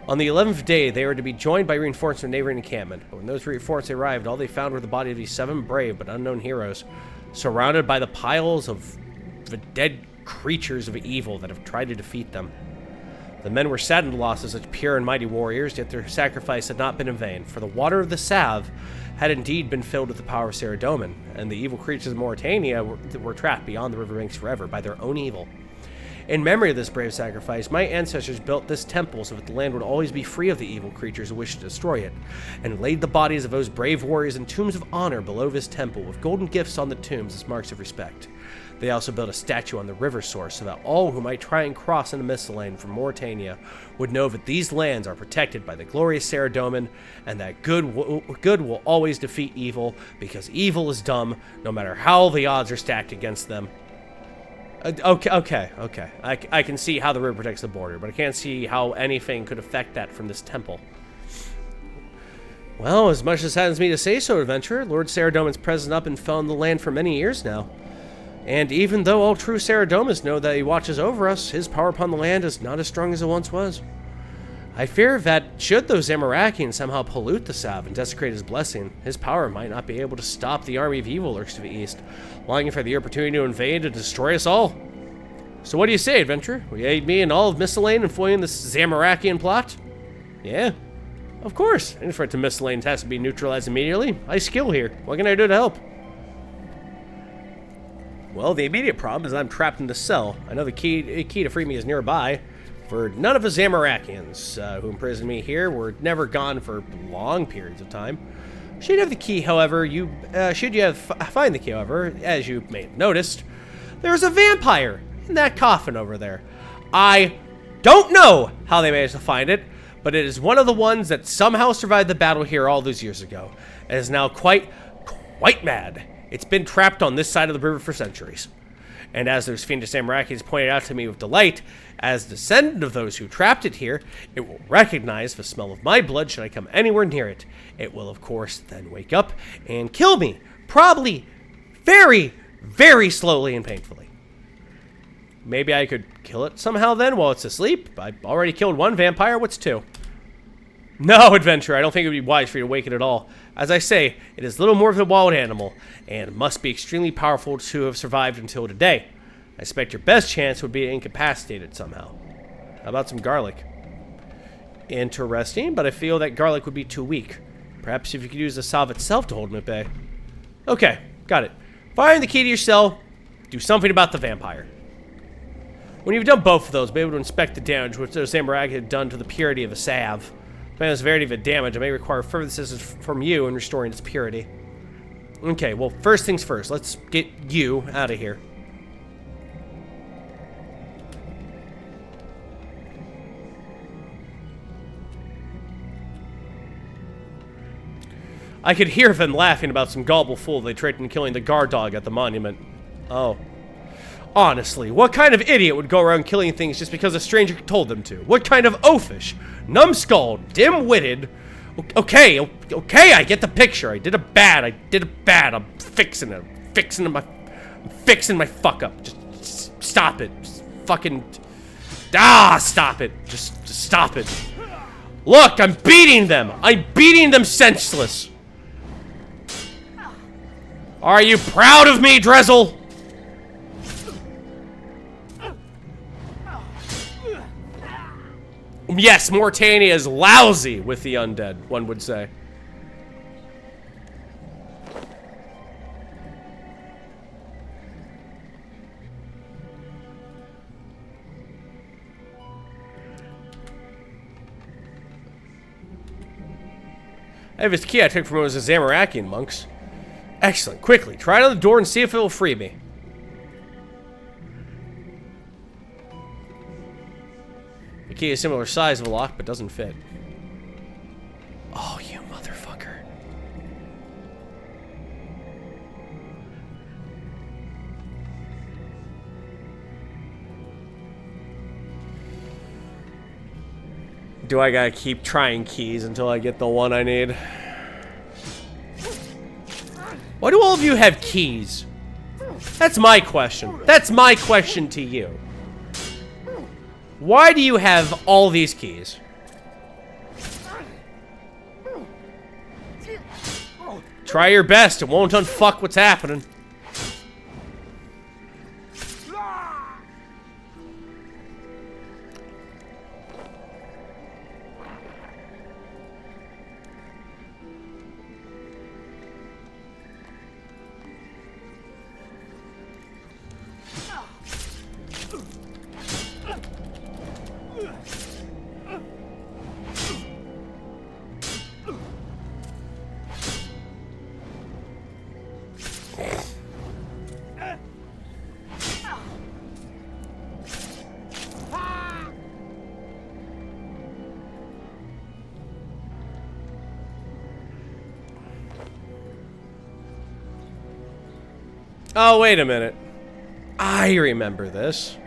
On the 11th day, they were to be joined by reinforcements from neighboring encampment, but when those reinforcements arrived, all they found were the bodies of these 7 brave but unknown heroes, surrounded by the piles of the dead creatures of evil that have tried to defeat them. The men were saddened to loss of such pure and mighty warriors, yet their sacrifice had not been in vain, for the water of the salve had indeed been filled with the power of Saradomin, and the evil creatures of Mauritania were trapped beyond the riverbanks forever by their own evil. In memory of this brave sacrifice, my ancestors built this temple so that the land would always be free of the evil creatures who wished to destroy it, and laid the bodies of those brave warriors in tombs of honor below this temple, with golden gifts on the tombs as marks of respect. They also built a statue on the river source so that all who might try and cross into Miscellane from Mauritania would know that these lands are protected by the glorious Saradomin, and that good will always defeat evil, because evil is dumb, no matter how the odds are stacked against them. Okay. I can see how the river protects the border, but I can't see how anything could affect that from this temple. Well, as much as it saddens me to say so, adventurer, Lord Saradomin's presence up and fell in the land for many years now. And even though all true Saradomins know that he watches over us, his power upon the land is not as strong as it once was. I fear that should those Zamarakians somehow pollute the salve and desecrate his blessing, his power might not be able to stop the army of evil lurks to the east, longing for the opportunity to invade and destroy us all. So what do you say, adventurer? Will you aid me and all of Miscellane in foiling this Zamarakian plot? Yeah, of course. Any threat to Miscellane has to be neutralized immediately. I skill here. What can I do to help? Well, the immediate problem is I'm trapped in the cell. I know the key to free me is nearby. For none of the Zamarakians who imprisoned me here were never gone for long periods of time. Should you have the key, however, find the key, however, as you may have noticed, there's a vampire in that coffin over there. I don't know how they managed to find it, but it is one of the ones that somehow survived the battle here all those years ago, and is now quite mad. It's been trapped on this side of the river for centuries. And as those fiendish Zamarakians pointed out to me with delight, as descendant of those who trapped it here, it will recognize the smell of my blood should I come anywhere near it. It will, of course, then wake up and kill me, probably very, very slowly and painfully. Maybe I could kill it somehow then while it's asleep? I've already killed one vampire, what's 2? No, adventurer, I don't think it would be wise for you to wake it at all. As I say, it is little more than a wild animal, and must be extremely powerful to have survived until today. I expect your best chance would be to incapacitate it somehow. How about some garlic? Interesting, but I feel that garlic would be too weak. Perhaps if you could use the salve itself to hold him at bay. Okay, got it. Find the key to your cell, do something about the vampire. When you've done both of those, be able to inspect the damage which those Zamarakians had done to the purity of the salve. Depending on the severity of the damage, it may require further assistance from you in restoring its purity. Okay, well, first things first. Let's get you out of here. I could hear them laughing about some gullible fool they tricked in killing the guard dog at the monument. Oh. Honestly, what kind of idiot would go around killing things just because a stranger told them to? What kind of oafish, numbskull, dim-witted... Okay, I get the picture. I did a bad. I'm fixing it. I'm fixing my fuck up. Just stop it. Just fucking... stop it. Just stop it. Look, I'm beating them. I'm beating them senseless. Are you proud of me, Drezel? Yes, Mauritania is lousy with the undead, one would say. I have his key I took from one of those Zamarakian monks. Excellent. Quickly, try it on the door and see if it will free me. The key is similar size of a lock, but doesn't fit. Oh, you motherfucker. Do I gotta keep trying keys until I get the one I need? Why do all of you have keys? That's my question. That's my question to you. Why do you have all these keys? Try your best. It won't unfuck what's happening. Oh, wait a minute. I remember this.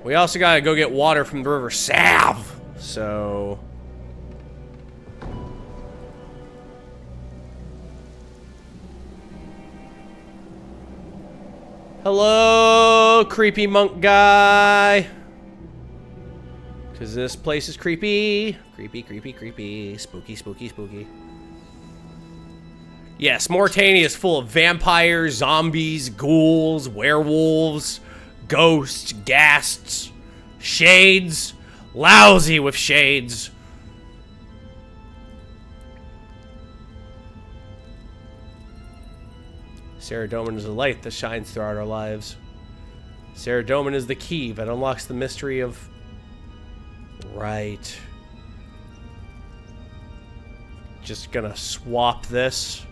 We also gotta go get water from the river Salve. So... hello, creepy monk guy. Because this place is creepy. Creepy, creepy, creepy. Spooky, spooky, spooky. Yes, Mauritania is full of vampires, zombies, ghouls, werewolves, ghosts, ghasts, shades. Lousy with shades. Saradomin is a light that shines throughout our lives. Saradomin is the key that unlocks the mystery of... Right. Just gonna swap this.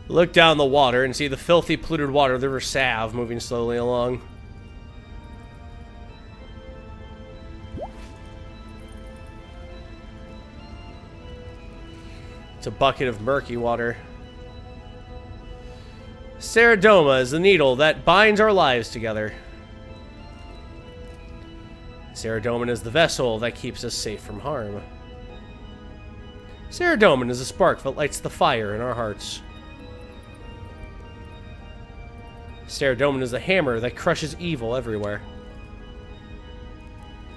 Look down the water and see the filthy, polluted water of the river Salve moving slowly along. It's a bucket of murky water. Saradoma is the needle that binds our lives together. Saradomin is the vessel that keeps us safe from harm. Saradomin is a spark that lights the fire in our hearts. Saradomin is the hammer that crushes evil everywhere.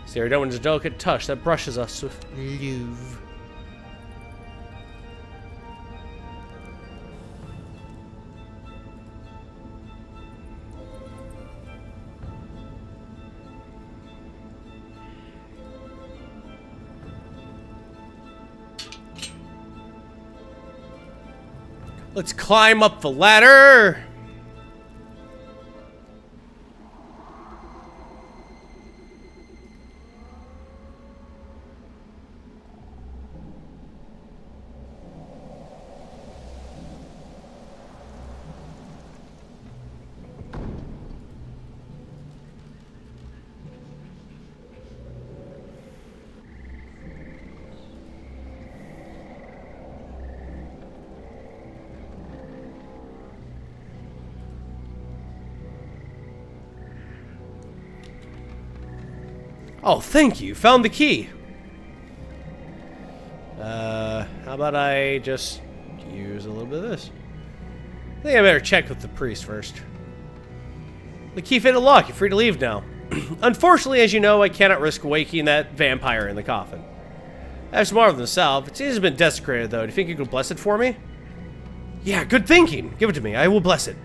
Saradomin is a delicate touch that brushes us with love. Let's climb up the ladder. Oh, thank you. Found the key. How about I just use a little bit of this? I think I better check with the priest first. The key fit a lock. You're free to leave now. Unfortunately, as you know, I cannot risk waking that vampire in the coffin. I have some more of them salve. It seems to have been desecrated, though. Do you think you could bless it for me? Yeah, good thinking. Give it to me. I will bless it.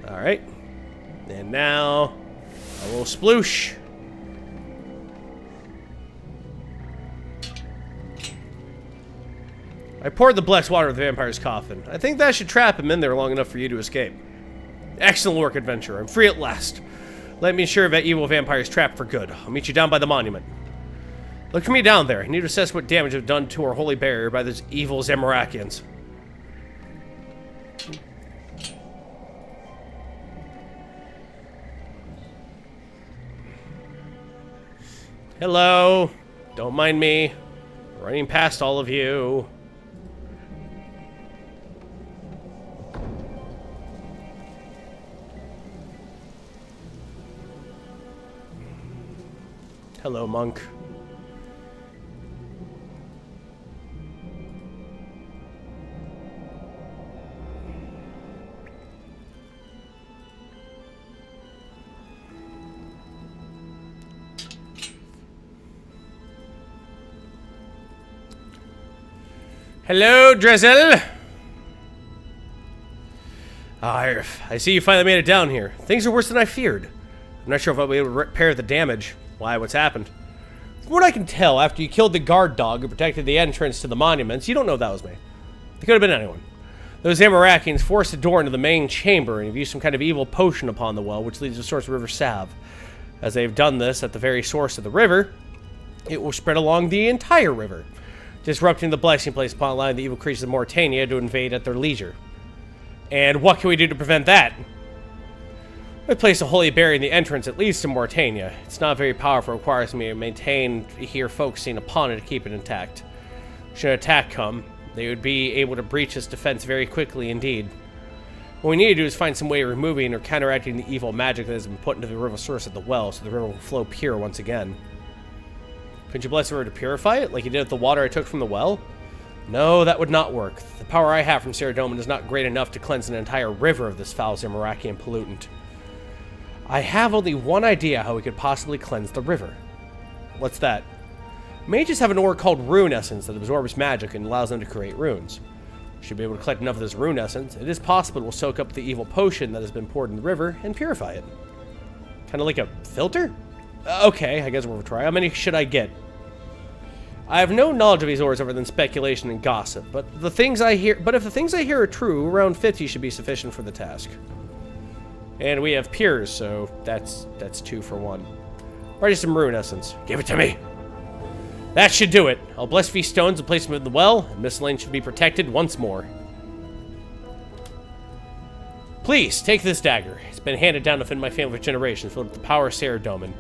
Alright. And now, a little sploosh. I poured the blessed water of the vampire's coffin. I think that should trap him in there long enough for you to escape. Excellent work, adventurer. I'm free at last. Let me ensure that evil vampire is trapped for good. I'll meet you down by the monument. Look for me down there. I need to assess what damage I've done to our holy barrier by those evil Zamorakians. Hello. Don't mind me. Running past all of you. Hello, monk. Hello, Drizzle. I see you finally made it down here. Things are worse than I feared. I'm not sure if I'll be able to repair the damage. Why, what's happened? From what I can tell, after you killed the guard dog who protected the entrance to the monuments, you don't know that was me. It could have been anyone. Those Amarakians forced a door into the main chamber and have used some kind of evil potion upon the well, which leads to the source of River Sav. As they've done this at the very source of the river, it will spread along the entire river, disrupting the blessing place upon allowing the evil creatures of Mauritania to invade at their leisure. And what can we do to prevent that? We place a holy berry in the entrance that leads to Mauritania. It's not very powerful, it requires me to maintain here focusing upon it to keep it intact. Should an attack come, they would be able to breach its defense very quickly indeed. What we need to do is find some way of removing or counteracting the evil magic that has been put into the river source at the well, so the river will flow pure once again. Could you bless the river to purify it, like you did with the water I took from the well? No, that would not work. The power I have from Saradomin is not great enough to cleanse an entire river of this foul Zamarakian pollutant. I have only one idea how we could possibly cleanse the river. What's that? Mages have an ore called Rune Essence that absorbs magic and allows them to create runes. We should be able to collect enough of this Rune Essence. It is possible it will soak up the evil potion that has been poured in the river and purify it. Kind of like a filter? Okay, I guess we'll try. How many should I get? I have no knowledge of these ores other than speculation and gossip, but if the things I hear are true, around 50 should be sufficient for the task. And we have peers, so that's 2 for 1. Ready some Rune Essence. Give it to me. That should do it. I'll bless these stones and place them in the well, and Miss Lane should be protected once more. Please, take this dagger. It's been handed down within my family for generations, filled with the power of Saradomin.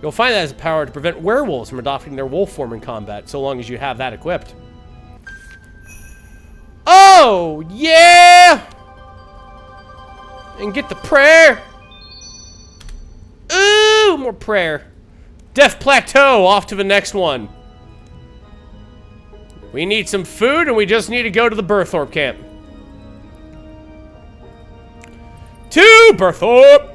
You'll find that has the power to prevent werewolves from adopting their wolf form in combat, so long as you have that equipped. Oh, yeah! And get the prayer! Ooh, more prayer. Death Plateau, off to the next one. We need some food, and we just need to go to the Burthorpe camp. To Burthorpe!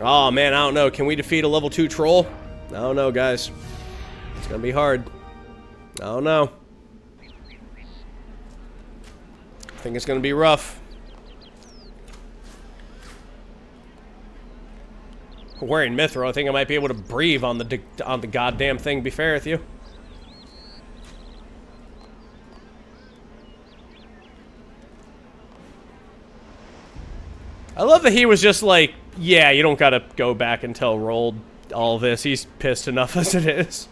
Oh, man, I don't know. Can we defeat a level 2 troll? I don't know, guys. It's gonna be hard. I don't know. I think it's gonna be rough. Wearing Mithril, I think I might be able to breathe on the goddamn thing, to be fair with you. I love that he was just like, yeah, you don't gotta go back and tell Rold all this. He's pissed enough as it is.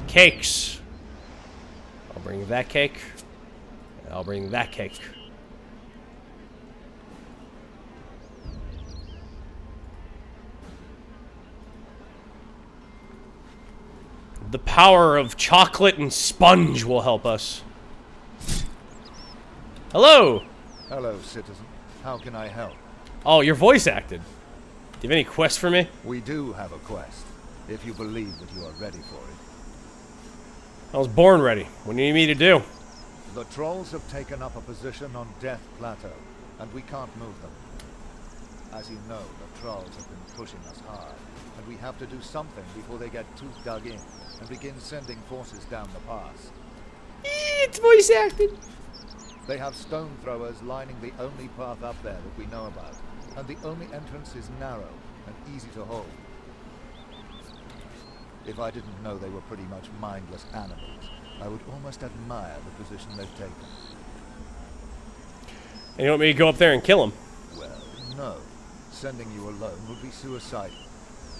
Cakes. I'll bring that cake. I'll bring that cake. The power of chocolate and sponge will help us. Hello!
Hello, citizen. How can I help?
Oh, you're voice acted. Do you have any quests for me?
We do have a quest, if you believe that you are ready for it.
I was born ready. What do you need me to do?
The trolls have taken up a position on Death Plateau, and we can't move them. As you know, the trolls have been pushing us hard, and we have to do something before they get too dug in and begin sending forces down the pass.
It's voice acted.
They have stone throwers lining the only path up there that we know about, and the only entrance is narrow and easy to hold. If I didn't know they were pretty much mindless animals, I would almost admire the position they've taken.
And you want me to go up there and kill him?
Well, no. Sending you alone would be suicidal.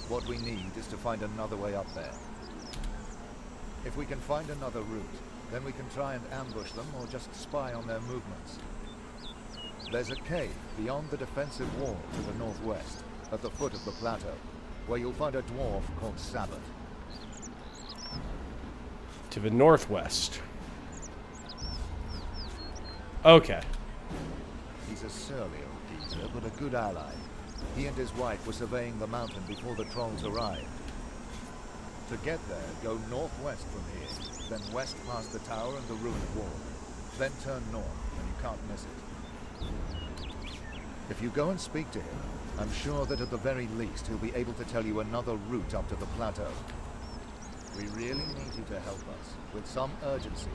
What we need is to find another way up there. If we can find another route, then we can try and ambush them or just spy on their movements. There's a cave beyond the defensive wall to the northwest, at the foot of the plateau, where you'll find a dwarf called Sabbath.
To the northwest. Okay.
He's a surly old geezer, but a good ally. He and his wife were surveying the mountain before the trolls arrived. To get there, go northwest from here, then west past the tower and the ruined wall. Then turn north, and you can't miss it. If you go and speak to him, I'm sure that at the very least he'll be able to tell you another route up to the plateau. We really need you to help us, with some urgency.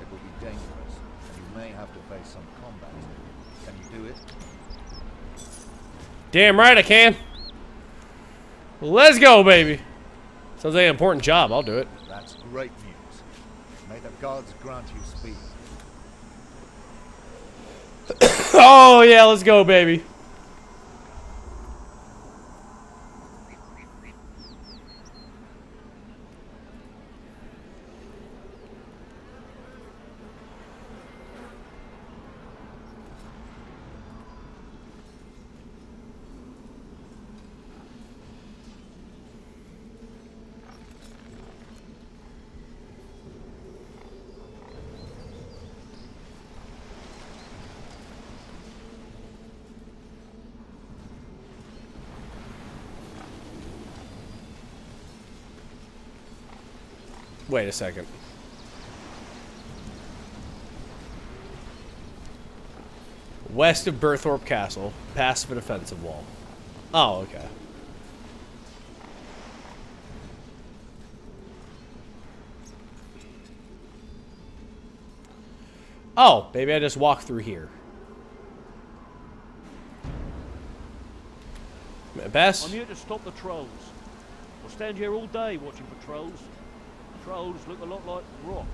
It will be dangerous, and you may have to face some combat. Can you do it?
Damn right I can. Let's go, baby. Sounds like an important job. I'll do it.
That's great news. May the gods grant you speed.
Oh, yeah, let's go, baby. Wait a second. West of Burthorpe Castle, past the defensive wall. Oh, okay. Oh, maybe I just walk through here. Bess?
I'm here to stop the trolls. I'll stand here all day watching for trolls. Trolls look a lot like rocks.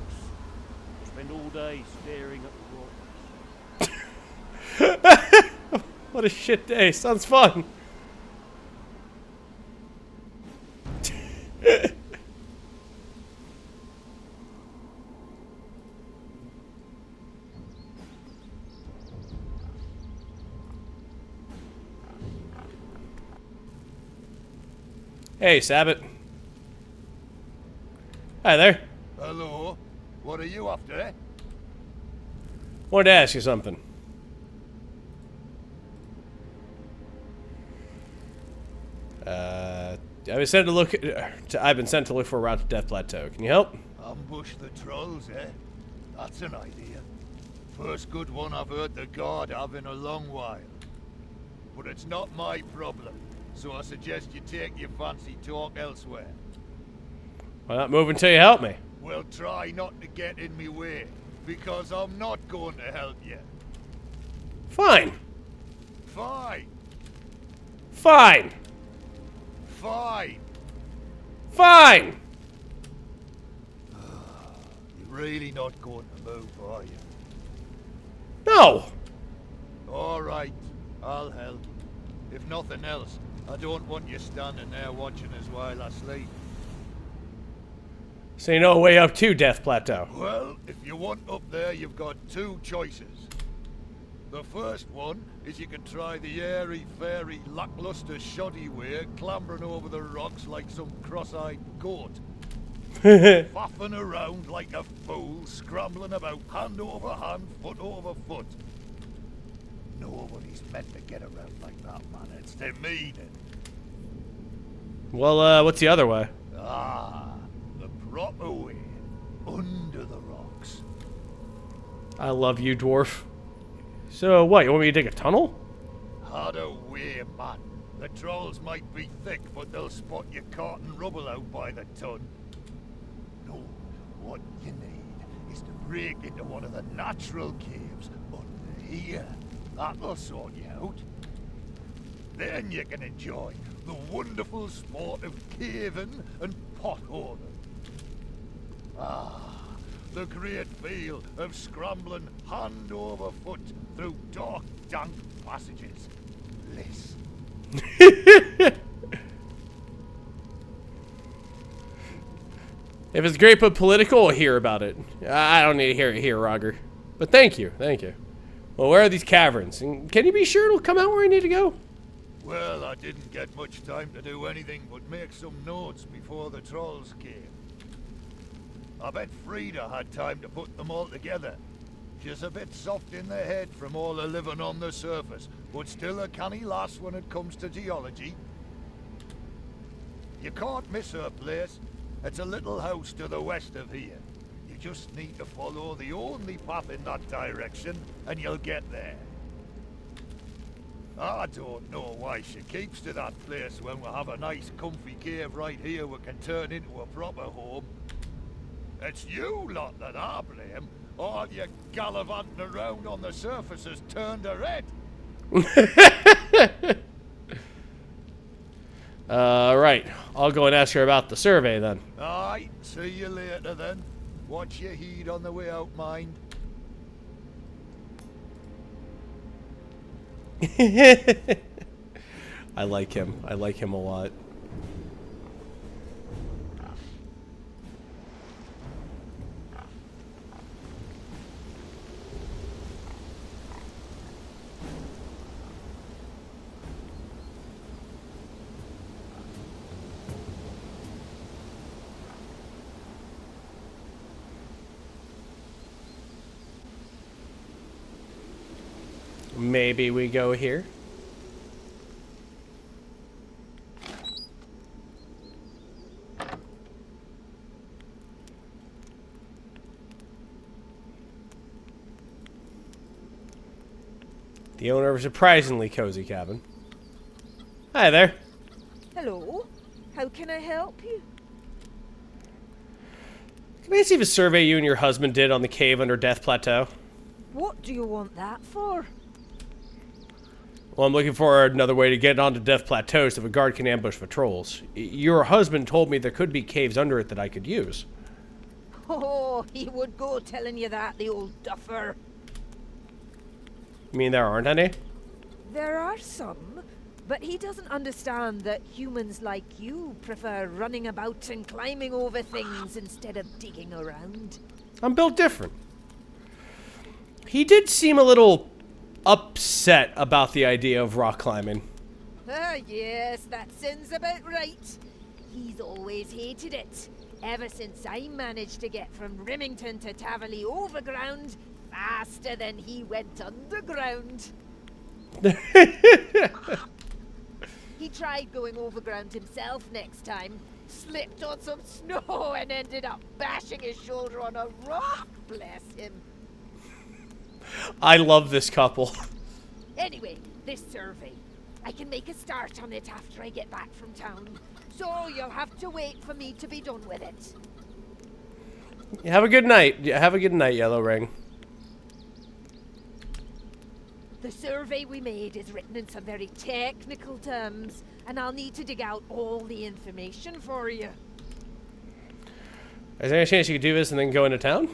I spend all day staring at the rocks.
What a shit day. Sounds fun. Hey, Sabbath. Hi there.
Hello. What are you after?
Wanted to ask you something. I've been sent to look for a route to Death Plateau. Can you help?
Ambush the trolls, eh? That's an idea. First good one I've heard the guard have in a long while. But it's not my problem, so I suggest you take your fancy talk elsewhere.
Why not move until you help me?
Well, try not to get in me way, because I'm not going to help you.
Fine.
Fine.
Fine.
Fine.
Fine.
You're really not going to move, are you?
No.
All right, I'll help. If nothing else, I don't want you standing there watching us while I sleep.
So you know a way up to Death Plateau.
Well, if you want up there, you've got two choices. The first one is you can try the airy-fairy, lackluster, shoddy way, clambering over the rocks like some cross-eyed goat. Faffing around like a fool, scrambling about hand over hand, foot over foot. Nobody's meant to get around like that, man. It's demeaning.
Well, what's the other way?
Ah, the proper way. Under the rocks.
I love you, dwarf. So what, you want me to dig a tunnel?
Harder way, man. The trolls might be thick, but they'll spot your carting rubble out by the ton. No, what you need is to break into one of the natural caves under here. That'll sort you out. Then you can enjoy the wonderful sport of caving and potholing. Ah, the great feel of scrambling hand over foot through dark, dank passages. Bliss.
If it's great but political, I'll hear about it. I don't need to hear it here, Roger. But thank you, thank you. Well, where are these caverns? And can you be sure it'll come out where I need to go?
Well, I didn't get much time to do anything but make some notes before the trolls came. I bet Frida had time to put them all together. She's a bit soft in the head from all the living on the surface, but still a canny lass when it comes to geology. You can't miss her place. It's a little house to the west of here. You just need to follow the only path in that direction, and you'll get there. I don't know why she keeps to that place when we have a nice comfy cave right here we can turn into a proper home. It's you lot that I blame. All you gallivanting around on the surface has turned her head.
Right. I'll go and ask her about the survey then.
Aye, see you later then. Watch your heed on the way out, mind.
I like him. I like him a lot. Maybe we go here. The owner of a surprisingly cozy cabin. Hi there.
Hello. How can I help you?
Can I see the survey you and your husband did on the cave under Death Plateau?
What do you want that for?
Well, I'm looking for another way to get onto Death Plateau so the guard can ambush the trolls. Your husband told me there could be caves under it that I could use.
Oh, he would go telling you that, the old duffer.
You mean there aren't any?
There are some, but he doesn't understand that humans like you prefer running about and climbing over things instead of digging around.
I'm built different. He did seem a little upset about the idea of rock climbing.
Ah, yes, that sounds about right. He's always hated it, ever since I managed to get from Remington to Tavaly overground faster than he went underground. He tried going overground himself next time, slipped on some snow and ended up bashing his shoulder on a rock, bless him.
I love this couple.
Anyway, this survey. I can make a start on it after I get back from town, so you'll have to wait for me to be done with it.
Have a good night. Have a good night, Yellow Ring.
The survey we made is written in some very technical terms, and I'll need to dig out all the information for you.
Is there any chance you could do this and then go into town?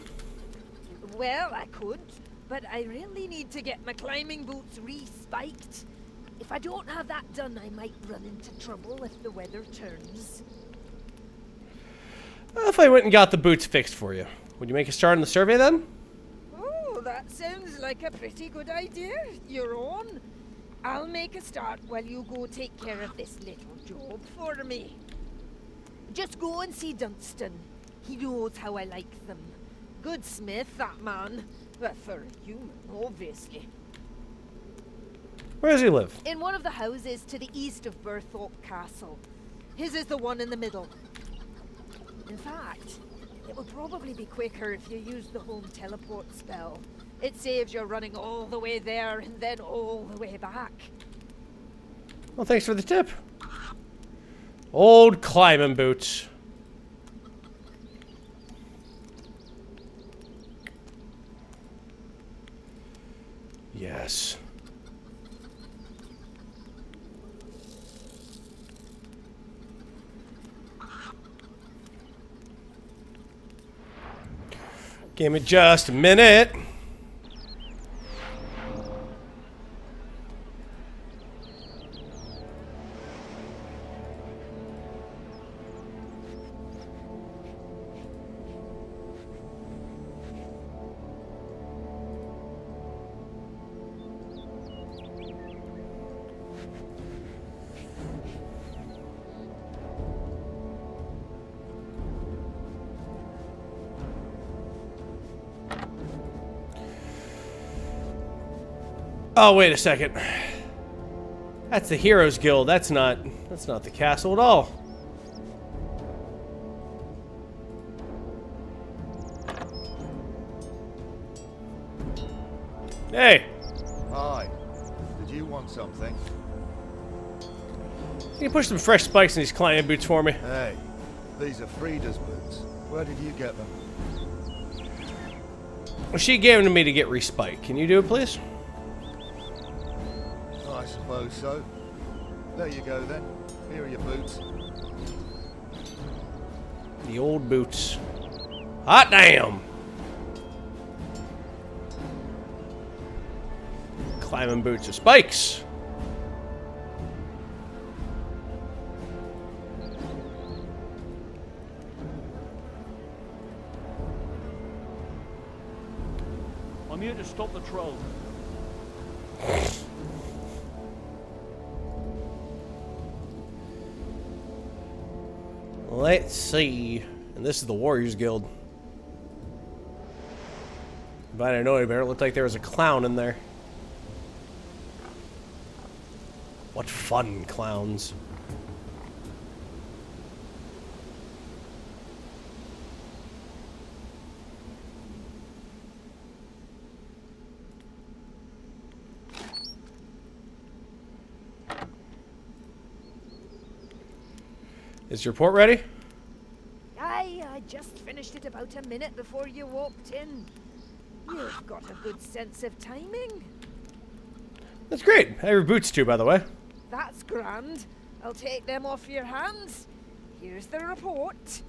Well, I could, but I really need to get my climbing boots re-spiked. If I don't have that done, I might run into trouble if the weather turns.
If I went and got the boots fixed for you, would you make a start on the survey then?
Oh, that sounds like a pretty good idea. You're on. I'll make a start while you go take care of this little job for me. Just go and see Dunstan. He knows how I like them. Good smith, that man. But for a human, obviously.
Where does he live?
In one of the houses to the east of Berthorpe Castle. His is the one in the middle. In fact, it would probably be quicker if you used the home teleport spell. It saves you running all the way there and then all the way back.
Well, thanks for the tip. Old climbing boots. Yes. Give me just a minute. Oh, wait a second. That's the Heroes Guild. That's not the castle at all. Hey,
Hi. Did you want something?
can you push some fresh spikes in these climbing boots for me?
Hey, these are Frida's boots. Where did you get them?
Well, she gave them to me to get respiked. Can you do it, please?
I suppose so. There you go then. Here are your boots.
The old boots. Hot damn! Climbing boots with spikes.
I'm here to stop the troll.
Let's see. And this is the Warriors Guild. If I didn't know any better, it looked like there was a clown in there. What fun, clowns. Is your report ready?
Aye, I just finished it about a minute before you walked in. You've got a good sense of timing.
That's great. I have your boots too, by the way.
That's grand. I'll take them off your hands. Here's the report.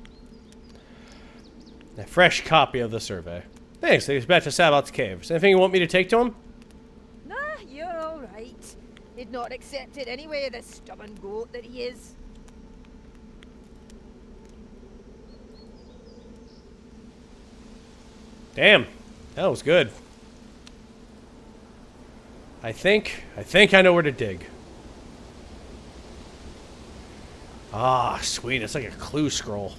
A fresh copy of the survey. Thanks. He's back to Sabbath's cave. Is there anything you want me to take to him?
Nah, you're all right. He'd not accept it anyway, the stubborn goat that he is.
Damn, that was good. I think I know where to dig. Ah, sweet. It's like a clue scroll.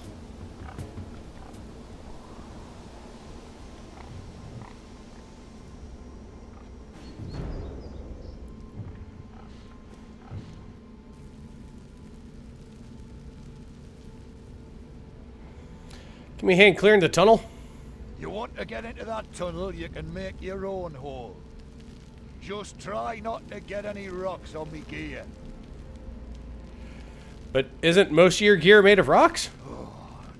Give me a hand clearing the tunnel.
You want to get into that tunnel, you can make your own hole. Just try not to get any rocks on me gear.
But isn't most of your gear made of rocks?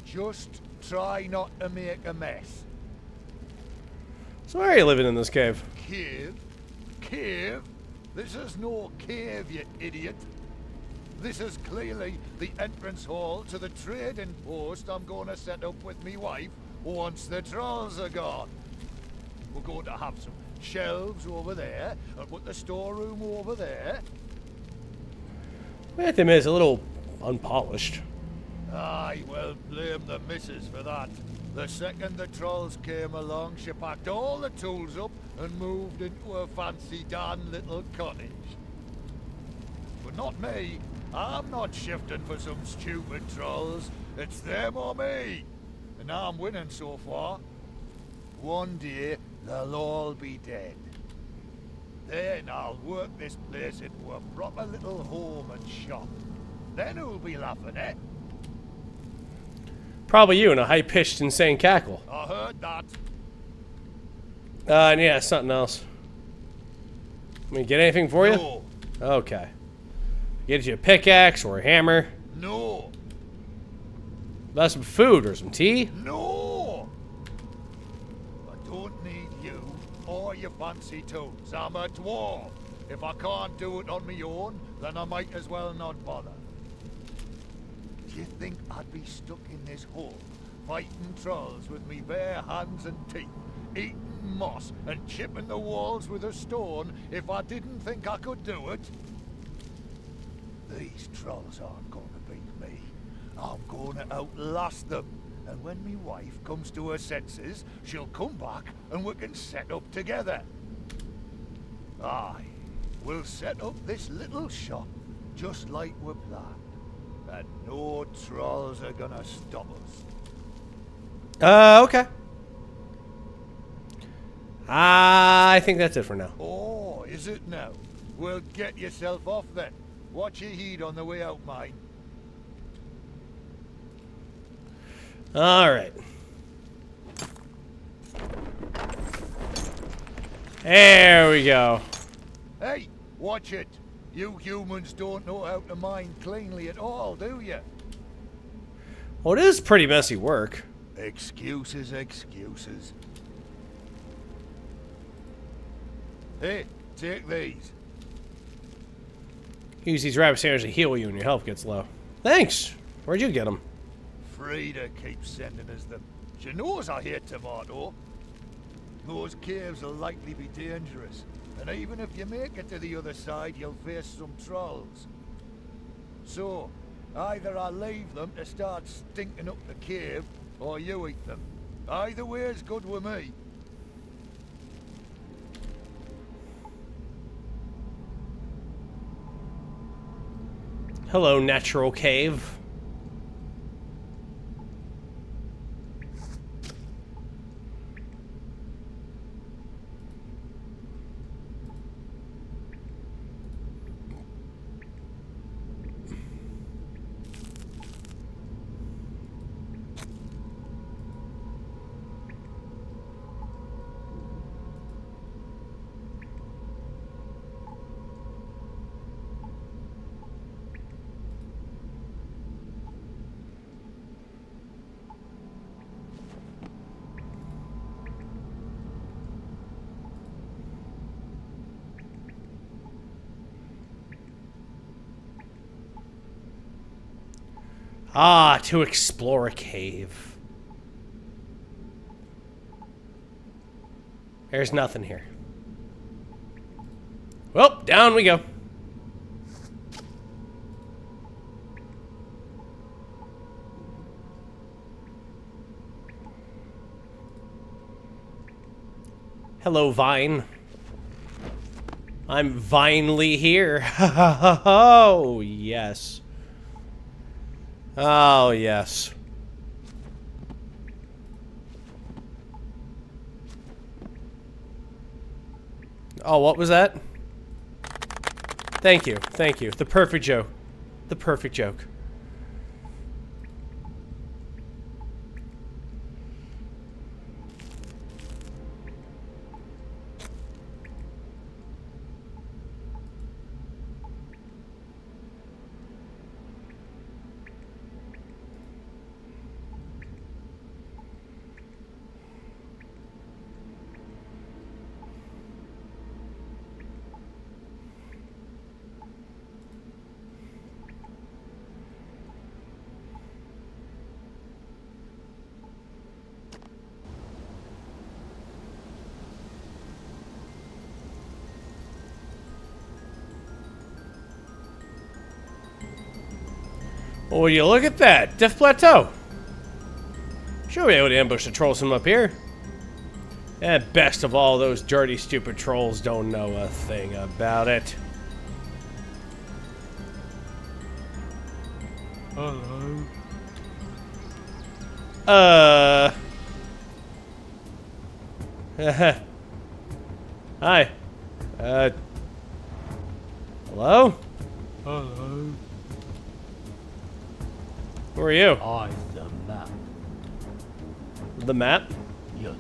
Just try not to make a mess.
So why are you living in this cave?
Cave? Cave? This is no cave, you idiot. This is clearly the entrance hall to the trading post I'm going to set up with me wife once the trolls are gone. We're going to have some shelves over there and put the storeroom over there.
I think it's a little unpolished.
Aye, well, blame the missus for that. The second the trolls came along, she packed all the tools up and moved into a fancy dan little cottage. But not me. I'm not shifting for some stupid trolls. It's them or me. And I'm winning so far. One day, they'll all be dead. Then I'll work this place into a proper little home and shop. Then who'll be laughing, eh?
Probably you in a high-pitched, insane cackle.
I heard that.
And yeah, something else. Can we get anything for you?
No.
Okay. Get you a pickaxe or a hammer.
No.
About some food or some tea.
No! I don't need you or your fancy tools. I'm a dwarf. If I can't do it on my own, then I might as well not bother. Do you think I'd be stuck in this hole, fighting trolls with me bare hands and teeth, eating moss and chipping the walls with a stone if I didn't think I could do it? These trolls aren't going to beat me. I'm going to outlast them. And when me wife comes to her senses, she'll come back and we can set up together. Aye, we'll set up this little shop just like we planned. And no trolls are gonna stop us.
Okay. I think that's it for now.
Oh, is it now? Well, get yourself off then. Watch your heed on the way out, mine.
All right. There we go.
Hey, watch it. You humans don't know how to mine cleanly at all, do you?
Well, it is pretty messy work.
Excuses, excuses. Hey, take these.
Use these rabbit sanders to heal you when your health gets low. Thanks. Where'd you get them?
Frida keeps sending us them. She knows I hate tomato. Those caves will likely be dangerous, and even if you make it to the other side, you'll face some trolls. So, either I leave them to start stinking up the cave, or you eat them. Either way is good with me.
Hello, natural cave. Ah, to explore a cave. There's nothing here. Well, down we go. Hello, Vine. I'm vinely here. Oh, yes. Oh, yes. Oh, what was that? Thank you. Thank you. The perfect joke. The perfect joke. Oh, you look at that! Death Plateau! Should be able to ambush the trolls from up here. And best of all, those dirty, stupid trolls don't know a thing about it.
Hello.
Hi. Hello?
Hello.
Who are you?
I'm the map.
The map?
Yes,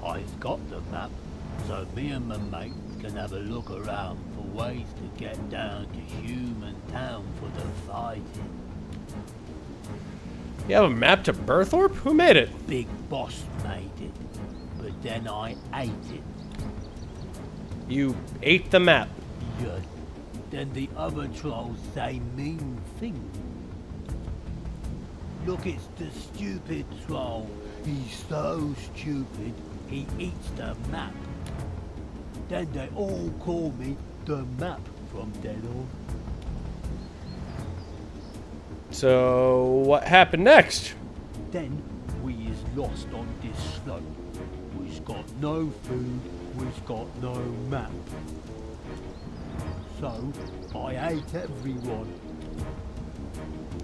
I've got the map, so me and my mate can have a look around for ways to get down to Human Town for the fighting.
You have a map to Berthorpe? Who made it?
Big Boss made it, but then I ate it.
You ate the map.
Yes, then the other trolls say mean things. Look, it's the stupid troll. He's so stupid, he eats the map. Then they all call me the map from then on.
So, what happened next?
Then we is lost on this slope. We've got no food, we've got no map. So, I ate everyone.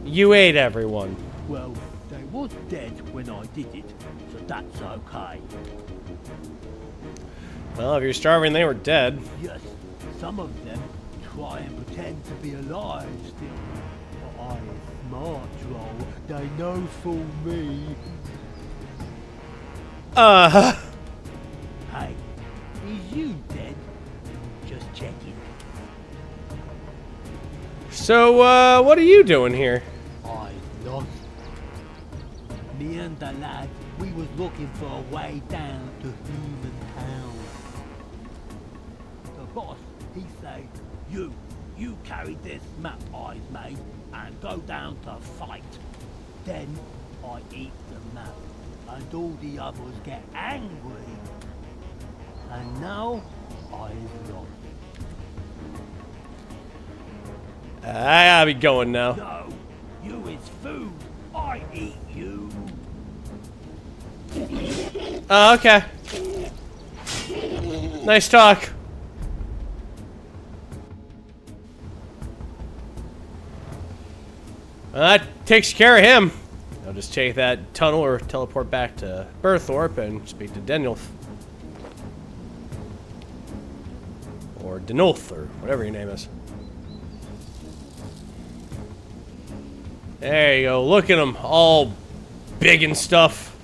You ate everyone.
Well, they was dead when I did it, so that's okay.
Well, if you're starving, they were dead.
Yes, some of them try and pretend to be alive still. But I'm smart, troll. They no fool me. Hey, is you dead? Just checking.
So, what are you doing here?
I lost. Me and the lad, we was looking for a way down to Human Town. The boss, he said, you carry this map I've made and go down to fight. Then I eat the map and all the others get angry. And now I've lost.
I gotta be going now.
No, you is food. I eat you.
Oh, okay. Nice talk. Well, that takes care of him. I'll just take that tunnel or teleport back to Berthorpe and speak to Denulf. Or Denulf, or whatever your name is. There you go. Look at him, all big and stuff.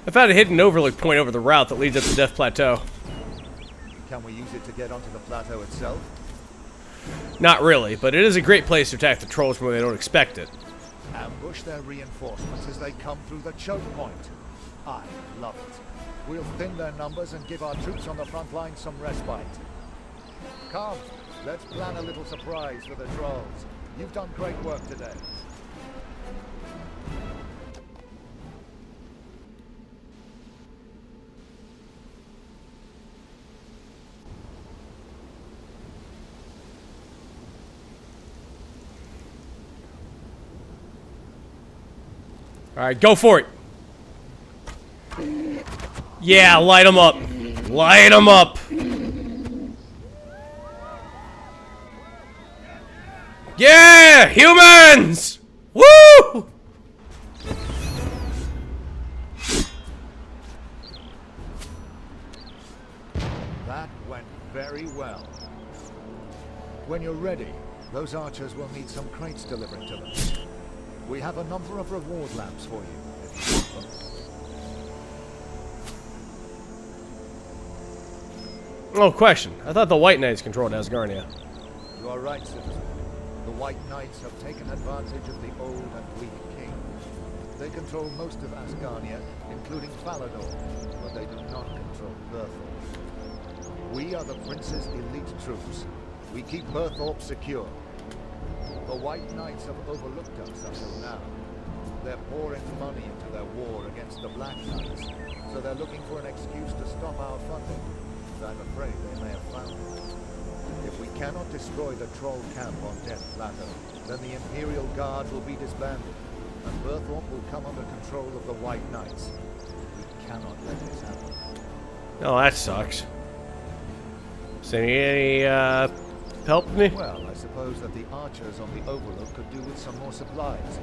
I found a hidden overlook point over the route that leads up to Death Plateau.
Can we use it to get onto the plateau itself?
Not really, but it is a great place to attack the trolls when they don't expect it.
Ambush their reinforcements as they come through the choke point. I love it. We'll thin their numbers and give our troops on the front line some respite. Come, let's plan a little surprise for the trolls. You've done great work today.
Alright, go for it! Yeah, light them up! Light them up! Yeah! Humans! Woo!
That went very well. When you're ready, those archers will need some crates delivered to them. We have a number of reward lamps for you, if you want them.
Oh, question. I thought the White Knights controlled Asgarnia.
You are right, citizen. The White Knights have taken advantage of the old and weak king. They control most of Asgarnia, including Falador, but they do not control Berthorpe. We are the Prince's elite troops. We keep Berthorpe secure. The White Knights have overlooked us until now. They're pouring money into their war against the Black Knights, so they're looking for an excuse to stop our funding. And I'm afraid they may have found it. If we cannot destroy the troll camp on Death Plateau, then the Imperial Guard will be disbanded, and Berthorpe will come under control of the White Knights. We cannot let this happen.
Oh, that sucks. So any help me?
Well, I suppose that the archers on the Overlook could do with some more supplies.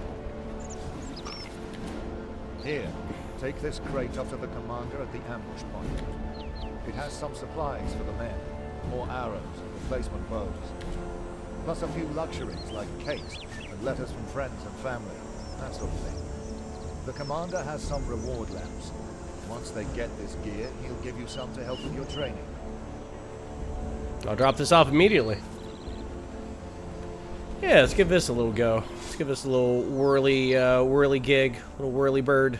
Here, take this crate up to the commander at the ambush point. It has some supplies for the men, more arrows and replacement bows, plus a few luxuries like cakes and letters from friends and family, that sort of thing. The commander has some reward lamps. Once they get this gear, he'll give you some to help with your training.
I'll drop this off immediately. Yeah, let's give this a little go. Let's give this a little whirly gig, little whirly bird.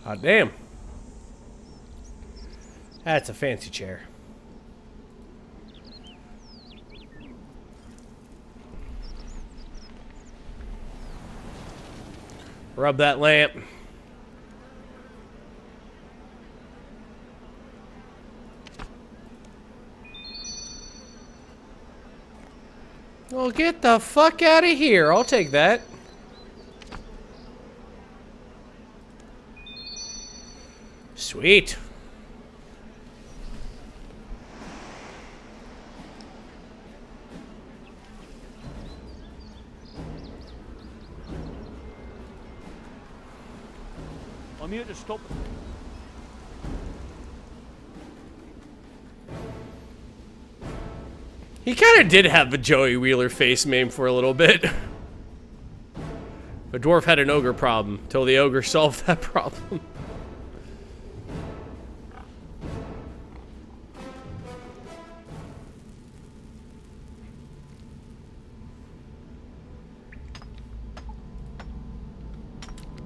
Hot damn. That's a fancy chair. Rub that lamp. Well, get the fuck out of here. I'll take that. Sweet.
I'm here to stop.
He kind of did have the Joey Wheeler face meme for a little bit. The dwarf had an ogre problem till the ogre solved that problem.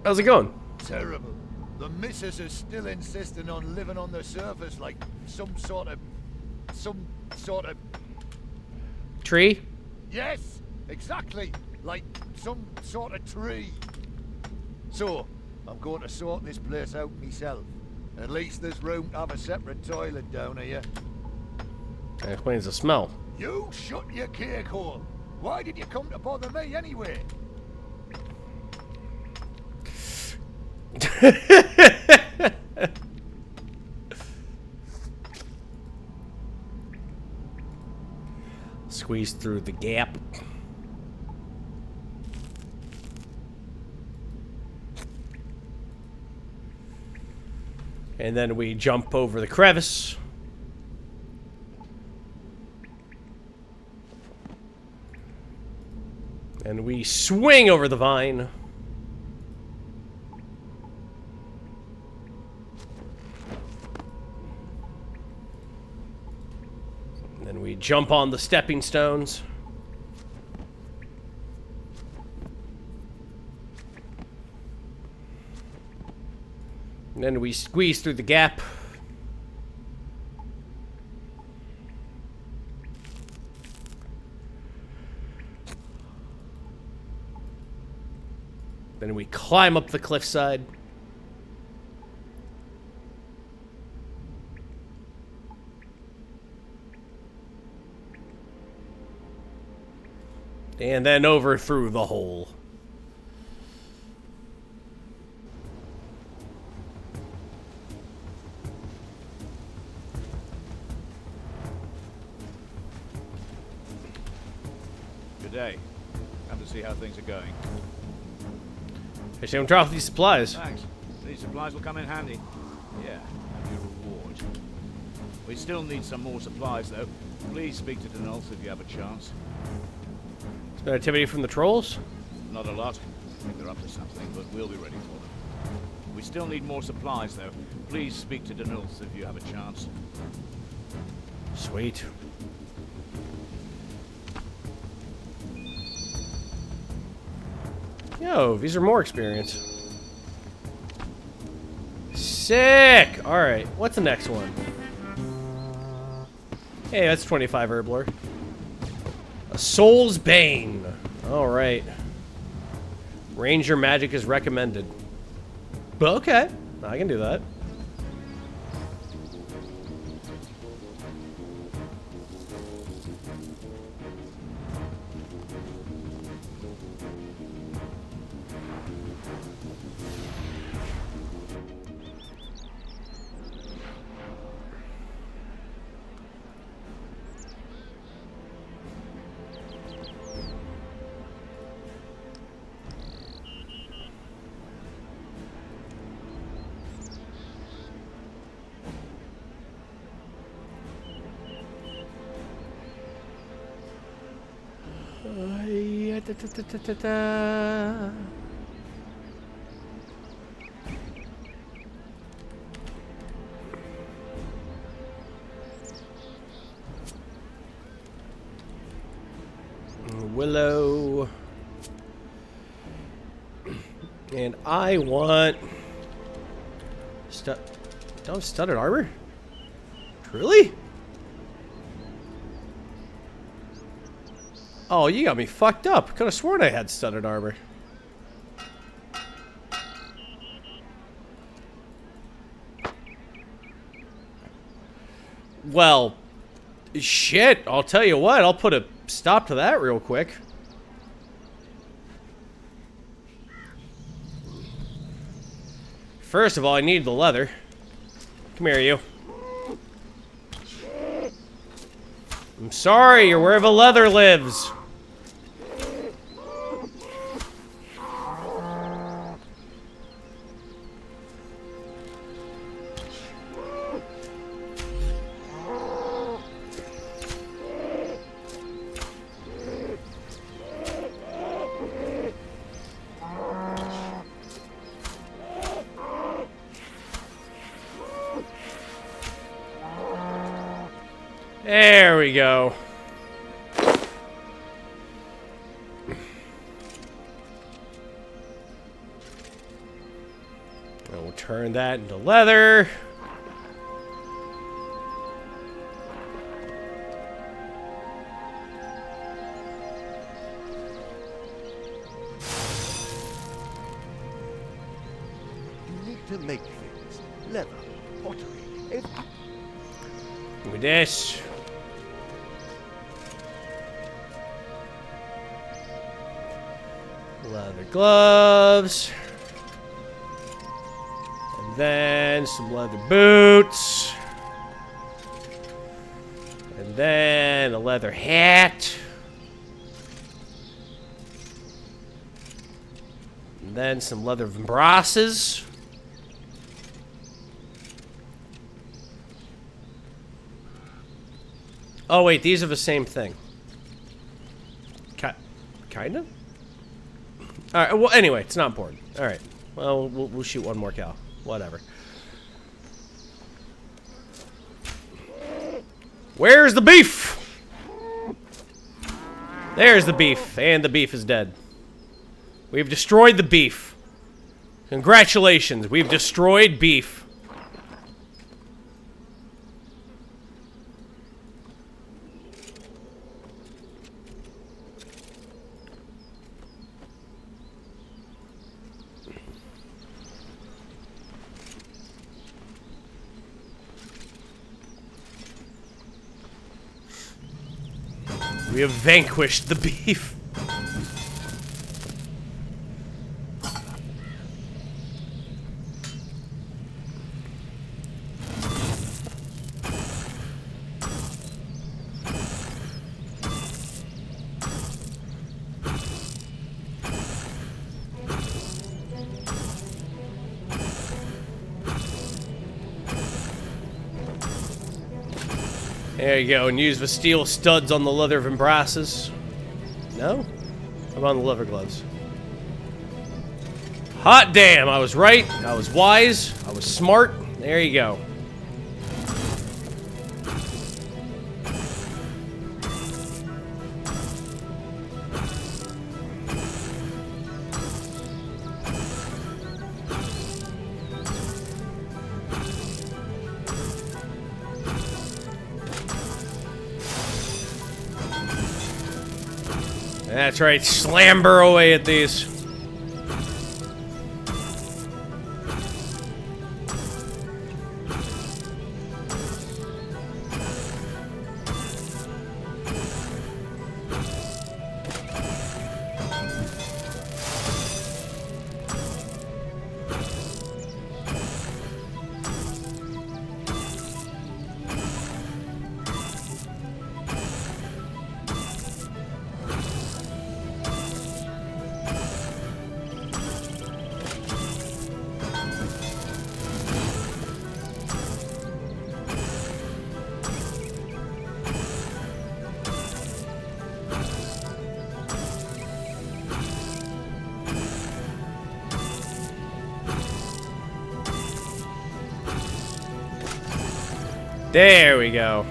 How's it going?
Terrible. The missus is still insisting on living on the surface like some sort of...
Tree?
Yes, exactly. Like some sort of tree. So, I'm going to sort this place out myself. At least there's room to have a separate toilet down here.
That explains the smell.
You shut your cake hole. Why did you come to bother me anyway?
Squeeze through the gap. And then we jump over the crevice. And we swing over the vine. Then we jump on the stepping stones. And then we squeeze through the gap. Then we climb up the cliffside. And then over through the hole.
Good day. Come to see how things are going.
I should drop these supplies.
Thanks. These supplies will come in handy. Yeah, and your reward. We still need some more supplies, though. Please speak to Denulf if you have a chance.
It's been activity from the trolls?
Not a lot. I think they're up to something, but we'll be ready for them. We still need more supplies, though. Please speak to Denulf if you have a chance.
Sweet. Yo, these are more experience. Sick! Alright, what's the next one? Hey, that's 25 Herblore. A Soul's Bane. Alright. Ranger magic is recommended. But okay, I can do that. Willow. And I want Don't have studded armor? Truly? Oh, you got me fucked up. Could have sworn I had studded armor. Well, shit. I'll tell you what. I'll put a stop to that real quick. First of all, I need the leather. Come here, you. I'm sorry, you're where the leather lives. There we go. And we'll turn that into leather.
You need to make things. Leather, pottery, everything.
With this. Leather gloves. And then some leather boots. And then a leather hat. And then some leather brasses. Oh wait, these are the same thing. Kind of? Alright, well anyway, it's not important. Alright, well, we'll shoot one more cow. Whatever. Where's the beef? There's the beef, and the beef is dead. We've destroyed the beef. Congratulations, we've destroyed beef. We have vanquished the beef. There you go, and use the steel studs on the leather vimbrasses. No? I'm on the leather gloves. Hot damn, I was right, I was wise, I was smart. There you go. That's right, slamber away at these. There we go.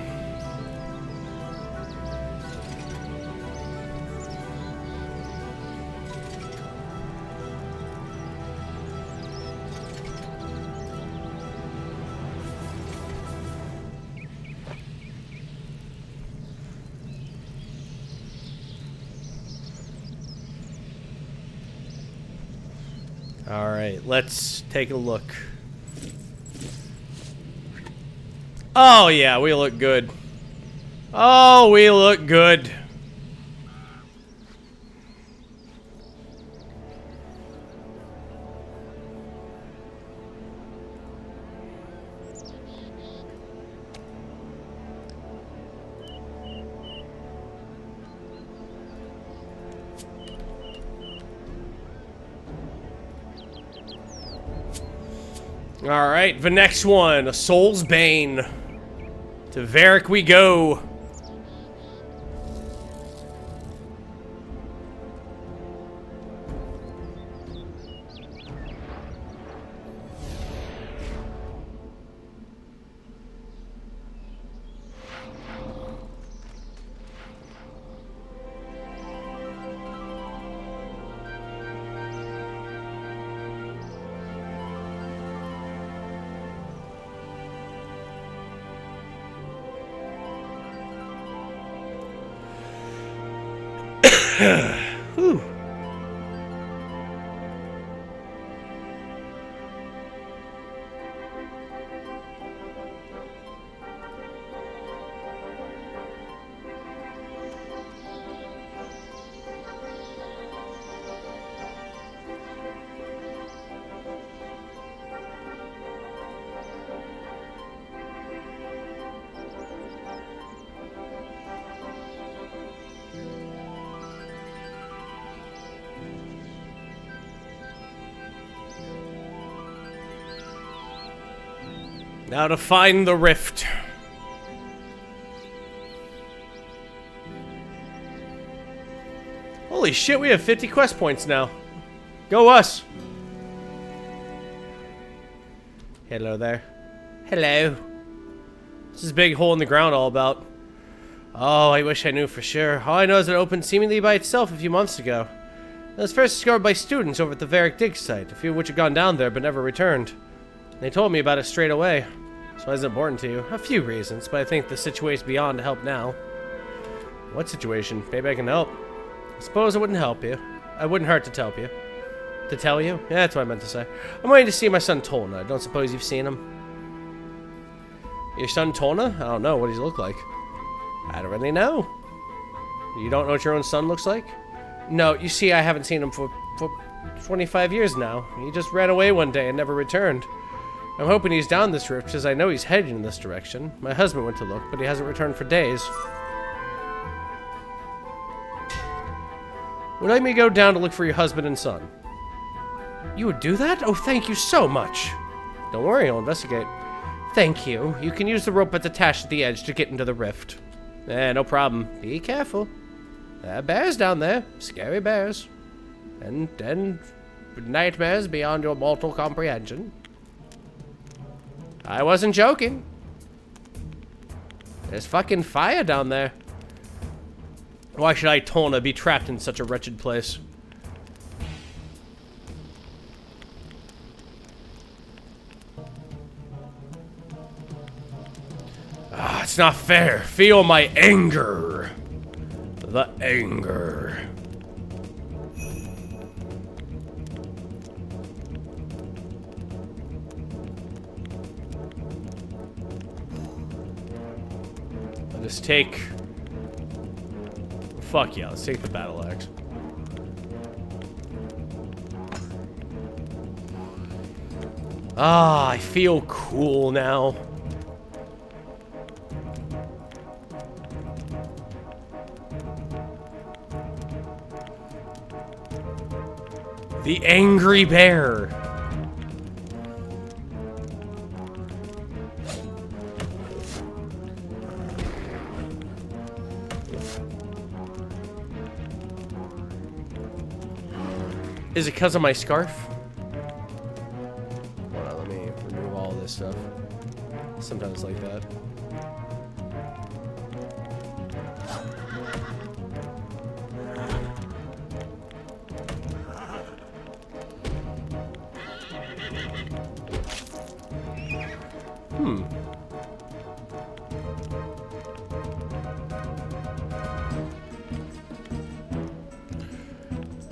Alright, let's take a look. Oh, yeah, we look good. Oh, we look good. Alright, the next one, a Soul's Bane. To Varric we go. Whew. Now to find the rift. Holy shit, we have 50 quest points now. Go us. Hello there. Hello. What's this big hole in the ground all about? Oh, I wish I knew for sure. All I know is it opened seemingly by itself a few months ago. It was first discovered by students over at the Varric dig site, a few of which had gone down there but never returned. They told me about it straight away. So why is it important to you? A few reasons, but I think the situation's beyond help now. What situation? Maybe I can help. I suppose it wouldn't help you. I wouldn't hurt to tell you. To tell you? Yeah, that's what I meant to say. I'm waiting to see my son Tolna. I don't suppose you've seen him. Your son Tolna? I don't know. What does he look like? I don't really know. You don't know what your own son looks like? No, you see, I haven't seen him for 25 years now. He just ran away one day and never returned. I'm hoping he's down this rift, because I know he's heading in this direction. My husband went to look, but he hasn't returned for days. Would you like me to go down to look for your husband and son? You would do that? Oh, thank you so much. Don't worry, I'll investigate. Thank you. You can use the rope that's attached at the edge to get into the rift. No problem. Be careful. There are bears down there. Scary bears. And nightmares beyond your mortal comprehension. I wasn't joking. There's fucking fire down there. Why should I, Tolna, be trapped in such a wretched place? Ah, it's not fair. Feel my anger. The anger. Let's take... Fuck yeah, let's take the battle axe. Ah, I feel cool now. The angry bear. Is it because of my scarf? Hold on, let me remove all this stuff. Sometimes like that.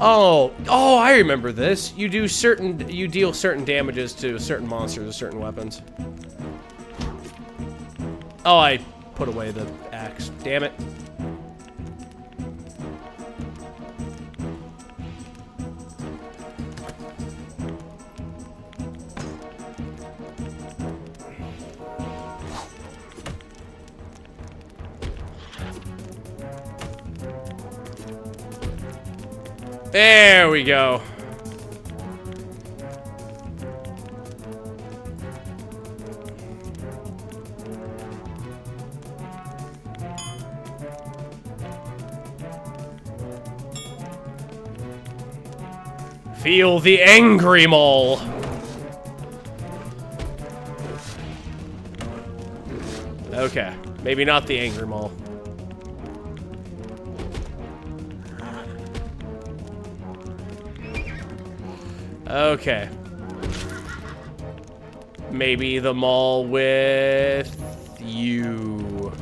Oh, I remember this. You deal certain damages to certain monsters with certain weapons. Oh, I put away the axe. Damn it. There we go. Feel the angry mole. Okay, maybe not the angry mole. Okay. Maybe the mall with you.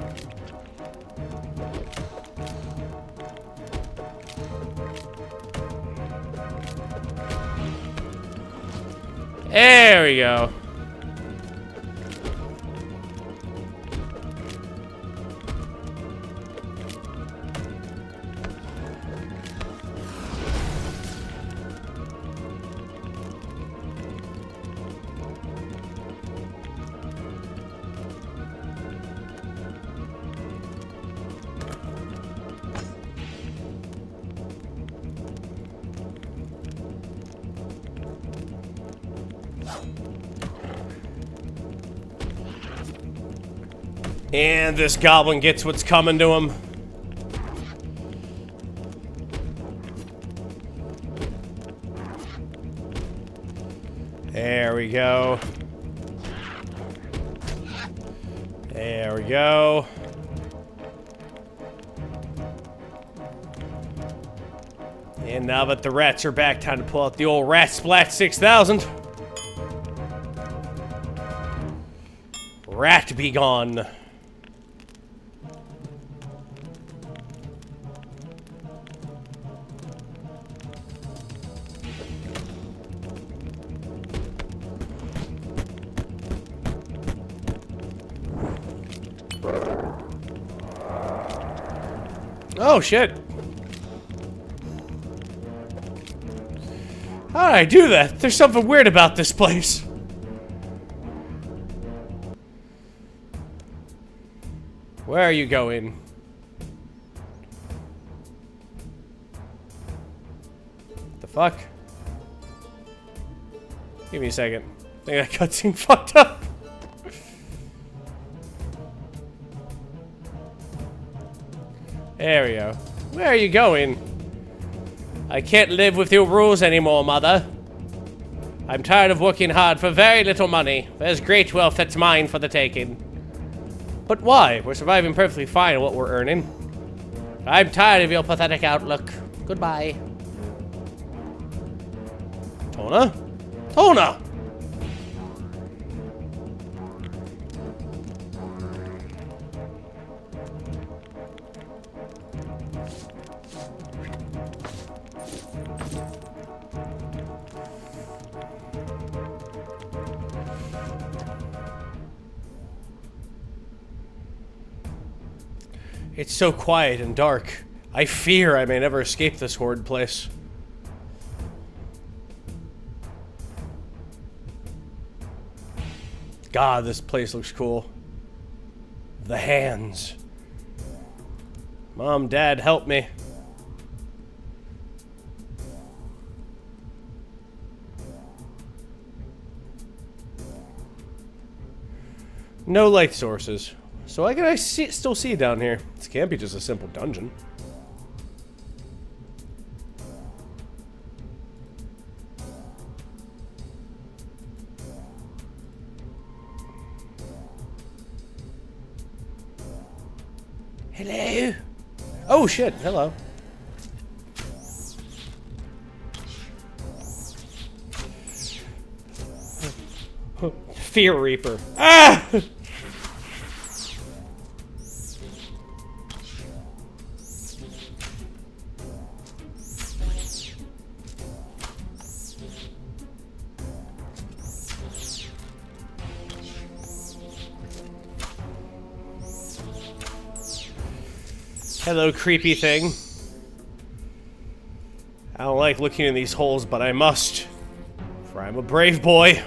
There we go. And this goblin gets what's coming to him. There we go. There we go. And now that the rats are back, time to pull out the old Rat Splat 6000. Rat be gone. Oh, shit. How did I do that? There's something weird about this place. Where are you going? The fuck? Give me a second. I think that cutscene fucked up. There we go. Where are you going? I can't live with your rules anymore, Mother. I'm tired of working hard for very little money. There's great wealth that's mine for the taking. But why? We're surviving perfectly fine at what we're earning. I'm tired of your pathetic outlook. Goodbye. Tona? Tona! It's so quiet and dark. I fear I may never escape this horrid place. God, this place looks cool. The hands. Mom, Dad, help me. No light sources. So I can still see down here. This can't be just a simple dungeon. Hello? Oh shit, hello. Fear Reaper. Ah! Hello, creepy thing. I don't like looking in these holes, but I must. For I'm a brave boy.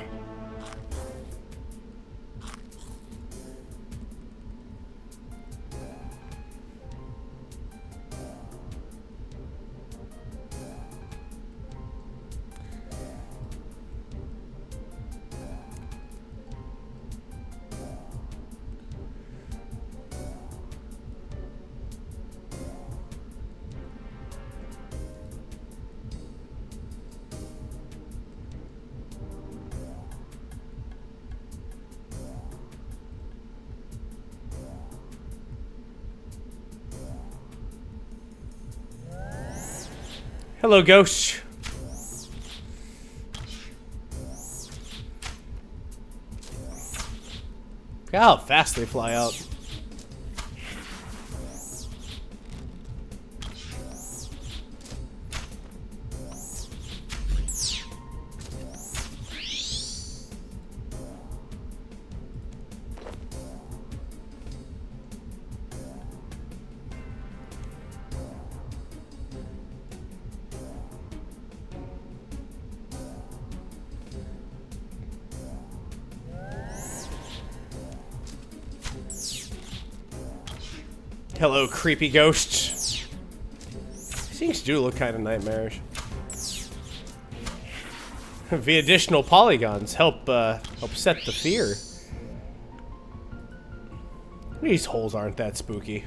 Hello, ghost. Look how fast they fly out. Hello, creepy ghosts. These things do look kind of nightmarish. The additional polygons help set the fear. These holes aren't that spooky.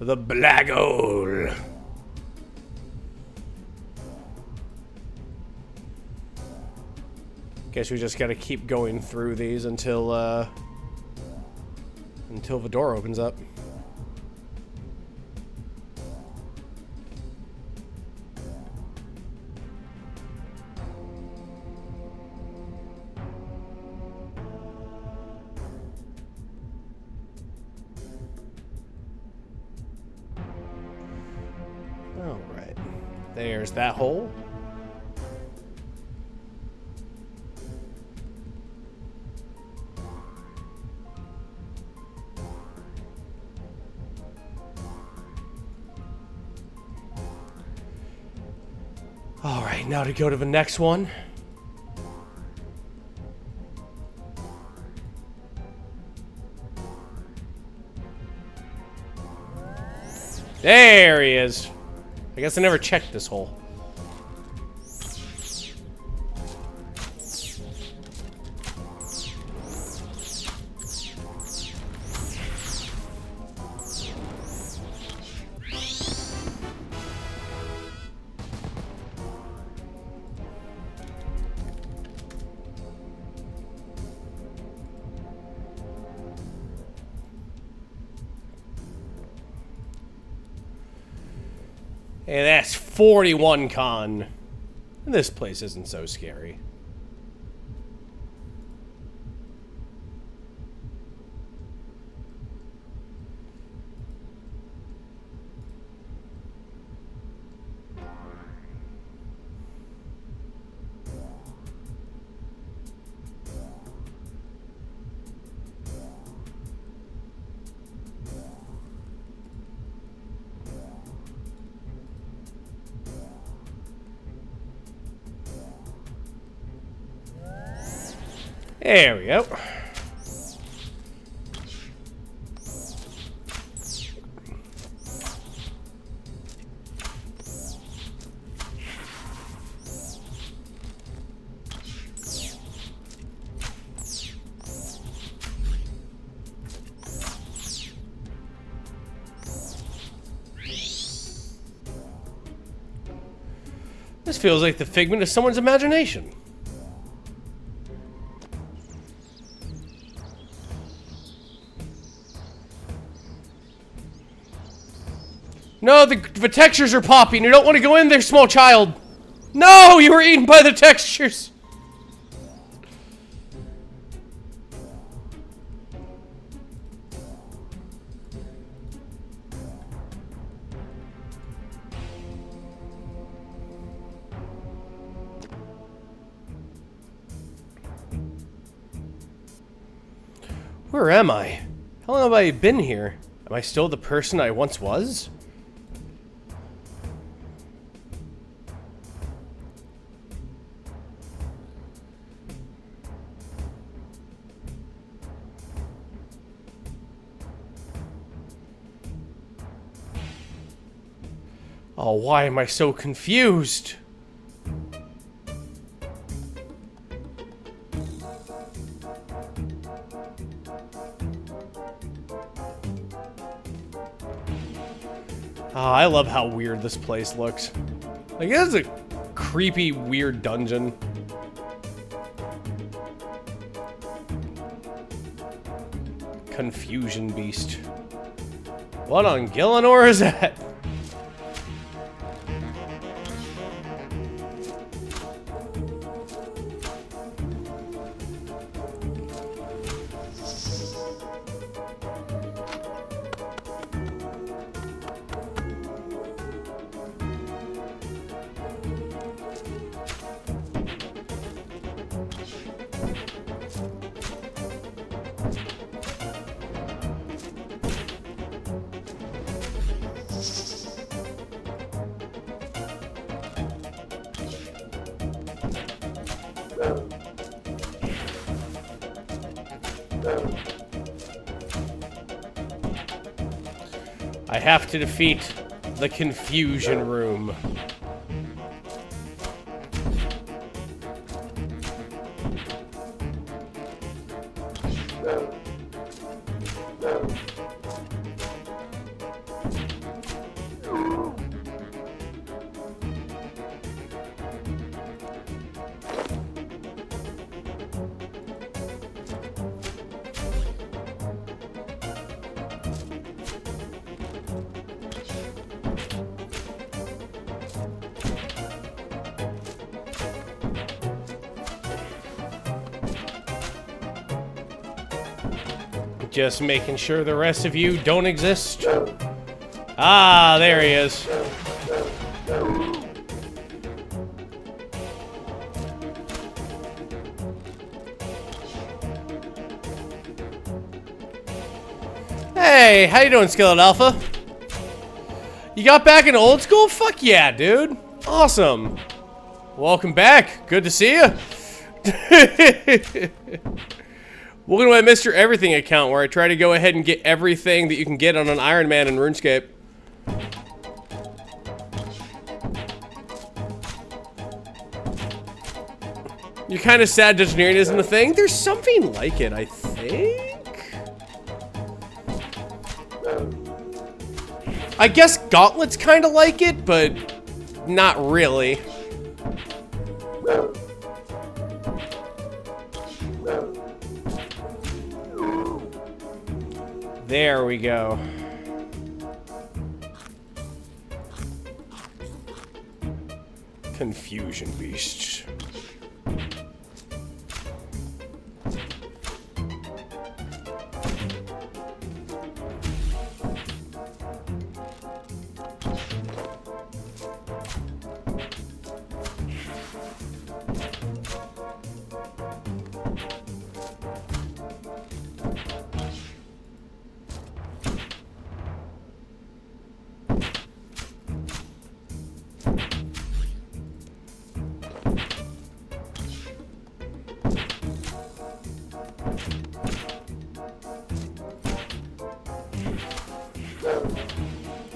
The black hole. Guess we just gotta keep going through these until the door opens up. Alright. There's that hole. Alright, now to go to the next one. There he is. I guess I never checked this hole. And that's 41 con. And this place isn't so scary. There we go. This feels like the figment of someone's imagination. No, the textures are popping. You don't want to go in there, small child. No, you were eaten by the textures. Where am I? How long have I been here? Am I still the person I once was? Oh, why am I so confused? Oh, I love how weird this place looks. Like, this is a creepy, weird dungeon. Confusion Beast. What on Gillinor is that? I have to defeat the Confusion Room. Just making sure the rest of you don't exist. Ah, there he is. Hey, how you doing, Skillet Alpha? You got back in old school? Fuck yeah, dude. Awesome. Welcome back. Good to see you. Welcome to my Mr. Everything account, where I try to go ahead and get everything that you can get on an Iron Man in RuneScape. You're kind of sad Dungeoneering isn't a thing? There's something like it, I think? I guess Gauntlet's kind of like it, but not really. There we go. Confusion Beast.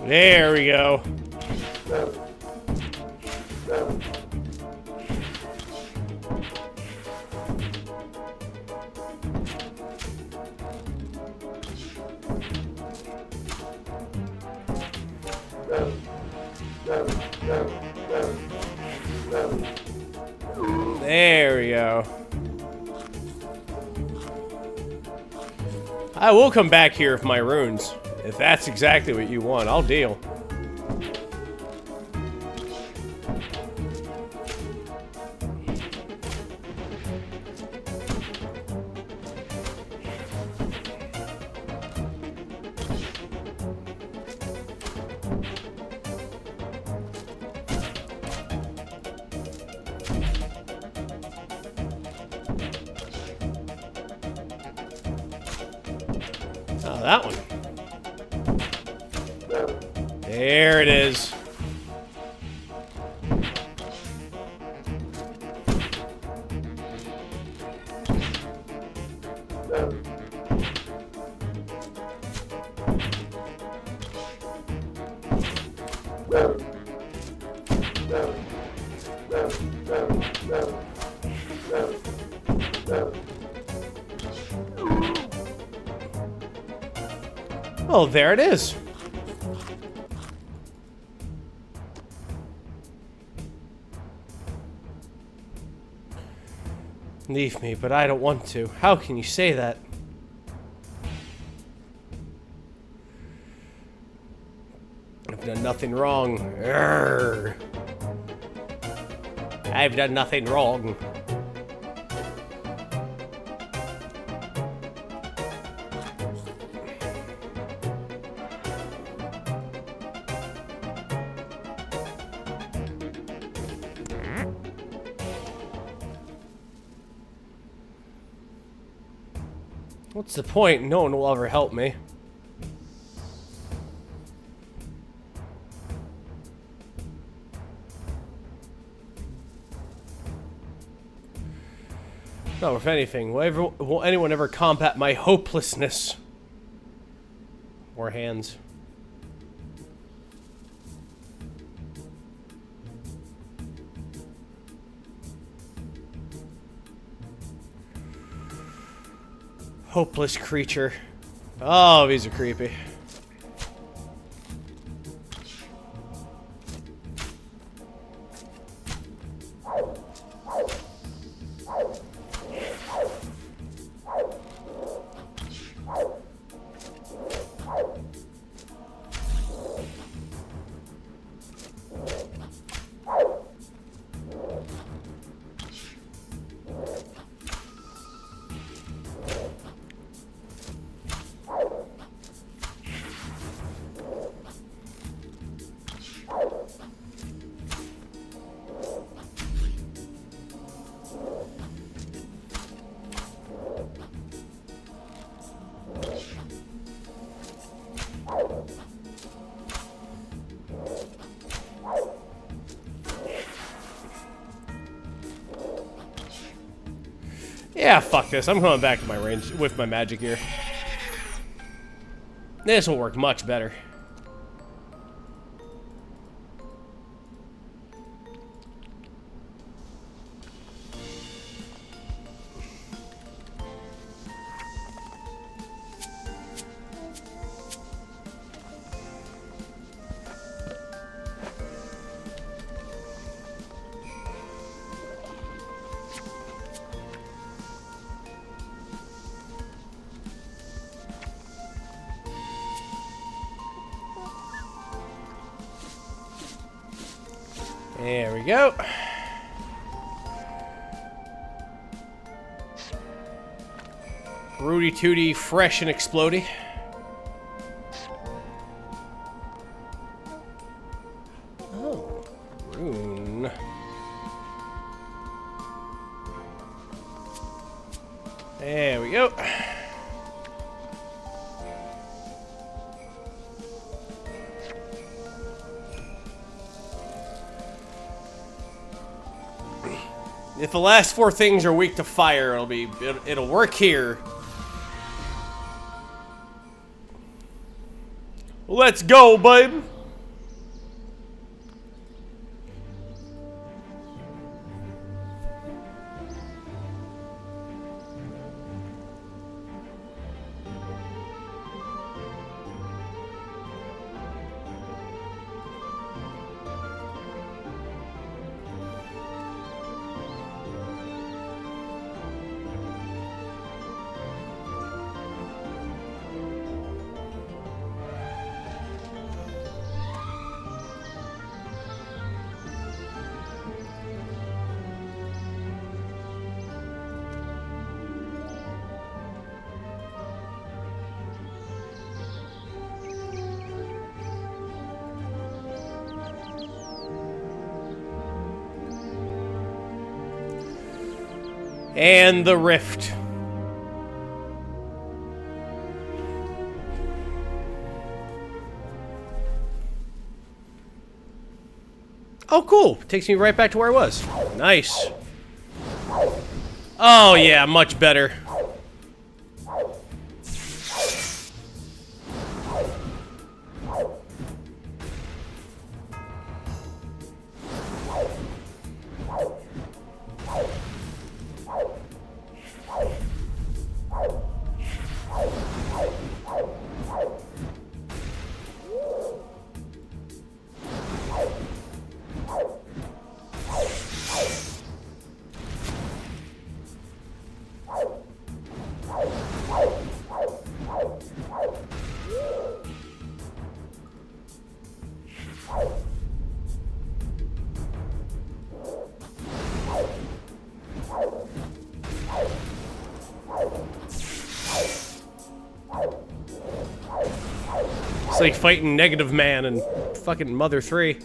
There we go. There we go. I will come back here for my runes. If that's exactly what you want, I'll deal. Oh, that one. There it is. Oh, there it is. Leave me, but I don't want to. How can you say that? I've done nothing wrong. Urgh. I've done nothing wrong. What's the point? No one will ever help me. No, if anything, will anyone ever combat my hopelessness? More hands. Hopeless creature. Oh, these are creepy. Yeah, fuck this. I'm going back to my range with my magic gear. This will work much better. There we go. Rooty tooty, fresh and explodey. Oh, Rune. There we go. If the last four things are weak to fire, it'll work here. Let's go, babe. And the rift. Oh, cool. Takes me right back to where I was. Nice. Oh, yeah, much better. It's like fighting Negative Man and fucking Mother 3.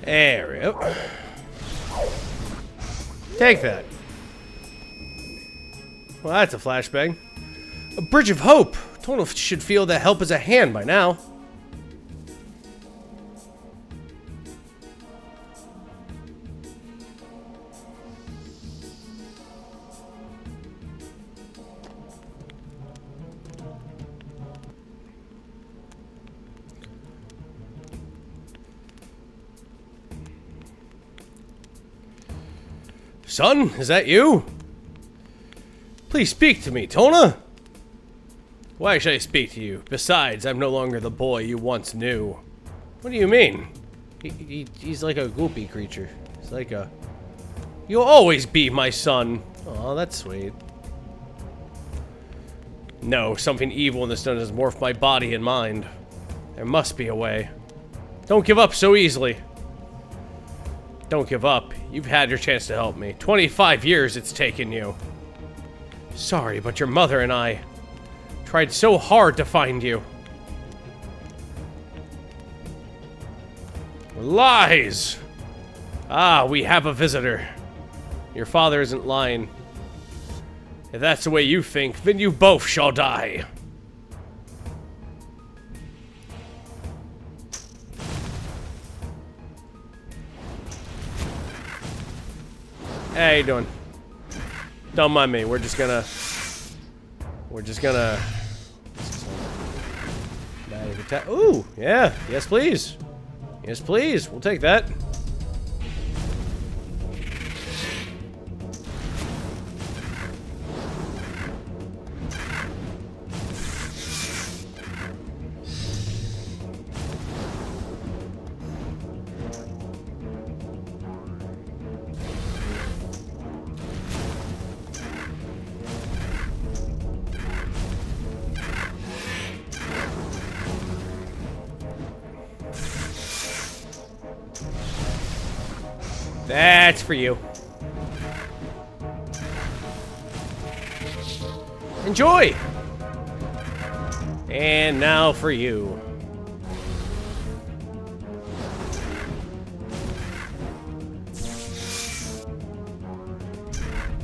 There we go. Take that. Well, that's a flashbang. A bridge of hope. Total should feel that help is at hand by now. Son, is that you? Please speak to me, Tona. Why should I speak to you? Besides, I'm no longer the boy you once knew. What do you mean? He's like a goopy creature. He's like a... You'll always be my son. Oh, that's sweet. No, something evil in the stone has morphed my body and mind. There must be a way. Don't give up so easily. Don't give up. You've had your chance to help me. 25 years it's taken you. Sorry, but your mother and I tried so hard to find you. Lies! Ah, we have a visitor. Your father isn't lying. If that's the way you think, then you both shall die. Hey, how you doing? Don't mind me. We're just gonna. Ooh, yeah. Yes, please. Yes, please. We'll take that. That's for you. Enjoy! And now for you.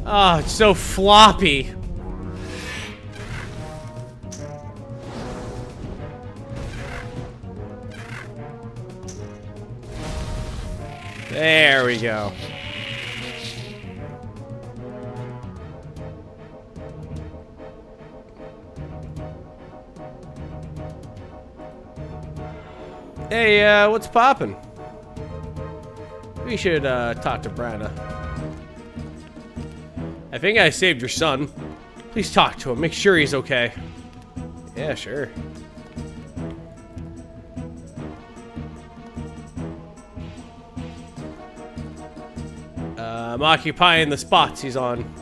Oh, it's so floppy. There we go. Hey, what's poppin'? We should, talk to Branna. I think I saved your son. Please talk to him. Make sure he's okay. Yeah, sure. I'm occupying the spots he's on.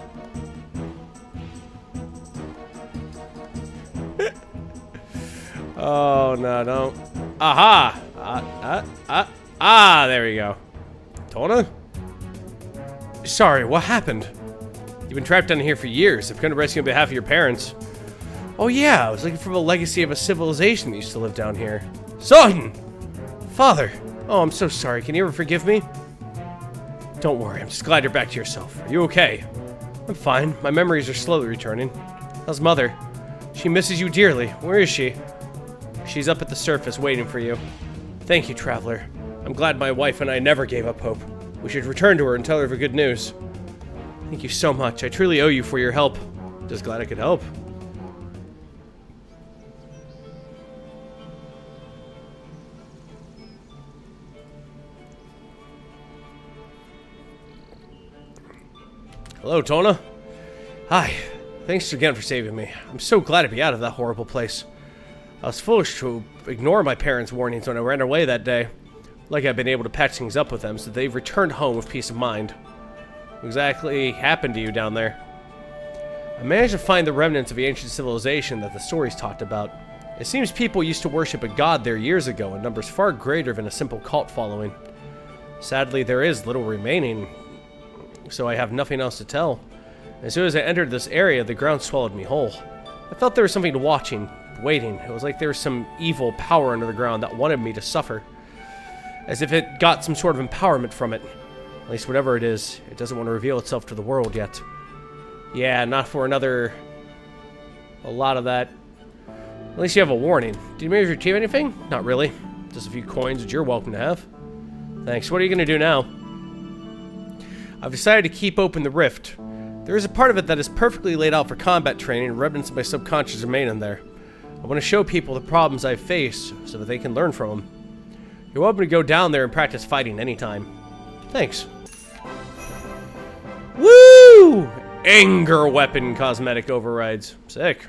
Oh, no, don't. Aha! There we go. Tona? Sorry, what happened? You've been trapped down here for years. I've come to rescue on behalf of your parents. Oh yeah, I was looking for the legacy of a civilization that used to live down here. Son! Father! Oh, I'm so sorry. Can you ever forgive me? Don't worry, I'm just glad you're back to yourself. Are you okay? I'm fine. My memories are slowly returning. How's Mother? She misses you dearly. Where is she? She's up at the surface waiting for you. Thank you, Traveler. I'm glad my wife and I never gave up hope. We should return to her and tell her the good news. Thank you so much. I truly owe you for your help. Just glad I could help. Hello, Tona. Hi. Thanks again for saving me. I'm so glad to be out of that horrible place. I was foolish to ignore my parents' warnings when I ran away that day. Like I've been able to patch things up with them so they've returned home with peace of mind. What exactly happened to you down there? I managed to find the remnants of the ancient civilization that the stories talked about. It seems people used to worship a god there years ago in numbers far greater than a simple cult following. Sadly, there is little remaining, so I have nothing else to tell. As soon as I entered this area, the ground swallowed me whole. I felt there was something watching, waiting. It was like there was some evil power under the ground that wanted me to suffer. As if it got some sort of empowerment from it. At least whatever it is, it doesn't want to reveal itself to the world yet. Yeah, not for another... a lot of that. At least you have a warning. Did you manage to achieve anything? Not really. Just a few coins that you're welcome to have. Thanks. What are you going to do now? I've decided to keep open the rift. There is a part of it that is perfectly laid out for combat training, and remnants of my subconscious remain in there. I want to show people the problems I face so that they can learn from them. You're welcome to go down there and practice fighting anytime. Thanks. Woo! Anger weapon cosmetic overrides. Sick.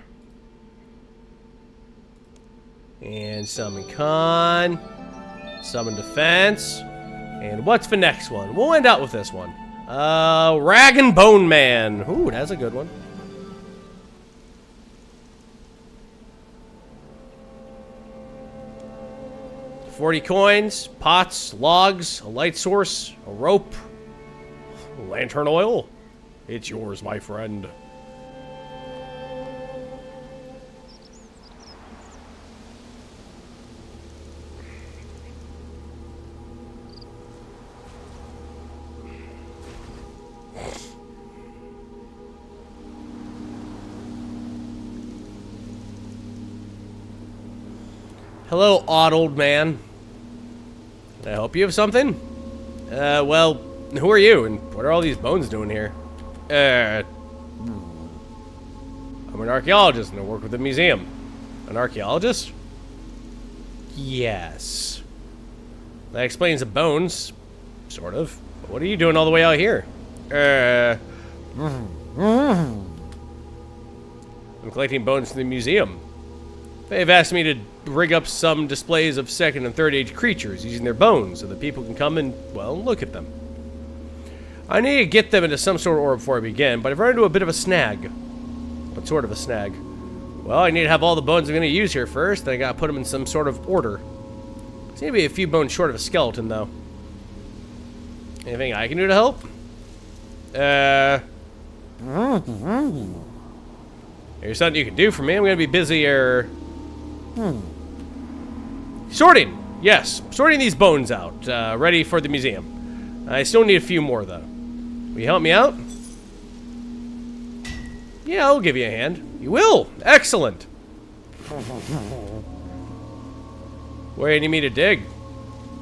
And summon con. Summon defense. And what's the next one? We'll end out with this one. Rag and Bone Man. Ooh, that's a good one. $40 coins, pots, logs, a light source, a rope, lantern oil. It's yours, my friend. Hello, odd old man. Can I help you with something? Well, who are you, and what are all these bones doing here? I'm an archaeologist, and I work with the museum. An archaeologist? Yes. That explains the bones, sort of. But what are you doing all the way out here? I'm collecting bones from the museum. They've asked me to rig up some displays of 2nd and 3rd age creatures using their bones so that people can come and, well, look at them. I need to get them into some sort of order before I begin, but I've run into a bit of a snag. What sort of a snag? Well, I need to have all the bones I'm going to use here first, then I gotta put them in some sort of order. Seems to be a few bones short of a skeleton, though. Anything I can do to help? There's something you can do for me. I'm going to be busy here. Sorting! Yes, sorting these bones out, ready for the museum. I still need a few more, though. Will you help me out? Yeah, I'll give you a hand. You will? Excellent! Where do you need me to dig?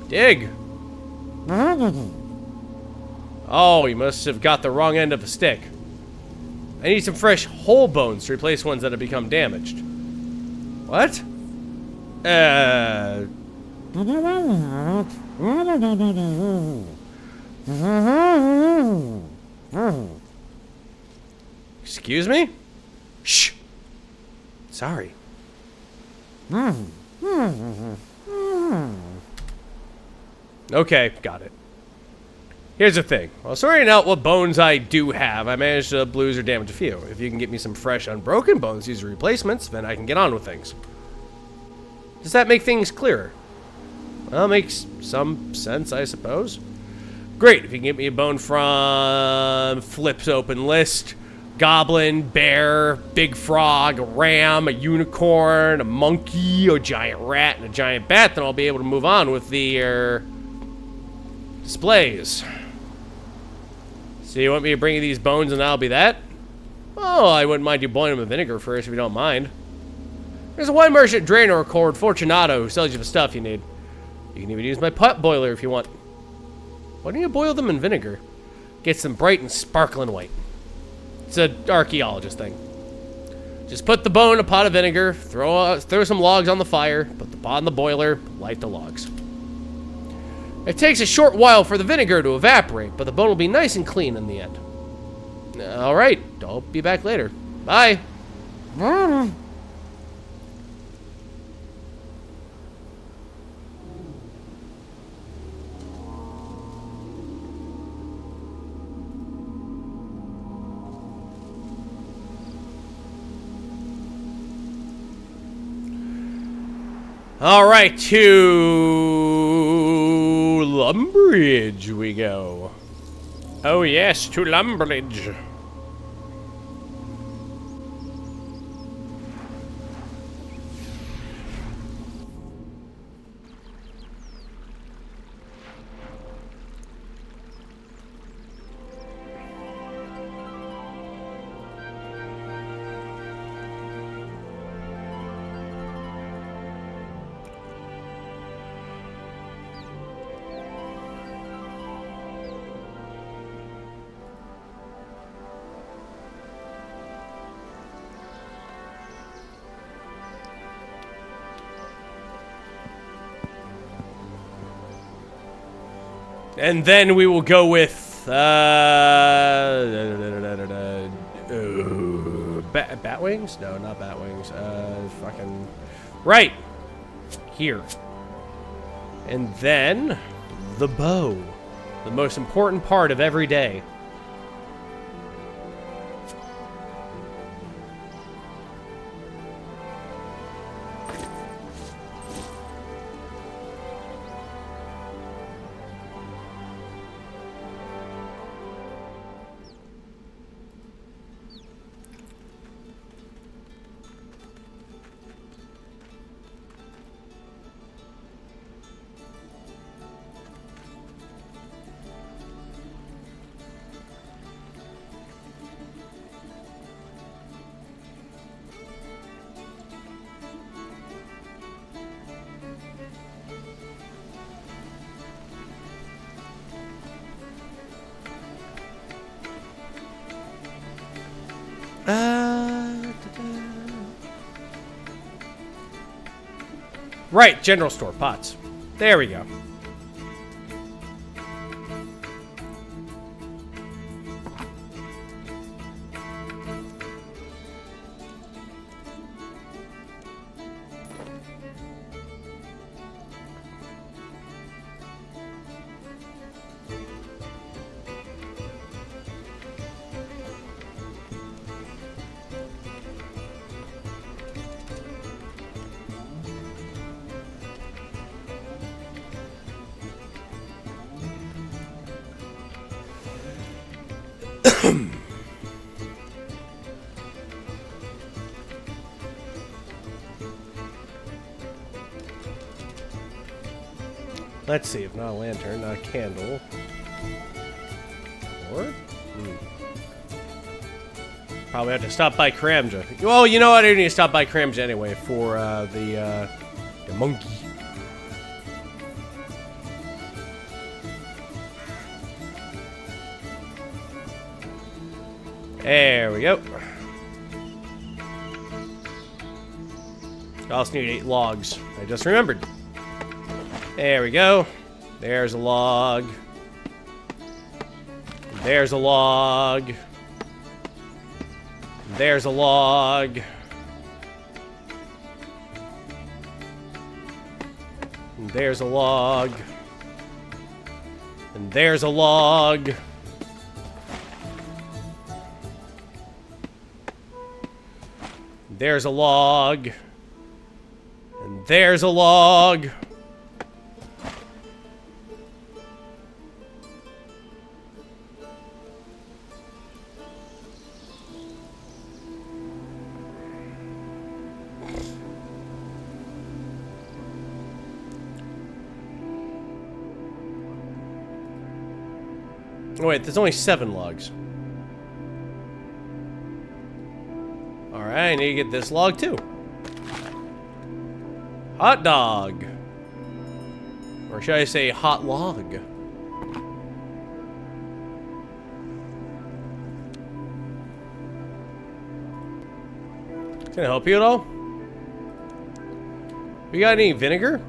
Dig! Oh, you must have got the wrong end of the stick. I need some fresh whole bones to replace ones that have become damaged. What? Excuse me? Shh. Sorry. Okay, got it. Here's the thing. While sorting out what bones I do have, I managed to lose or damage a few. If you can get me some fresh, unbroken bones, these are replacements, then I can get on with things. Does that make things clearer? Well, makes some sense, I suppose. Great, if you can get me a bone from Flip's open list. Goblin, bear, big frog, a ram, a unicorn, a monkey, a giant rat, and a giant bat, then I'll be able to move on with the displays. So you want me to bring you these bones and that'll be that? Oh, I wouldn't mind you boiling them in vinegar first if you don't mind. There's a wine merchant Draenor called Fortunato who sells you the stuff you need. You can even use my pot boiler if you want. Why don't you boil them in vinegar? Gets them bright and sparkling white. It's an archaeologist thing. Just put the bone in a pot of vinegar, throw some logs on the fire, put the pot in the boiler, light the logs. It takes a short while for the vinegar to evaporate, but the bone will be nice and clean in the end. Alright, I'll be back later. Bye. Alright, to Lumbridge we go. Oh yes, to Lumbridge. And then we will go with bat wings? No, not bat wings. Fucking right here. And then the bow, the most important part of every day. Right, general store, pots. There we go. Let's see, if not a lantern, not a candle. Or? Probably have to stop by Kramja. Well, you know what? I do need to stop by Kramja anyway for the monkey. There we go. I also need 8 logs. I just remembered. There we go. There's a log. There's a log. There's a log. And there's a log. And there's a log. There's a log. And There's a log. Oh, wait, there's only 7 logs. Alright, I need to get this log too. Hot dog. Or should I say hot log? Can I help you at all? We got any vinegar?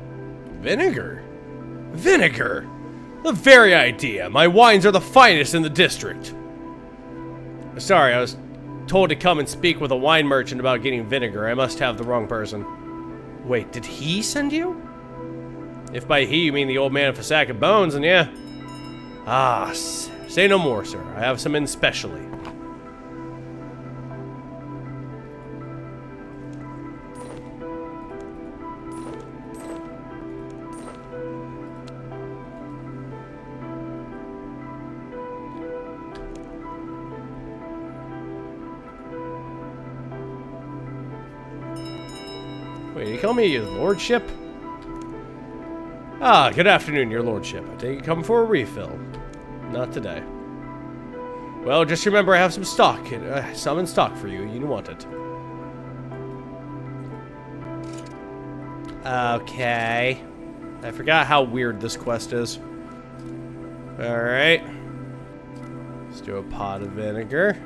Vinegar? Vinegar! The very idea. My wines are the finest in the district. Sorry, I was told to come and speak with a wine merchant about getting vinegar. I must have the wrong person. Wait, did he send you? If by he you mean the old man with a sack of bones, then yeah. Ah, say no more, sir. I have some in specially. Wait, you call me your lordship? Ah, good afternoon, your lordship. I take you come for a refill. Not today. Well, just remember I have some stock. Some in stock for you. You want it. Okay. I forgot how weird this quest is. Alright. Let's do a pot of vinegar.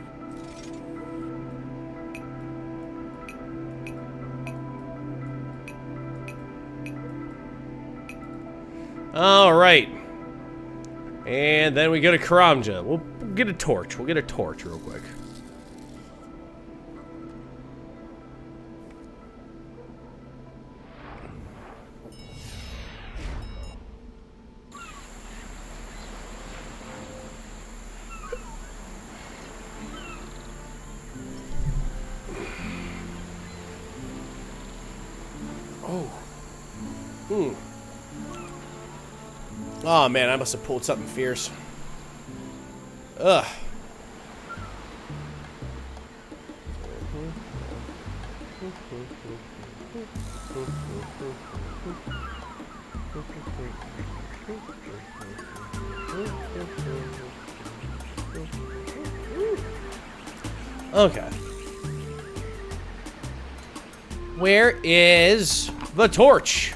Alright. And then we go to Karamja. We'll get a torch. We'll get a torch real quick. Oh man, I must have pulled something fierce. Ugh. Okay. Where is the torch?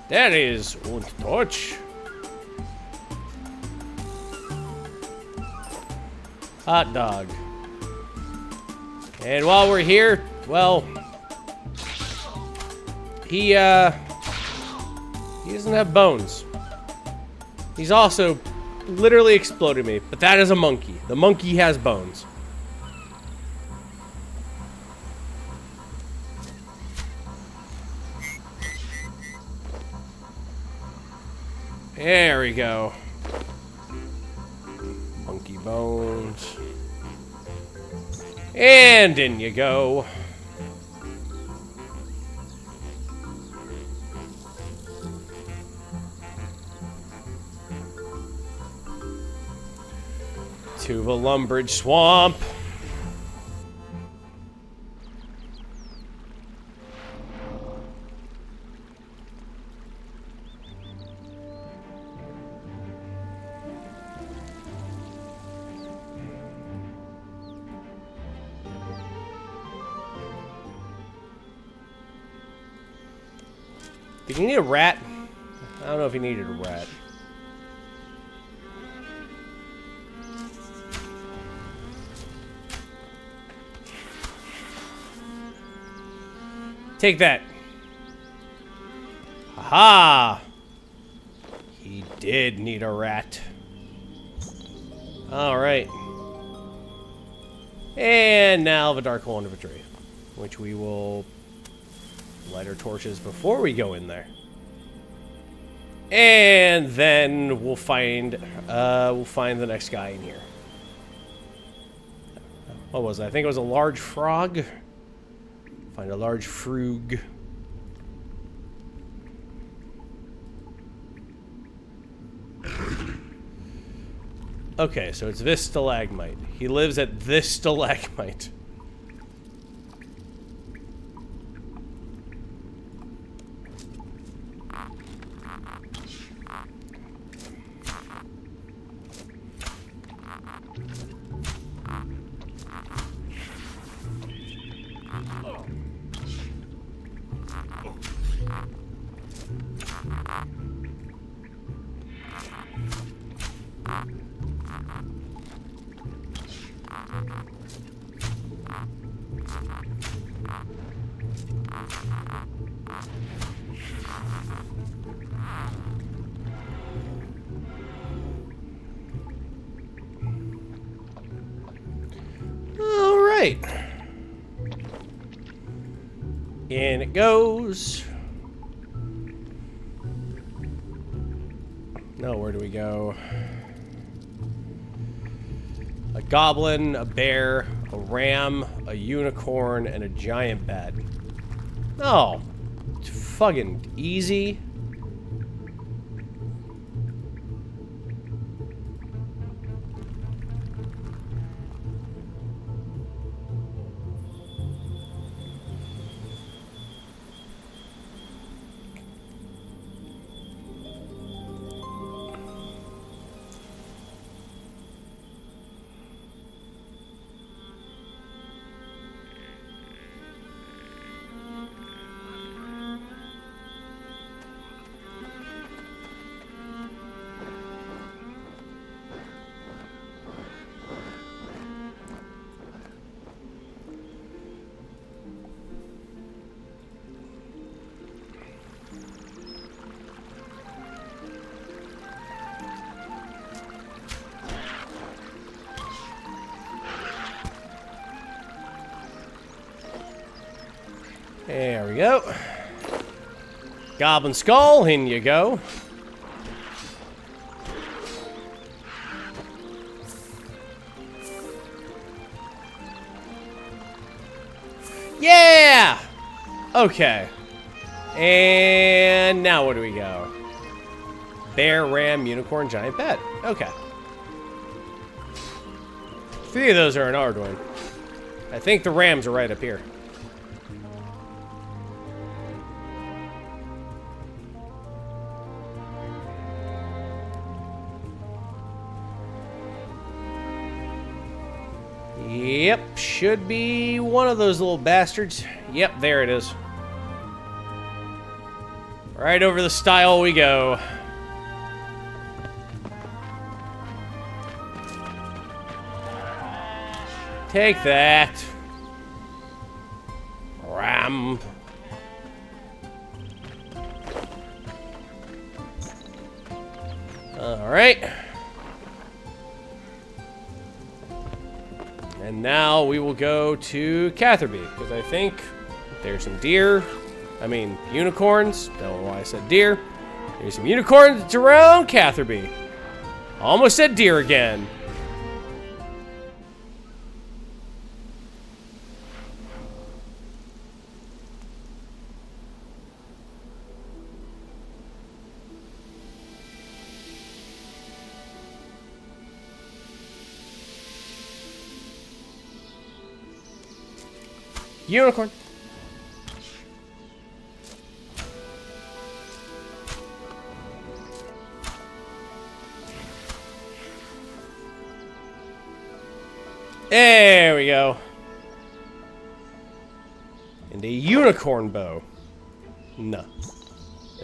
That is one torch. Hot dog. And while we're here, well, he doesn't have bones. He's also literally exploded me, but that is a monkey. The monkey has bones. There we go. Monkey bones. And in you go. To the Lumbridge Swamp. Did you need a rat? I don't know if he needed a rat. Take that. Aha! He did need a rat. Alright. And now the dark hole inventory, which we will light our torches before we go in there. And then we'll find the next guy in here. What was it? I think it was a large frog. Find a large frog. Okay, so it's this stalagmite. He lives at this stalagmite. All right. In it goes. No, where do we go? A goblin, a bear, a ram, a unicorn, and a giant bat. Oh, it's fucking easy. There we go. Goblin skull, in you go. Yeah! Okay. And now where do we go? Bear, ram, unicorn, giant bat. Okay. 3 of those are in Arduin. I think the rams are right up here. Yep, should be one of those little bastards. Yep, there it is. Right over the stile we go. Take that. Ram. All right. And now we will go to Catherby, because I think there's some deer. I mean, unicorns. Don't know why I said deer. There's some unicorns around Catherby. Almost said deer again. Unicorn. There we go. And a unicorn bow. No.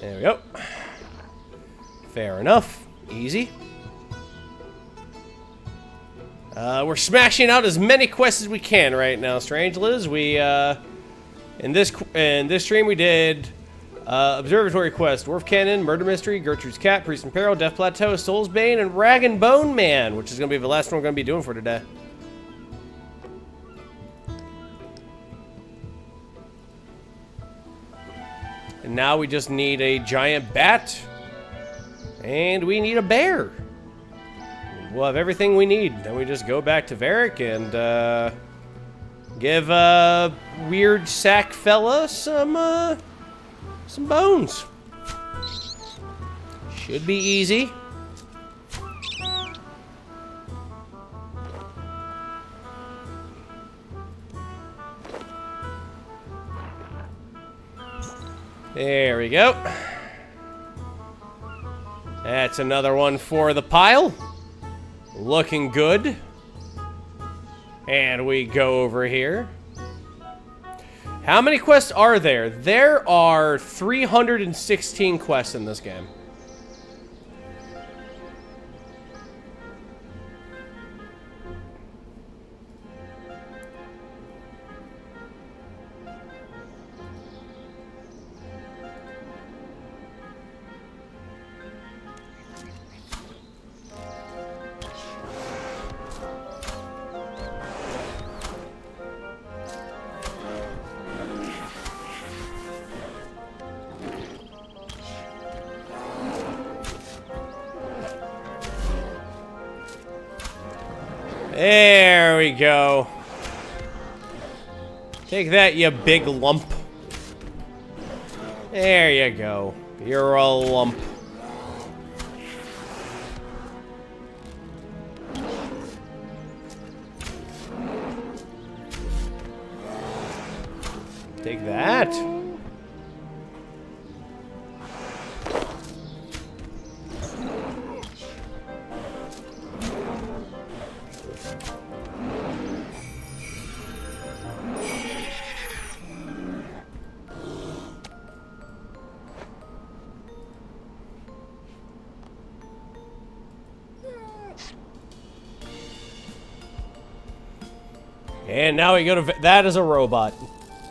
There we go. Fair enough. Easy. We're smashing out as many quests as we can right now, Strange Liz. We, in this stream we did, Observatory Quest, Dwarf Cannon, Murder Mystery, Gertrude's Cat, Priest in Peril, Death Plateau, Soul's Bane, and Rag and Bone Man, which is going to be the last one we're going to be doing for today. And now we just need a giant bat, and we need a bear. We'll have everything we need. Then we just go back to Varric and give weird sack fella some bones. Should be easy. There we go. That's another one for the pile. Looking good. And we go over here. How many quests are there? There are 316 quests in this game. There we go. Take that, you big lump. There you go. You're a lump. Take that. And now we go to... That is a robot.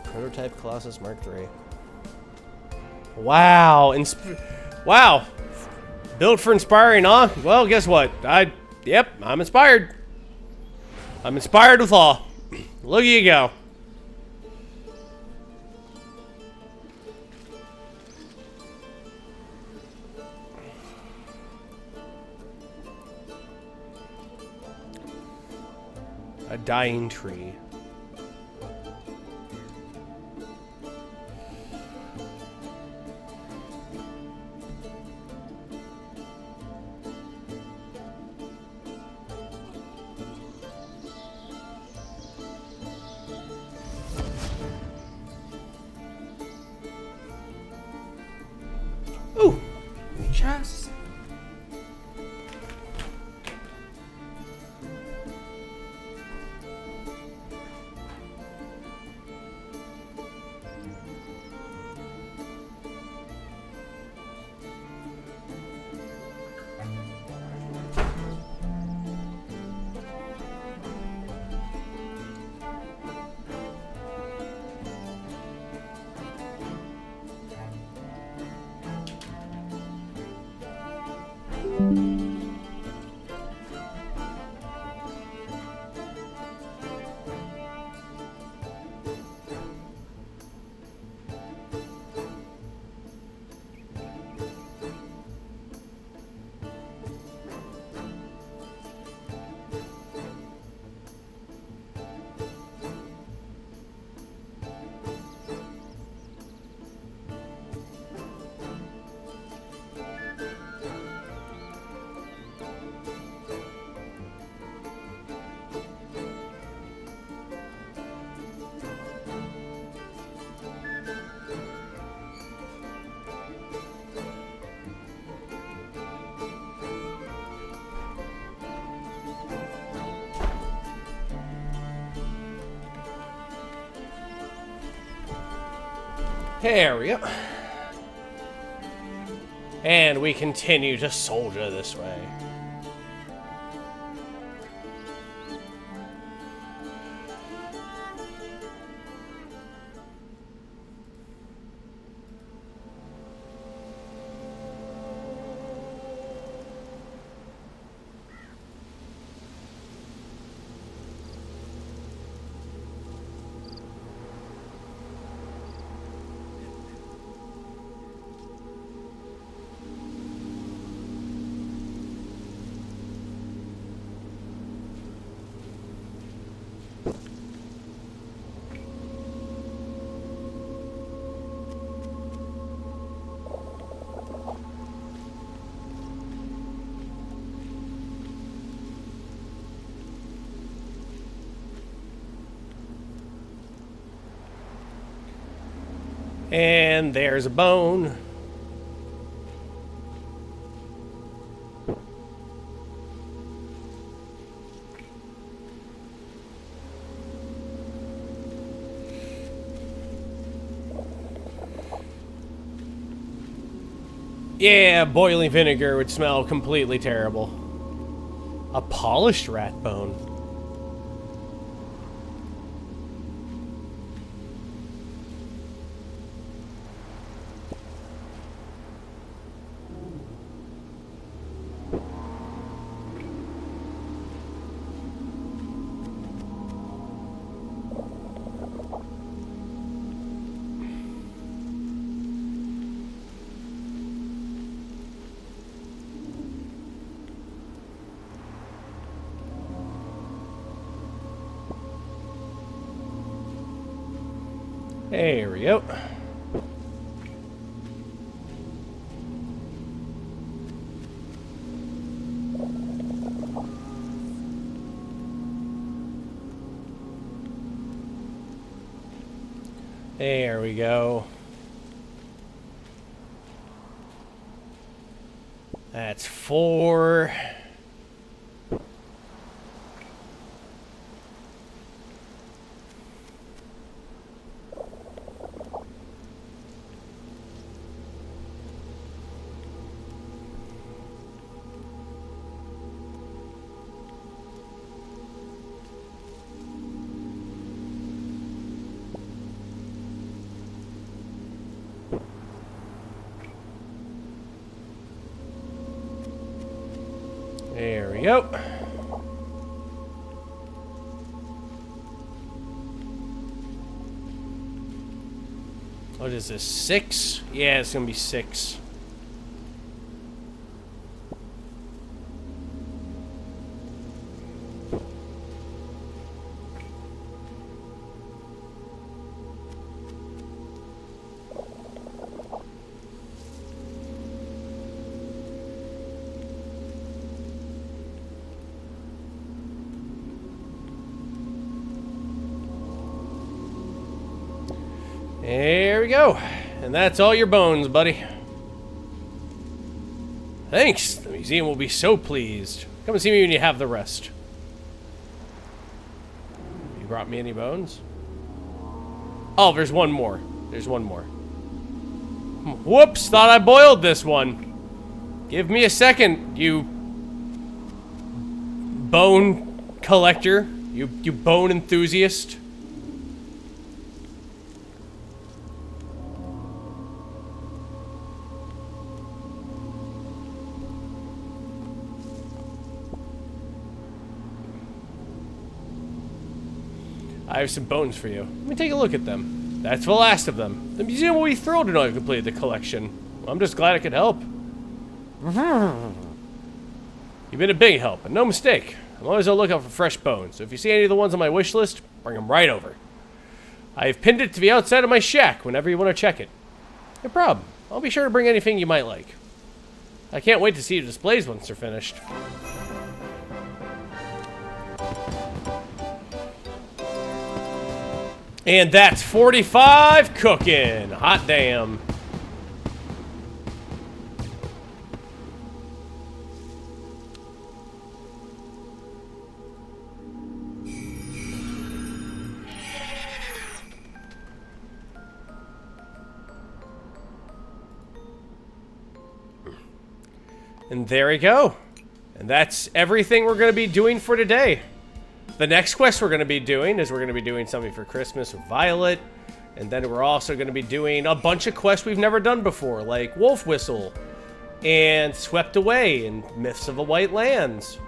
Prototype Colossus Mark III. Wow. Wow. Built for inspiring, huh? Well, guess what? Yep, I'm inspired. I'm inspired with awe. Look at you go. A dying tree. Ooh, chest. There we go. And we continue to soldier this way. And there's a bone. Yeah, boiling vinegar would smell completely terrible. A polished rat bone. There we go. There we go. That's 4. There we go. What is this, 6? Yeah, it's gonna be 6. There we go. And that's all your bones, buddy. Thanks. The museum will be so pleased. Come and see me when you have the rest. You brought me any bones? Oh, there's one more. There's one more. Whoops, thought I boiled this one. Give me a second, you bone collector. You bone enthusiast. I have some bones for you. Let me take a look at them. That's the last of them. The museum will be thrilled to know I've completed the collection. I'm just glad I could help. You've been a big help, and no mistake. I'm always on the lookout for fresh bones, so if you see any of the ones on my wish list, bring them right over. I've pinned it to the outside of my shack whenever you want to check it. No problem. I'll be sure to bring anything you might like. I can't wait to see your displays once they're finished. And that's 45 cooking. Hot damn. And there we go. And that's everything we're going to be doing for today. The next quest we're going to be doing is we're going to be doing something for Christmas with Violet. And then we're also going to be doing a bunch of quests we've never done before, like Wolf Whistle and Swept Away and Myths of the White Lands.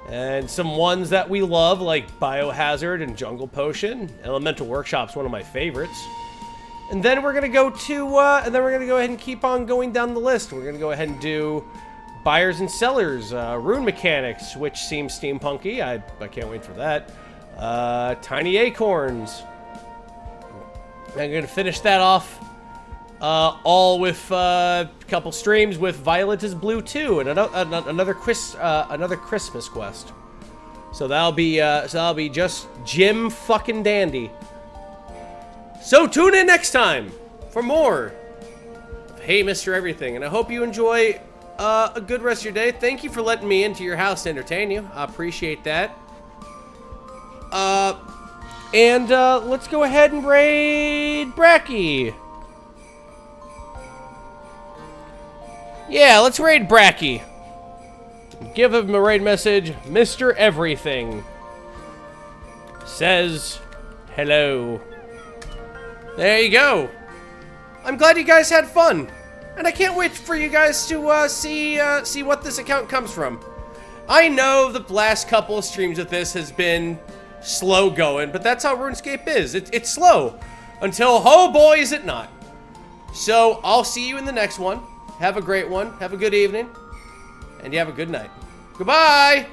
And some ones that we love, like Biohazard and Jungle Potion. Elemental Workshop's one of my favorites. And then we're going to go to, and then we're going to go ahead and keep on going down the list. We're going to go ahead and do Buyers and Sellers, Rune Mechanics, which seems steampunky. I can't wait for that. Tiny Acorns. I'm going to finish that off all with a couple streams with Violet is Blue 2 and another Christmas quest. So that'll be just Jim fucking dandy. So tune in next time for more of Hey Mr. Everything. And I hope you enjoy a good rest of your day. Thank you for letting me into your house to entertain you. I appreciate that. Let's go ahead and raid Bracky. Yeah, let's raid Bracky. Give him a raid message. Mr. Everything says hello. There you go. I'm glad you guys had fun. And I can't wait for you guys to see what this account comes from. I know the last couple of streams of this has been slow going, but that's how RuneScape is. It's slow. Until, oh boy, is it not. So, I'll see you in the next one. Have a great one. Have a good evening. And you have a good night. Goodbye!